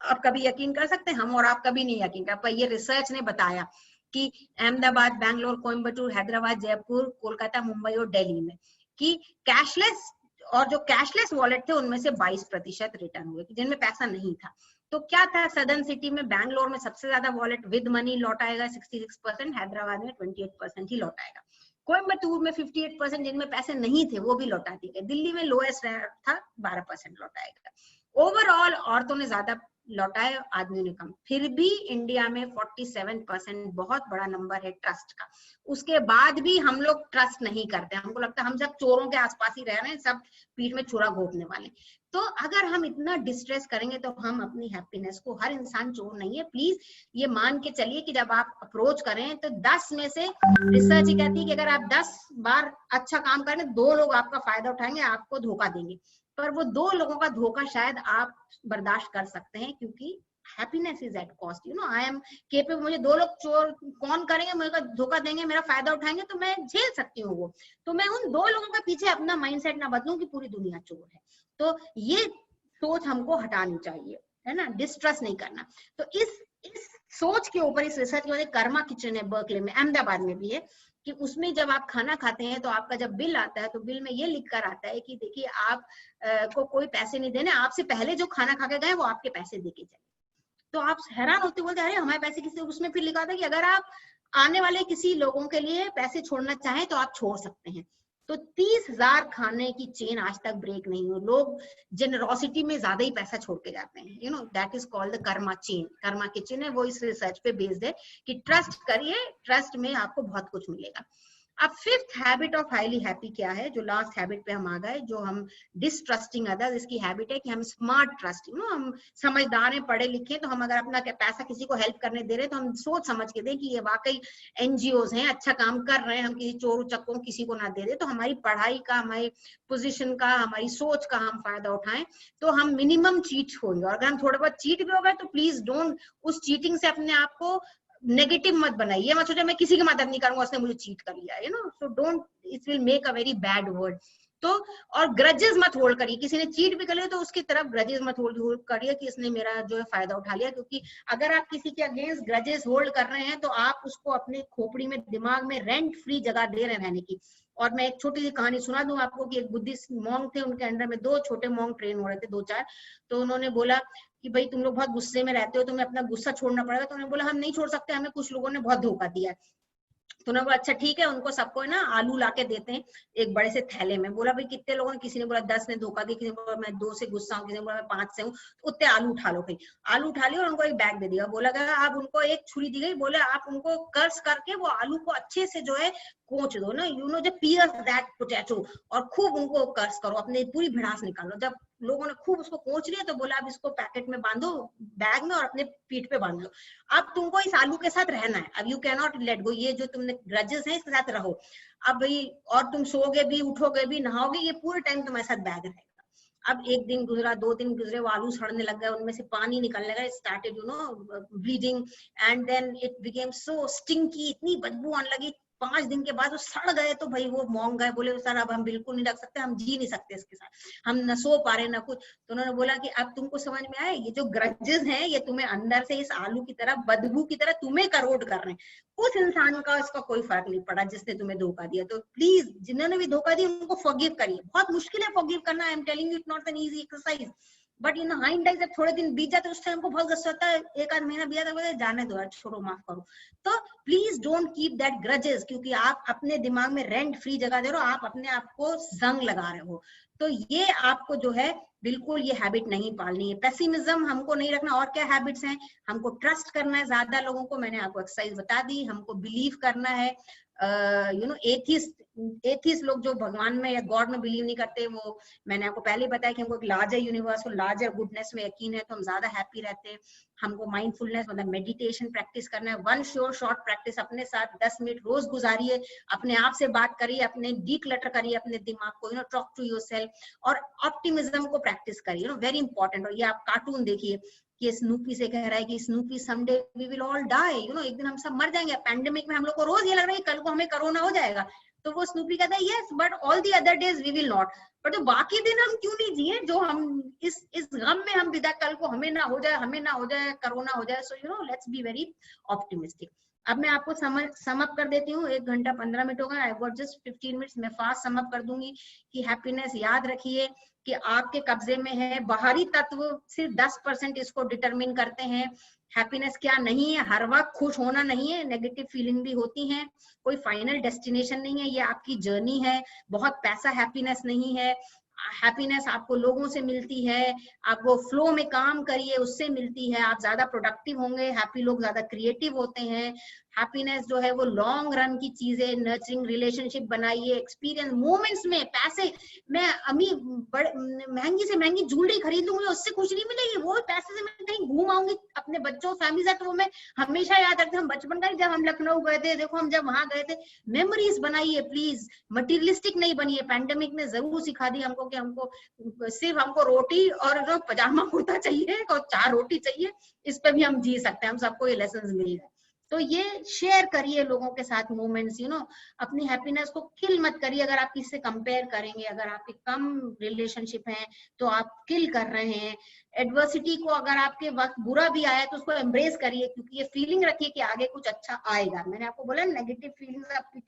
आप कभी यकीन कर सकते हैं? हम और आप कभी नहीं यकीन कर पाए। ये रिसर्च ने बताया कि अहमदाबाद, बैंगलोर, कोयम्बटूर, हैदराबाद, जयपुर, कोलकाता, मुंबई और दिल्ली में कि कैशलेस, और जो कैशलेस वॉलेट थे उनमें से 22% रिटर्न हुए जिनमें पैसा नहीं था। तो क्या था, सदर्न सिटी में बैंगलोर में सबसे ज्यादा वॉलेट विद मनी लौट आएगा 66%, हैदराबाद में 28% ही लौट आएगा, कोयम्बटूर में 58% जिनमें पैसे नहीं थे वो भी लौटा दिए गए, दिल्ली में लोएस्ट था 12% लौट आएगा। ओवरऑल औरतों ने ज्यादा लौटाए, आदमियों ने कम। फिर भी इंडिया में 47% बहुत बड़ा नंबर है ट्रस्ट का। उसके बाद भी हम लोग ट्रस्ट नहीं करते, हमको लगता है हम सब चोरों के आसपास ही रह रहे हैं, सब पीठ में छुरा घोंपने वाले। तो अगर हम इतना डिस्ट्रेस करेंगे तो हम अपनी हैप्पीनेस को, हर इंसान चोर नहीं है, प्लीज ये मान के चलिए कि जब आप अप्रोच करें तो 10 में से रिसर्च ये कहती है कि अगर आप 10 बार अच्छा काम करें 2 लोग आपका फायदा उठाएंगे, आपको धोखा देंगे, पर वो 2 लोगों का धोखा शायद आप बर्दाश्त कर सकते हैं, क्योंकि happiness is at cost. I am capable, मुझे 2 लोग चोर कौन करेंगे, मुझे धोखा देंगे, मेरा फायदा उठाएंगे तो मैं झेल सकती हूँ वो। तो मैं उन 2 लोगों के पीछे अपना माइंडसेट ना बदलूं कि पूरी दुनिया चोर है। तो ये सोच हमको हटानी चाहिए, है ना, डिस्ट्रस्ट नहीं करना। तो इस सोच के ऊपर, इस रिसर्च के वजह, कर्मा किचन है बर्कले में, अहमदाबाद में भी है, कि उसमें जब आप खाना खाते हैं तो आपका जब बिल आता है तो बिल में ये लिख कर आता है कि देखिए आप को कोई पैसे नहीं देने, आपसे पहले जो खाना खा के गए वो आपके पैसे देके जाए। तो आप हैरान होते बोलते अरे हमारे पैसे किसी, उसमें फिर लिखा था कि अगर आप आने वाले किसी लोगों के लिए पैसे छोड़ना चाहें तो आप छोड़ सकते हैं। तो 30,000 खाने की चेन आज तक ब्रेक नहीं हुई। लोग जेनरोसिटी में ज्यादा ही पैसा छोड़ के जाते हैं, that is called the Karma chain. Karma kitchen है वो इस रिसर्च पे बेस्ड है कि ट्रस्ट करिए, ट्रस्ट में आपको बहुत कुछ मिलेगा। अब 5th habit of highly happy क्या है, जो लास्ट हैबिट पे हम आ गए, जो हम डिसट्रस्टिंग अदर्स, इसकी हैबिट है कि हम स्मार्ट ट्रस्टिंग, हम समझदार हैं, पढ़े लिखे, तो हम अगर अपना पैसा किसी को हेल्प करने दे रहे हैं तो हम सोच समझ के दें कि ये वाकई एनजीओज हैं, अच्छा काम कर रहे हैं, हम किसी चोर चक्कों किसी को ना दे दे। तो हमारी पढ़ाई का, हमारी पोजीशन का, हमारी सोच का हम फायदा उठाएं, तो हम मिनिमम चीट होंगे। और अगर हम थोड़ा बहुत चीट भी हो गए तो प्लीज डोंट उस चीटिंग से अपने आप को नेगेटिव मत बनाइए, मत सोचो मैं किसी की मदद नहीं करूंगा, उसने मुझे चीट कर लिया, so don't, it will make a very bad word. तो और ग्रजेस मत होल्ड करिए, किसी ने चीट भी कर लिया तो उसकी तरफ ग्रजेस मत होल्ड करिए कि इसने मेरा जो है फायदा उठा लिया, क्योंकि अगर आप किसी के अगेंस्ट ग्रजेस होल्ड कर रहे हैं तो आप उसको अपने खोपड़ी में, दिमाग में रेंट फ्री जगह दे रहे हैं रहने की। और मैं एक छोटी सी कहानी सुना दूं आपको कि एक बुद्धिस्ट मॉन्क थे, उनके अंडर में 2 छोटे मॉन्क ट्रेन हो रहे थे, 2-4। तो उन्होंने बोला कि भाई तुम लोग बहुत गुस्से में रहते हो, तुम्हें अपना गुस्सा छोड़ना पड़ेगा। तो उन्होंने बोला हम नहीं छोड़ सकते, हमें कुछ लोगों ने बहुत धोखा दिया। तो उन्होंने बोला अच्छा ठीक है, उनको सबको ना आलू लाके देते हैं एक बड़े से थैले में। बोला भाई कितने लोगों ने, किसी ने बोला 10 ने धोखा दिया, किसी ने बोला मैं 2 से गुस्सा हूँ, किसी ने बोला मैं 5 से हूँ, उतने आलू उठा लो। भाई आलू उठा लिया और उनको एक बैग दे दिया, बोला गया आप उनको एक छुरी दी गई, बोले आप उनको कर्स करके वो आलू को अच्छे से जो है कोच दो ना, जो पियर्स दैट पोटैटो, और खूब उनको कर्स करो, अपने पूरी भड़ास निकालो। जब लोगों ने खूब उसको कोच लिया, तो बोला अब इसको पैकेट में बांधो बैग में और अपने पीठ पे बांध लो, अब तुमको इस आलू के साथ रहना है, अब you can not let go, ये जो तुमने ग्रजेस है इसके साथ रहो अब भाई, और तुम सोओगे भी, उठोगे भी, नहाओगे, ये पूरे टाइम तुम्हारे साथ बैग रहेगा। अब एक दिन गुजरा, 2 दिन गुजरे, वो आलू सड़ने लग गए, उनमें से पानी निकलने लगा, started you know bleeding, and then it became so stinky, इतनी बदबू आने लगी। 5 दिन के बाद वो सड़ गए, तो भाई वो मॉन्ग गए, बोले सर अब हम बिल्कुल नहीं रख सकते, हम जी नहीं सकते इसके साथ, हम न सो पा रहे न कुछ। तो उन्होंने बोला कि अब तुमको समझ में आए, ये जो ग्रजेस हैं ये तुम्हें अंदर से इस आलू की तरह, बदबू की तरह तुम्हें करोड कर रहे हैं, उस इंसान का इसका कोई फर्क नहीं पड़ा जिसने तुम्हें धोखा दिया। तो प्लीज जिन्होंने भी धोखा दिया उनको फॉरगिव करिए, बहुत मुश्किल है फॉरगिव करना, I am telling you, it's not an easy exercise, but in hindsight जब थोड़े दिन बीत जाते उस टाइम को बहुत गुस्सा आता है, 1 आध महीना बीत जाता है, जाने दो यार, छोड़ो, माफ करो। तो please don't keep that grudges, क्योंकि आप अपने दिमाग में रेंट फ्री जगह दे रहे हो, आप अपने आप को जंग लगा रहे हो। तो ये आपको जो है बिल्कुल ये हैबिट नहीं पालनी है, पेसिमिज्म हमको नहीं रखना। और क्या हैबिट्स हैं, हमको ट्रस्ट करना है ज्यादा लोगों को, मैंने आपको एक्सरसाइज बता दी, हमको बिलीव करना है, यू नो एथिस्ट लोग जो भगवान में या गॉड में बिलीव नहीं करते, वो मैंने आपको पहले बताया कि हमको एक लार्जर यूनिवर्स और लार्जर गुडनेस में यकीन है, तो हम ज्यादा हैप्पी रहते हैं। हमको माइंडफुलनेस मतलब मेडिटेशन प्रैक्टिस करना है, 1 शॉर्ट प्रैक्टिस अपने साथ 10 मिनट रोज गुजारिए, अपने आप से बात करिए, अपने डीक्लटर करिए अपने दिमाग को, you know talk to yourself, और ऑप्टिमिज्म को प्रैक्टिस करिए, यू नो वेरी इंपॉर्टेंट। और ये आप कार्टून देखिए कि स्नूपी से कह रहा है कि Snoopy someday we will all die, you know एक दिन हम सब मर जाएंगे। पैंडेमिक में हम लोग को रोज ये लग रहा है कि कल को हमें कोरोना हो जाएगा, तो वो स्नूपी कहता है yes but all the other days we will not, but तो बाकी दिन हम क्यों नहीं जिए जो हम इस गम में हम विदा, कल को हमें ना हो जाए कोरोना हो जाए। So you know let's be very optimistic. अब मैं आपको सम अप कर देती हूँ, 1 घंटा 15 मिनट हो गए, आई गॉट जस्ट 15 मिनट्स, मैं फास्ट सम अप कर दूंगी कि हैप्पीनेस याद रखिए कि आपके कब्जे में है, बाहरी तत्व सिर्फ 10% इसको डिटरमिन करते हैं। हैप्पीनेस क्या नहीं है, हर वक्त खुश होना नहीं है, नेगेटिव फीलिंग भी होती हैं, कोई फाइनल डेस्टिनेशन नहीं है, ये आपकी जर्नी है, बहुत पैसा हैप्पीनेस नहीं है। हैप्पीनेस आपको लोगों से मिलती है, आप वो फ्लो में काम करिए उससे मिलती है, आप ज्यादा प्रोडक्टिव होंगे, हैप्पी लोग ज्यादा क्रिएटिव होते हैं। हैप्पीनेस जो है वो लॉन्ग रन की चीजें, नर्चरिंग रिलेशनशिप बनाइए, एक्सपीरियंस मोमेंट्स में। पैसे मैं महंगी से महंगी ज्वेलरी खरीद लूंगी, उससे खुशी नहीं मिलेगी, वो पैसे से मैं कहीं घूम आऊंगी अपने बच्चों फैमिली से, तो वो मैं हमेशा याद रखती हूँ। हम बचपन का जब हम लखनऊ गए थे, देखो हम जब वहां गए थे, मेमोरीज बनाइए प्लीज, मटीरियलिस्टिक नहीं बनिए। पैंडेमिक ने जरूर सिखा दी हमको कि हमको सिर्फ हमको रोटी और पजामा कुर्ता चाहिए और 4 रोटी चाहिए, इस पे भी हम जी सकते हैं, हम सबको ये लेसन मिल गए। तो ये शेयर करिए लोगों के साथ मोमेंट्स, यू नो अपनी हैप्पीनेस को किल मत करिए। अगर आप किससे कंपेयर करेंगे, अगर आपके कम रिलेशनशिप हैं तो आप किल कर रहे हैं। एडवर्सिटी को अगर आपके वक्त बुरा भी आया तो उसको एम्ब्रेस करिए, क्योंकि ये फीलिंग रखिए कि आगे कुछ अच्छा आएगा। मैंने आपको बोला नेगेटिव फीलिंग्स आपकी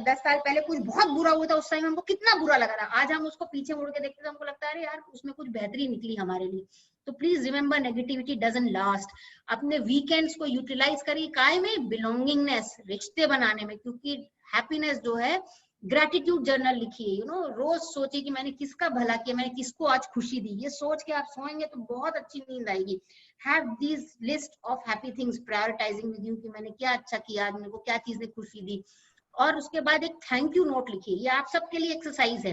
10 साल पहले कुछ बहुत बुरा हुआ था, उस टाइम हमको कितना बुरा लगा था, आज हम उसको पीछे मुड़ के देखते तो हमको लगता है अरे यार उसमें कुछ बेहतरी निकली हमारे लिए। तो please remember negativity doesn't last. अपने वीकेंड्स को यूटिलाइज करिए, काय में बिलोंगिंगनेस, रिश्ते बनाने में, क्योंकि हैप्पीनेस जो है ग्रेटिट्यूड जर्नल लिखिए, यू नो रोज सोचिए कि मैंने किसका भला किया, मैंने किसको आज खुशी दी। ये सोच के आप सोएंगे तो बहुत अच्छी नींद आएगी। Have this list of happy things, prioritising with you कि मैंने क्या अच्छा किया आज, मेरे को क्या चीज ने खुशी दी। और उसके बाद एक थैंक यू नोट लिखिए। ये आप सबके लिए एक्सरसाइज है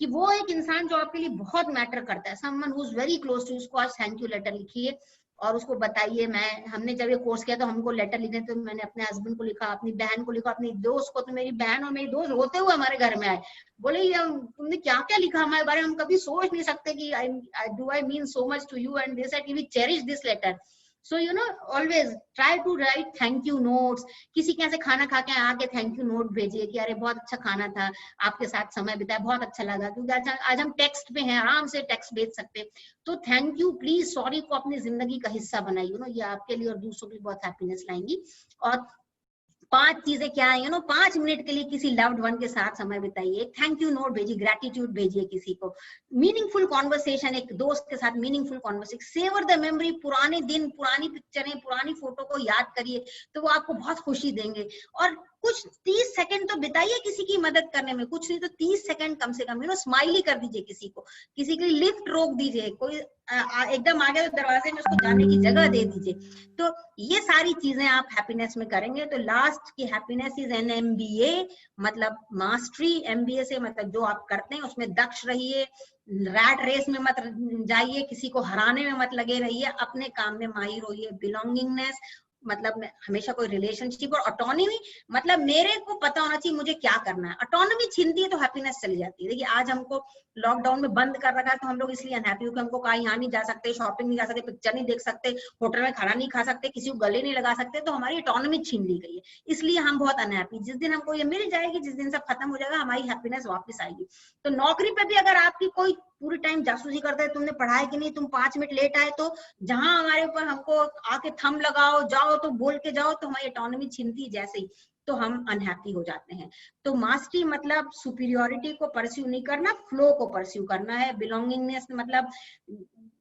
कि वो एक इंसान जो आपके लिए बहुत मैटर करता है, someone who is very close to, उसको आज थैंक यू लेटर लिखिए और उसको बताइए। हमने जब ये कोर्स किया तो हमको लेटर लिखने, तो मैंने अपने हस्बैंड को लिखा, अपनी बहन को लिखा, अपनी दोस्त को। तो मेरी बहन और मेरी दोस्त रोते हुए हमारे घर में आए, बोले ये तुमने क्या क्या लिखा हमारे बारे में, हम कभी सोच नहीं सकते कि I mean so much to you, and they said we cherish this letter. So you know always try to write thank you notes। किसी के यहाँ से खाना खा के आके थैंक यू नोट भेजिए कि अरे बहुत अच्छा खाना था, आपके साथ समय बिताया, बहुत अच्छा लगा। क्योंकि आज हम टेक्स्ट पे हैं, आराम से टेक्स्ट भेज सकते हैं। तो थैंक यू, प्लीज सॉरी को अपनी जिंदगी का हिस्सा बनाइए, ये आपके लिए और दूसरों के लिए बहुत हैप्पीनेस लाएंगी। और 5 चीजें क्या है, 5 मिनट के लिए किसी लव्ड वन के साथ समय बिताइए, थैंक यू नोट भेजिए, ग्रेटिट्यूड भेजिए किसी को, मीनिंगफुल कॉन्वर्सेशन, एक दोस्त के साथ meaningful conversation, savour the memory, पुराने दिन, पुरानी पिक्चरें, पुरानी फोटो को याद करिए, तो वो आपको बहुत खुशी देंगे। और कुछ 30 सेकंड तो बिताइए किसी की मदद करने में, कुछ नहीं तो 30 सेकंड कम से कम, स्माइल ही कर दीजिए किसी को, किसी के लिए लिफ्ट रोक दीजिए, कोई एकदम आगे तो दरवाजे में उसको जाने की जगह दे दीजिए। तो ये सारी चीजें आप हैप्पीनेस में करेंगे तो लास्ट की हैप्पीनेस इज एन MBA, मतलब मास्टरी। MBA से मतलब जो आप करते हैं उसमें दक्ष रहिए, रैट रेस में मत जाइए, किसी को हराने में मत लगे रहिए, अपने काम में माहिर होइए। बिलोंगिंगनेस मतलब हमेशा कोई रिलेशनशिप, और ऑटोनॉमी मतलब मेरे को पता होना चाहिए मुझे क्या करना है। ऑटोनॉमी छीनती है तो हैप्पीनेस चली जाती है। देखिए आज हमको लॉकडाउन में बंद कर रखा है तो हम लोग इसलिए अनहैप्पी हो कि हमको कहीं यहाँ नहीं जा सकते, शॉपिंग नहीं जा सकते, पिक्चर नहीं देख सकते, होटल में खाना नहीं खा सकते, किसी को गले नहीं लगा सकते, तो हमारी ऑटोनॉमी छीन ली गई है, इसलिए हम बहुत अनहैप्पी। जिस दिन हमको ये मिल जाएगी, जिस दिन सब खत्म हो जाएगा, हमारी हैप्पीनेस वापस आएगी। तो नौकरी पे भी अगर आपकी कोई पूरी टाइम जासूसी करता है, तुमने पढ़ाई की नहीं, तुम 5 मिनट लेट आए, तो जहां हमारे ऊपर हमको आके थंब लगाओ, जाओ तो बोल के जाओ, तो हमारी ऑटोनॉमी छीनती है जैसे ही, तो हम अनहैप्पी हो जाते हैं। तो मास्टरी मतलब सुपीरियोरिटी को परस्यू नहीं करना, फ्लो को परस्यू करना है। बिलोंगिंगनेस मतलब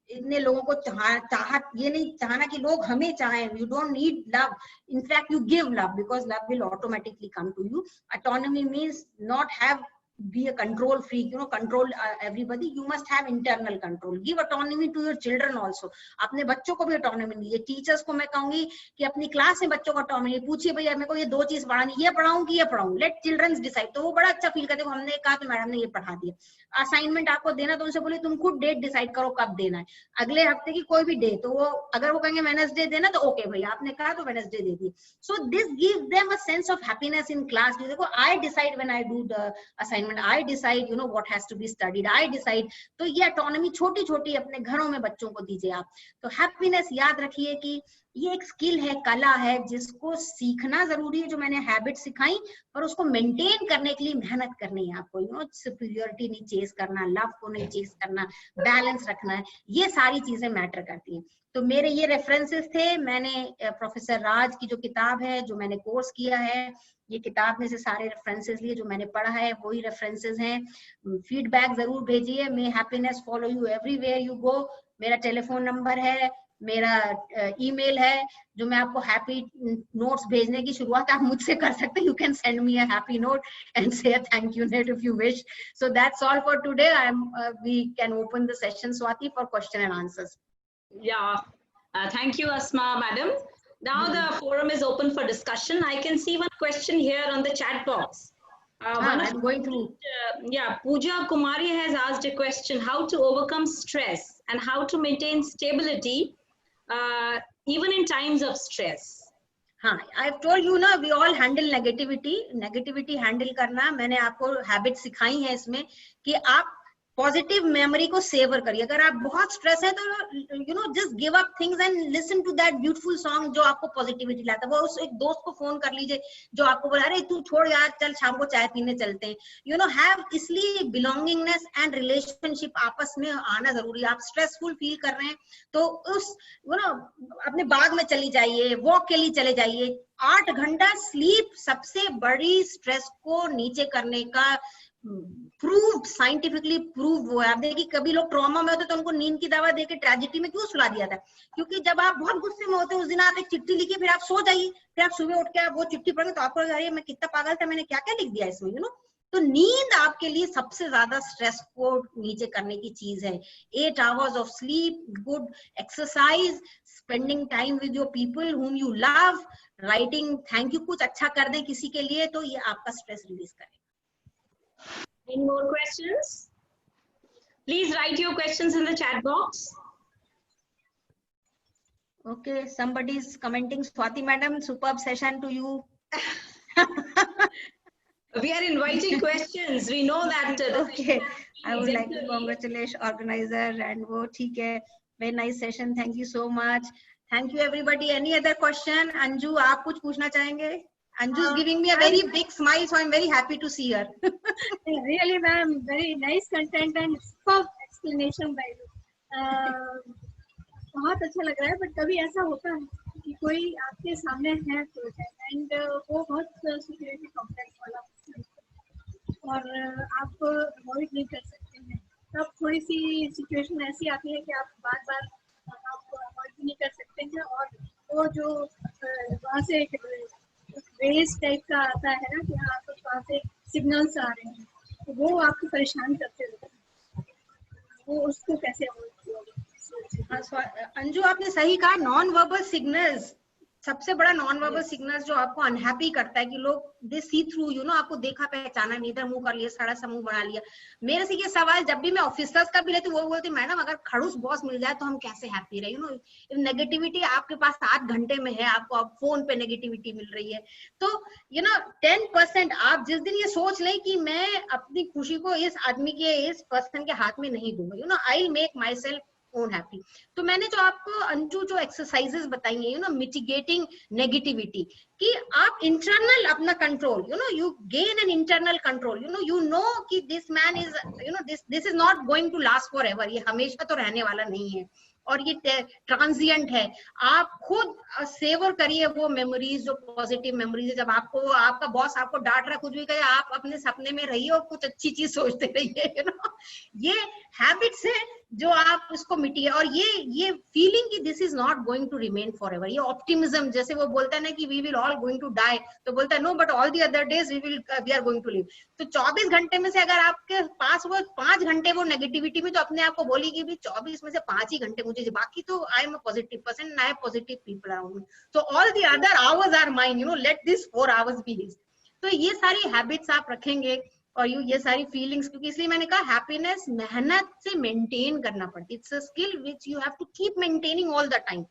इतने लोगों को चाहत ये नहीं चाहना कि लोग हमें चाहें। You don't need love, in fact you give love because love will automatically come to you. Autonomy means not have be a control freak, control everybody. You must have internal control. Give autonomy to your children also. अपने बच्चों को भी autonomy दीजिए। Teachers को मैं कहूंगी कि अपनी क्लास में बच्चों को autonomy पूछिए, भैया मेरे को ये 2 चीज पढ़ानी, ये पढ़ाऊं कि ये पढ़ाऊं, लेट चिल्ड्रंस डिसाइड। तो वो बड़ा अच्छा फील करते हैं, हमने कहा तो मैडम ने ये पढ़ा दिया। असाइनमेंट आपको देना तो उनसे बोले तुम खुद डेट डिसाइड करो कब देना है, अगले हफ्ते की कोई भी डे। तो वो अगर वो कहेंगे वेडनेसडे देना तो ओके भैया आपने कहा तो वेडनेसडे दे दी। So this give them a sense of happiness in class. देखो I decide when I do the assignment, I decide what has to be studied, I decide। तो ये ऑटोनॉमी छोटी छोटी अपने घरों में बच्चों को दीजिए आप। तो हैप्पीनेस याद रखिए कि ये एक स्किल है, कला है, जिसको सीखना जरूरी है, जो मैंने हैबिट सिखाई, पर उसको मेंटेन करने के लिए मेहनत करनी है आपको। सुपीरियोरिटी नहीं चेस करना, लव को नहीं चेस करना, बैलेंस रखना है, ये सारी चीजें मैटर करती हैं। तो मेरे ये रेफरेंसेस थे। मैंने प्रोफेसर राज की जो किताब है, जो मैंने कोर्स किया है, ये किताब में से सारे रेफरेंसेस लिए, जो मैंने पढ़ा है वही रेफरेंसेस हैं। फीडबैक जरूर भेजिए। May happiness follow you everywhere you go. मेरा टेलीफोन नंबर है, मेरा ईमेल है, जो मैं आपको हैप्पी नोट्स भेजने की शुरुआत आप मुझसे कर सकते हैं। You can send me a happy note and say a thank you note if you wish. So that's all for today. We can open the session, Swati, for question and answers. Yeah, thank you, Asma, madam. Now the forum is open for discussion. I can see one question here on the chat box. I'm going through. Yeah, Pooja Kumari has asked a question: how to overcome stress and how to maintain stability even in times of stress. हाँ, I've told you ना, we all handle negativity handle करना मैंने आपको habit सिखाई है इसमें, कि आप पॉजिटिव मेमोरी को सेवर करिए। अगर आप बहुत स्ट्रेस है तो just give up things and listen to that beautiful song जो आपको पॉजिटिविटी लाता है। वो उस एक दोस्त को फोन कर लीजिए जो आपको बोला अरे तू छोड़ यार, चल शाम को चाय पीने चलते हैं। हैव इसलिए बिलोंगिंगनेस एंड रिलेशनशिप आपस में आना जरूरी है। आप स्ट्रेसफुल फील कर रहे हैं तो उस अपने बाग में चली जाइए, वॉक के लिए चले जाइए। 8 घंटा स्लीप सबसे बड़ी स्ट्रेस को नीचे करने का प्रूव्ड, साइंटिफिकली प्रूव्ड वो है। आप देखिए कभी लोग ट्रॉमा में होते तो उनको नींद की दवा देके ट्रेजेडी में क्यों सुला दिया था? क्योंकि जब आप बहुत गुस्से में होते हैं उस दिन आप एक चिट्ठी लिखिए, फिर आप सो जाइए, फिर आप सुबह उठ के आप वो चिट्ठी पढ़ेंगे तो आपको लगा मैं कितना पागल था, मैंने क्या क्या लिख दिया इसमें। तो नींद आपके लिए सबसे ज्यादा स्ट्रेस को नीचे करने की चीज है। 8 hours of sleep, good exercise, spending time with your people whom you love, writing thank you, कुछ अच्छा कर दें किसी के लिए, तो ये आपका स्ट्रेस रिलीज करेगा। Any more questions? Please write your questions in the chat box. Okay, somebody is commenting. Swati madam, superb session to you. We are inviting questions. We know that. Okay, I would like to congratulate organizer and wo theek hai, very nice session. Thank you so much. Thank you everybody. Any other question? Anju, aap kuch पूछना चाहेंगे? Anju is giving me a very big smile, so I'm very happy to see her. Really, ma'am, very nice content and superb explanation by you. बहुत अच्छा लग रहा है, but कभी ऐसा होता है कि कोई आपके सामने है एंड वो बहुत सिक्योरिटी कॉम्प्लेक्स वाला और आप अवॉइड नहीं कर सकते हैं, तब थोड़ी सी सिचुएशन ऐसी आती है कि आप बार आप अवॉइड भी नहीं कर सकते हैं। और वो जो वहाँ से रेस टाइप का आता है ना कि आपको वहाँ से सिग्नल्स आ रहे हैं, तो वो आपको परेशान करते रहते हैं, वो उसको कैसे अवॉइड किया? अंजू आपने सही कहा, नॉन वर्बल सिग्नल्स सबसे बड़ा नॉन वर्बल सिग्नल जो आपको अनहैप्पी करता है कि लोग दे सी थ्रू, यू नो, आपको देखा पहचाना नहीं, इधर मुंह कर लिया, सारा सा मुंह बना लिया। मेरे से ये सवाल जब भी मैं ऑफिसर्स का भी लेती हूँ, वो बोलती मैडम अगर खड़ूस बॉस मिल जाए तो हम कैसे हैप्पी रहे, यू नो। नेगेटिविटी आपके पास 7 घंटे में है, आपको अब फोन पे नेगेटिविटी मिल रही है, तो यू नो 10% आप जिस दिन ये सोच लें कि मैं अपनी खुशी को इस आदमी के, इस पर्सन के हाथ में नहीं दूंगा, you know, I will make my self own happy. तो मैंने जो आपको अंजू जो एक्सरसाइजेस बताई हैं, यू नो, मिटिगेटिंग नेगेटिविटी, कि आप इंटरनल अपना control, you know, you gain an internal control, you know कि this man is, you know, this is not going to last for ever, ये हमेशा तो रहने वाला नहीं है और ये ट्रांजिएंट है। आप खुद सेवर करिए वो मेमोरीज, जो पॉजिटिव मेमोरीज है। जब आपको आपका बॉस आपको डांट रहा है, कुछ भी कहे, आप अपने सपने में रहिए और कुछ अच्छी चीज सोचते रहिए, यू नो। ये हैबिट्स है जो आप उसको मिटिए, और ये फीलिंग कि this is not going to remain for ever, ये ऑप्टिमिज्म, जैसे वो बोलता है ना कि we will all going to die, तो बोलता है no but all the other days we are going to live. तो 24 घंटे में से अगर आपके पास वो 5 घंटे वो नेगेटिविटी में, तो अपने आप को बोली कि भी 24 में से 5 ही घंटे मुझे, बाकी तो I am a positive person, I have positive people around me, so all the other hours are mine, you know, let this 4 hours be his. तो ये सारी हैबिट्स आप रखेंगे और ये सारी फीलिंग्स, क्योंकि इसलिए मैंने कहा हैप्पीनेस मेहनत से मेंटेन करना पड़ती है, it's a skill which you have to keep maintaining all the time,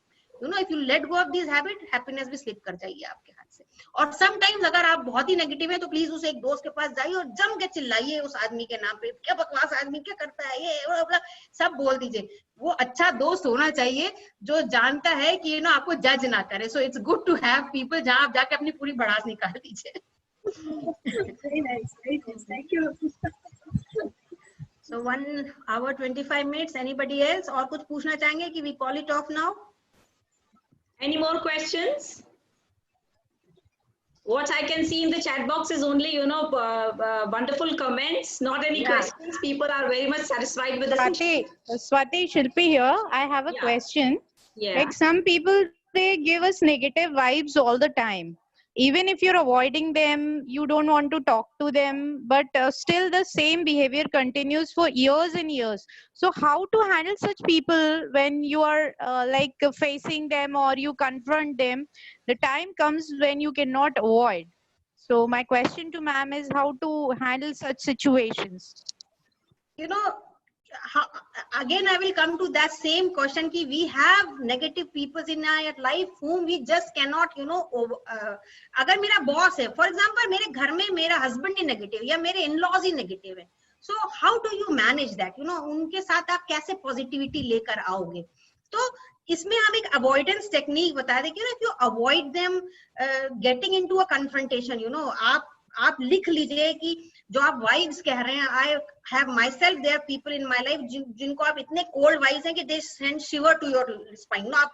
you know. If you let go of this habit, happiness भी स्लिप कर जाएगी आपके हाथ से। और समटाइम्स अगर आप बहुत ही नेगेटिव है तो प्लीज उस एक दोस्त के पास जाइए और जम के चिल्लाइए उस आदमी के नाम पे, क्या बकवास आदमी, क्या करता है ये, सब बोल दीजिए। वो अच्छा दोस्त होना चाहिए जो जानता है कि यू नो आपको जज ना करे। So it's good to have people जहां आप जाके अपनी पूरी भड़ास निकाल दीजिए। Very nice, very nice. Thank you. So 1 hour 25 minutes. Anybody else? और कुछ पूछना चाहेंगे कि we call it off now? Any more questions? What I can see in the chat box is only, you know, wonderful comments, not any questions. People are very much satisfied with the session. Swati, Shilpi here. I have a question. Yeah. Like some people, they give us negative vibes all the time. Even if you're avoiding them, you don't want to talk to them, but still the same behavior continues for years and years. So how to handle such people when you are like facing them or you confront them? The time comes when you cannot avoid. So my question to ma'am is how to handle such situations. You know, again I will come to that same question कि we have negative people in our life whom we just cannot, you know, अगर मेरा boss है, for example मेरे घर में मेरा husband ही negative या मेरे इन-लॉज ही नेगेटिव है, so how do you manage that, you know, उनके साथ आप कैसे पॉजिटिविटी लेकर आओगे? तो इसमें हम एक अवॉइडेंस टेक्निक बता दें कि if you avoid them getting into a confrontation, you know, आप लिख लीजिए कि जो आप वाइब्स कह रहे हैं, I have myself, there people in my life जिनको आप इतने कोल्ड वाइब्स हैं कि they send shiver to your spine. आप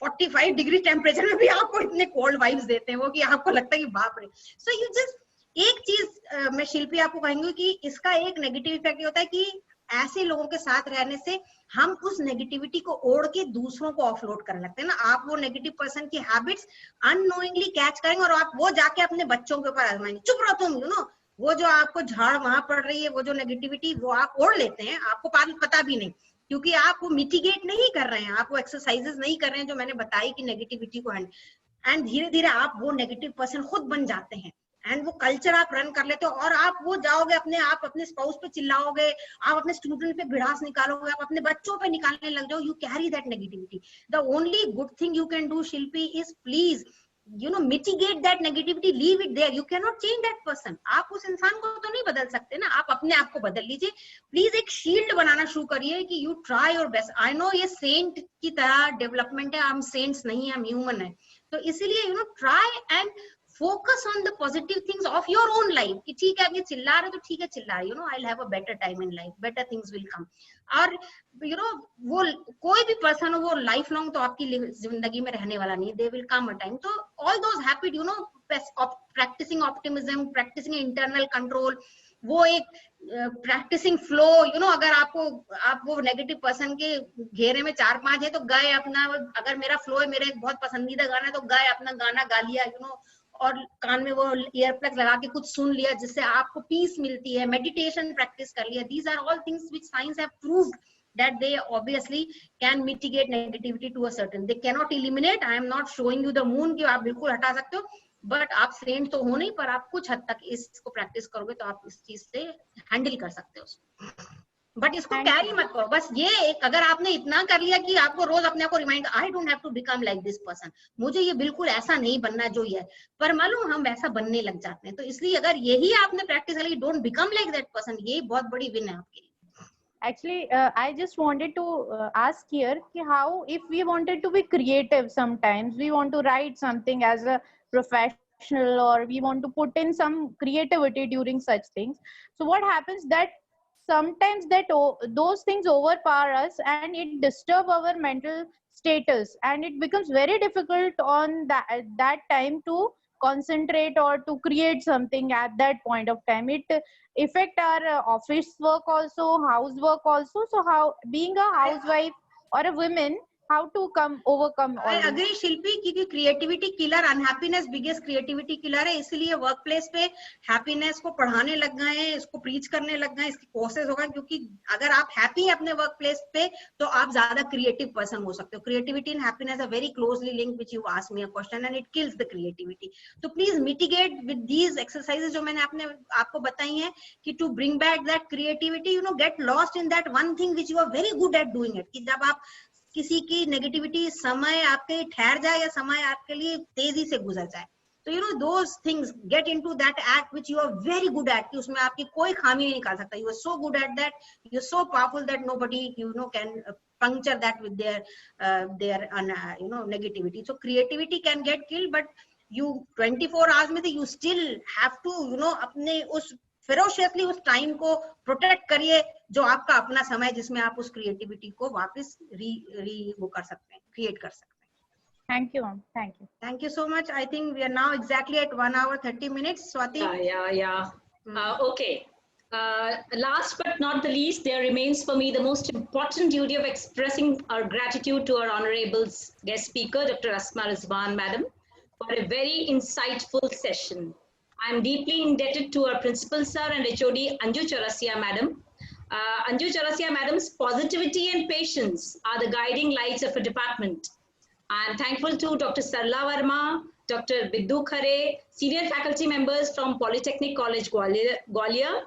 45 डिग्री टेम्परेचर में भी आपको इतने कोल्ड वाइब्स देते हैं वो कि आपको लगता है कि बाप रे। सो यू जस्ट एक चीज मैं शिल्पी आपको कहेंगे कि इसका एक नेगेटिव इफेक्ट होता है कि ऐसे लोगों के साथ रहने से हम उस नेगेटिविटी को ओढ़ के दूसरों को ऑफलोड करने लगते हैं ना। आप वो नेगेटिव पर्सन की हैबिट्स अननोइंगली कैच करेंगे और आप वो जाके अपने बच्चों के ऊपर आजमाएंगे। चुप रहो तुम, यू नो, वो जो आपको झाड़ वहां पड़ रही है, वो जो नेगेटिविटी वो आप ओढ़ लेते हैं, आपको पता भी नहीं, क्योंकि आप वो मिटिगेट नहीं कर रहे हैं, आप वो एक्सरसाइजेस नहीं कर रहे हैं जो मैंने बताई कि नेगेटिविटी को एंड धीरे धीरे आप वो नेगेटिव पर्सन खुद बन जाते हैं एंड वो कल्चर आप रन कर लेते हो और आप वो जाओगे आप अपने स्पाउस पे चिल्लाओगे, आप अपने स्टूडेंट पे भिड़ास निकालोगे, आप अपने बच्चों पे निकालने लग जाओ। You carry that negativity. The only good thing you can do Shilpi is please, you know, mitigate that negativity, leave it there. You cannot change that person. आप उस इंसान को तो नहीं बदल सकते ना, आप अपने आप को बदल लीजिए। प्लीज एक शील्ड बनाना शुरू करिए कि you try your best. I know ये सेंट की तरह डेवलपमेंट है, हम सेंट्स नहीं, हम ह्यूमन है, तो इसीलिए you know try and focus on the positive things of your own life. कि ठीक है अब ये चिल्ला रहे तो ठीक है चिल्ला रहे, you know, I'll have a better time in life, better things will come. और you know वो कोई भी पर्सन हो वो लाइफ लॉन्ग तो आपकी जिंदगी में रहने वाला नहीं, they will come a time. तो all those habits, you know, practicing optimism, practicing internal control, वो एक प्रैक्टिसिंग फ्लो, यू नो, अगर आप वो नेगेटिव पर्सन के घेरे में 4-5 है तो गए अपना, अगर मेरा फ्लो है, मेरा एक बहुत पसंदीदा गाना है तो गए अपना गाना गा लिया, यू नो, और कान में वो ईयरप्लग लगा के कुछ सुन लिया जिससे आपको पीस मिलती है, मेडिटेशन प्रैक्टिस कर लिया। These are all things which science have proved that they obviously can mitigate negativity to a certain. They cannot eliminate. I am not showing you the moon कि आप बिल्कुल हटा सकते हो, but आप सेंट तो हो नहीं, पर आप कुछ हद तक इसको प्रैक्टिस करोगे तो आप इस चीज से हैंडल कर सकते हो. बट इसको कैरी मत करो. बस ये एक, अगर आपने इतना कर लिया कि आपको रोज अपने आप को remind, I don't have to become like this person, मुझे ये बिल्कुल ऐसा नहीं बनना जो ये है, पर मालूम हम वैसा बनने लग जाते हैं. तो इसलिए अगर यही आपने प्रैक्टिस करी, don't become like that person, ये बहुत बड़ी विन है आपके लिए. Actually, I just wanted to ask here how, if we wanted to be creative, sometimes we want to write something as a professional, or we want to put in some creativity during such things. So what happens that sometimes that those things overpower us and it disturb our mental status, and it becomes very difficult on that time to concentrate or to create something at that point of time. It affect our office work also, housework also. So how, being a housewife or a woman, how to overcome all I this? agree शिल्पी, क्योंकि creativity killer, unhappiness biggest creativity killer है. इसलिए work place पे happiness को पढ़ाने लग गए हैं, इसको प्रीच करने लग गए हैं, इसकी कोर्सेज होगा. क्योंकि अगर आप हैप्पी हैं अपने वर्क प्लेस पे तो आप ज्यादा क्रिएटिव पर्सन हो सकते हो. Creativity and happiness are very closely linked, which you asked me a question, and it kills the creativity. तो please mitigate with these exercises जो मैंने आपको बताई हैं, कि to bring back that creativity, you know, get lost in that one thing which you are very good at doing it. कि जब आप किसी की नेगेटिविटी, समय आपके ठहर जाए या समय आपके लिए तेजी से गुजर जाए, तो you know those things, get into that act which you are very good at, कि उसमें आपकी कोई खामी नहीं निकाल सकता. You are so good at that, you are so powerful that nobody, you know, can puncture that with their you know, negativity. So creativity can get killed, but you 24 hours में you still have to, you know, अपने उस ferociously उस time को protect करिए, जो आपका अपना समय, जिसमें आप उस क्रिएटिविटी को वापस वो कर सकते हैं, क्रिएट कर सकते हैं. Thank you, ma'am. Thank you. Thank you so much. I think we are now exactly at 1 hour 30 minutes. Swati? Yeah. Okay. Last but not the least, there remains for me the most important duty of expressing our gratitude to our honorable guest speaker, Dr. Asma Rizwan, madam, for a very insightful session. I am deeply indebted to our principal sir and HOD Anju Chaurasia madam. Anju Chaurasia madam's positivity and patience are the guiding lights of a department. I am thankful to Dr. Sarla Verma, Dr. Viddu Khare, senior faculty members from Polytechnic College Gwalior,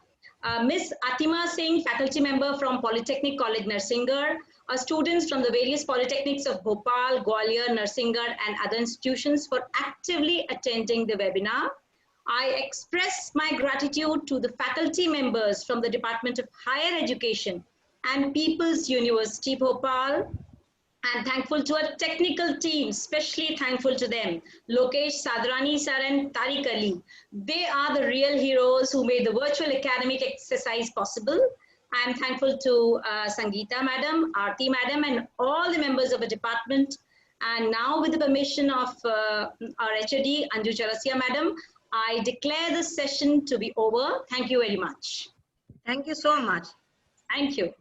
Miss Atima Singh, faculty member from Polytechnic College Narsingar, our students from the various polytechnics of Bhopal, Gwalior, Narsingar and other institutions for actively attending the webinar. I express my gratitude to the faculty members from the Department of Higher Education and People's University Bhopal. I'm thankful to our technical team, especially thankful to them, Lokesh Sadrani sir and Tariq Ali. They are the real heroes who made the virtual academic exercise possible. I'm thankful to Sangeeta madam, Aarti madam, and all the members of the department. And now, with the permission of our HOD, Anju Chaurasia madam, I declare this session to be over. Thank you very much. Thank you so much. Thank you.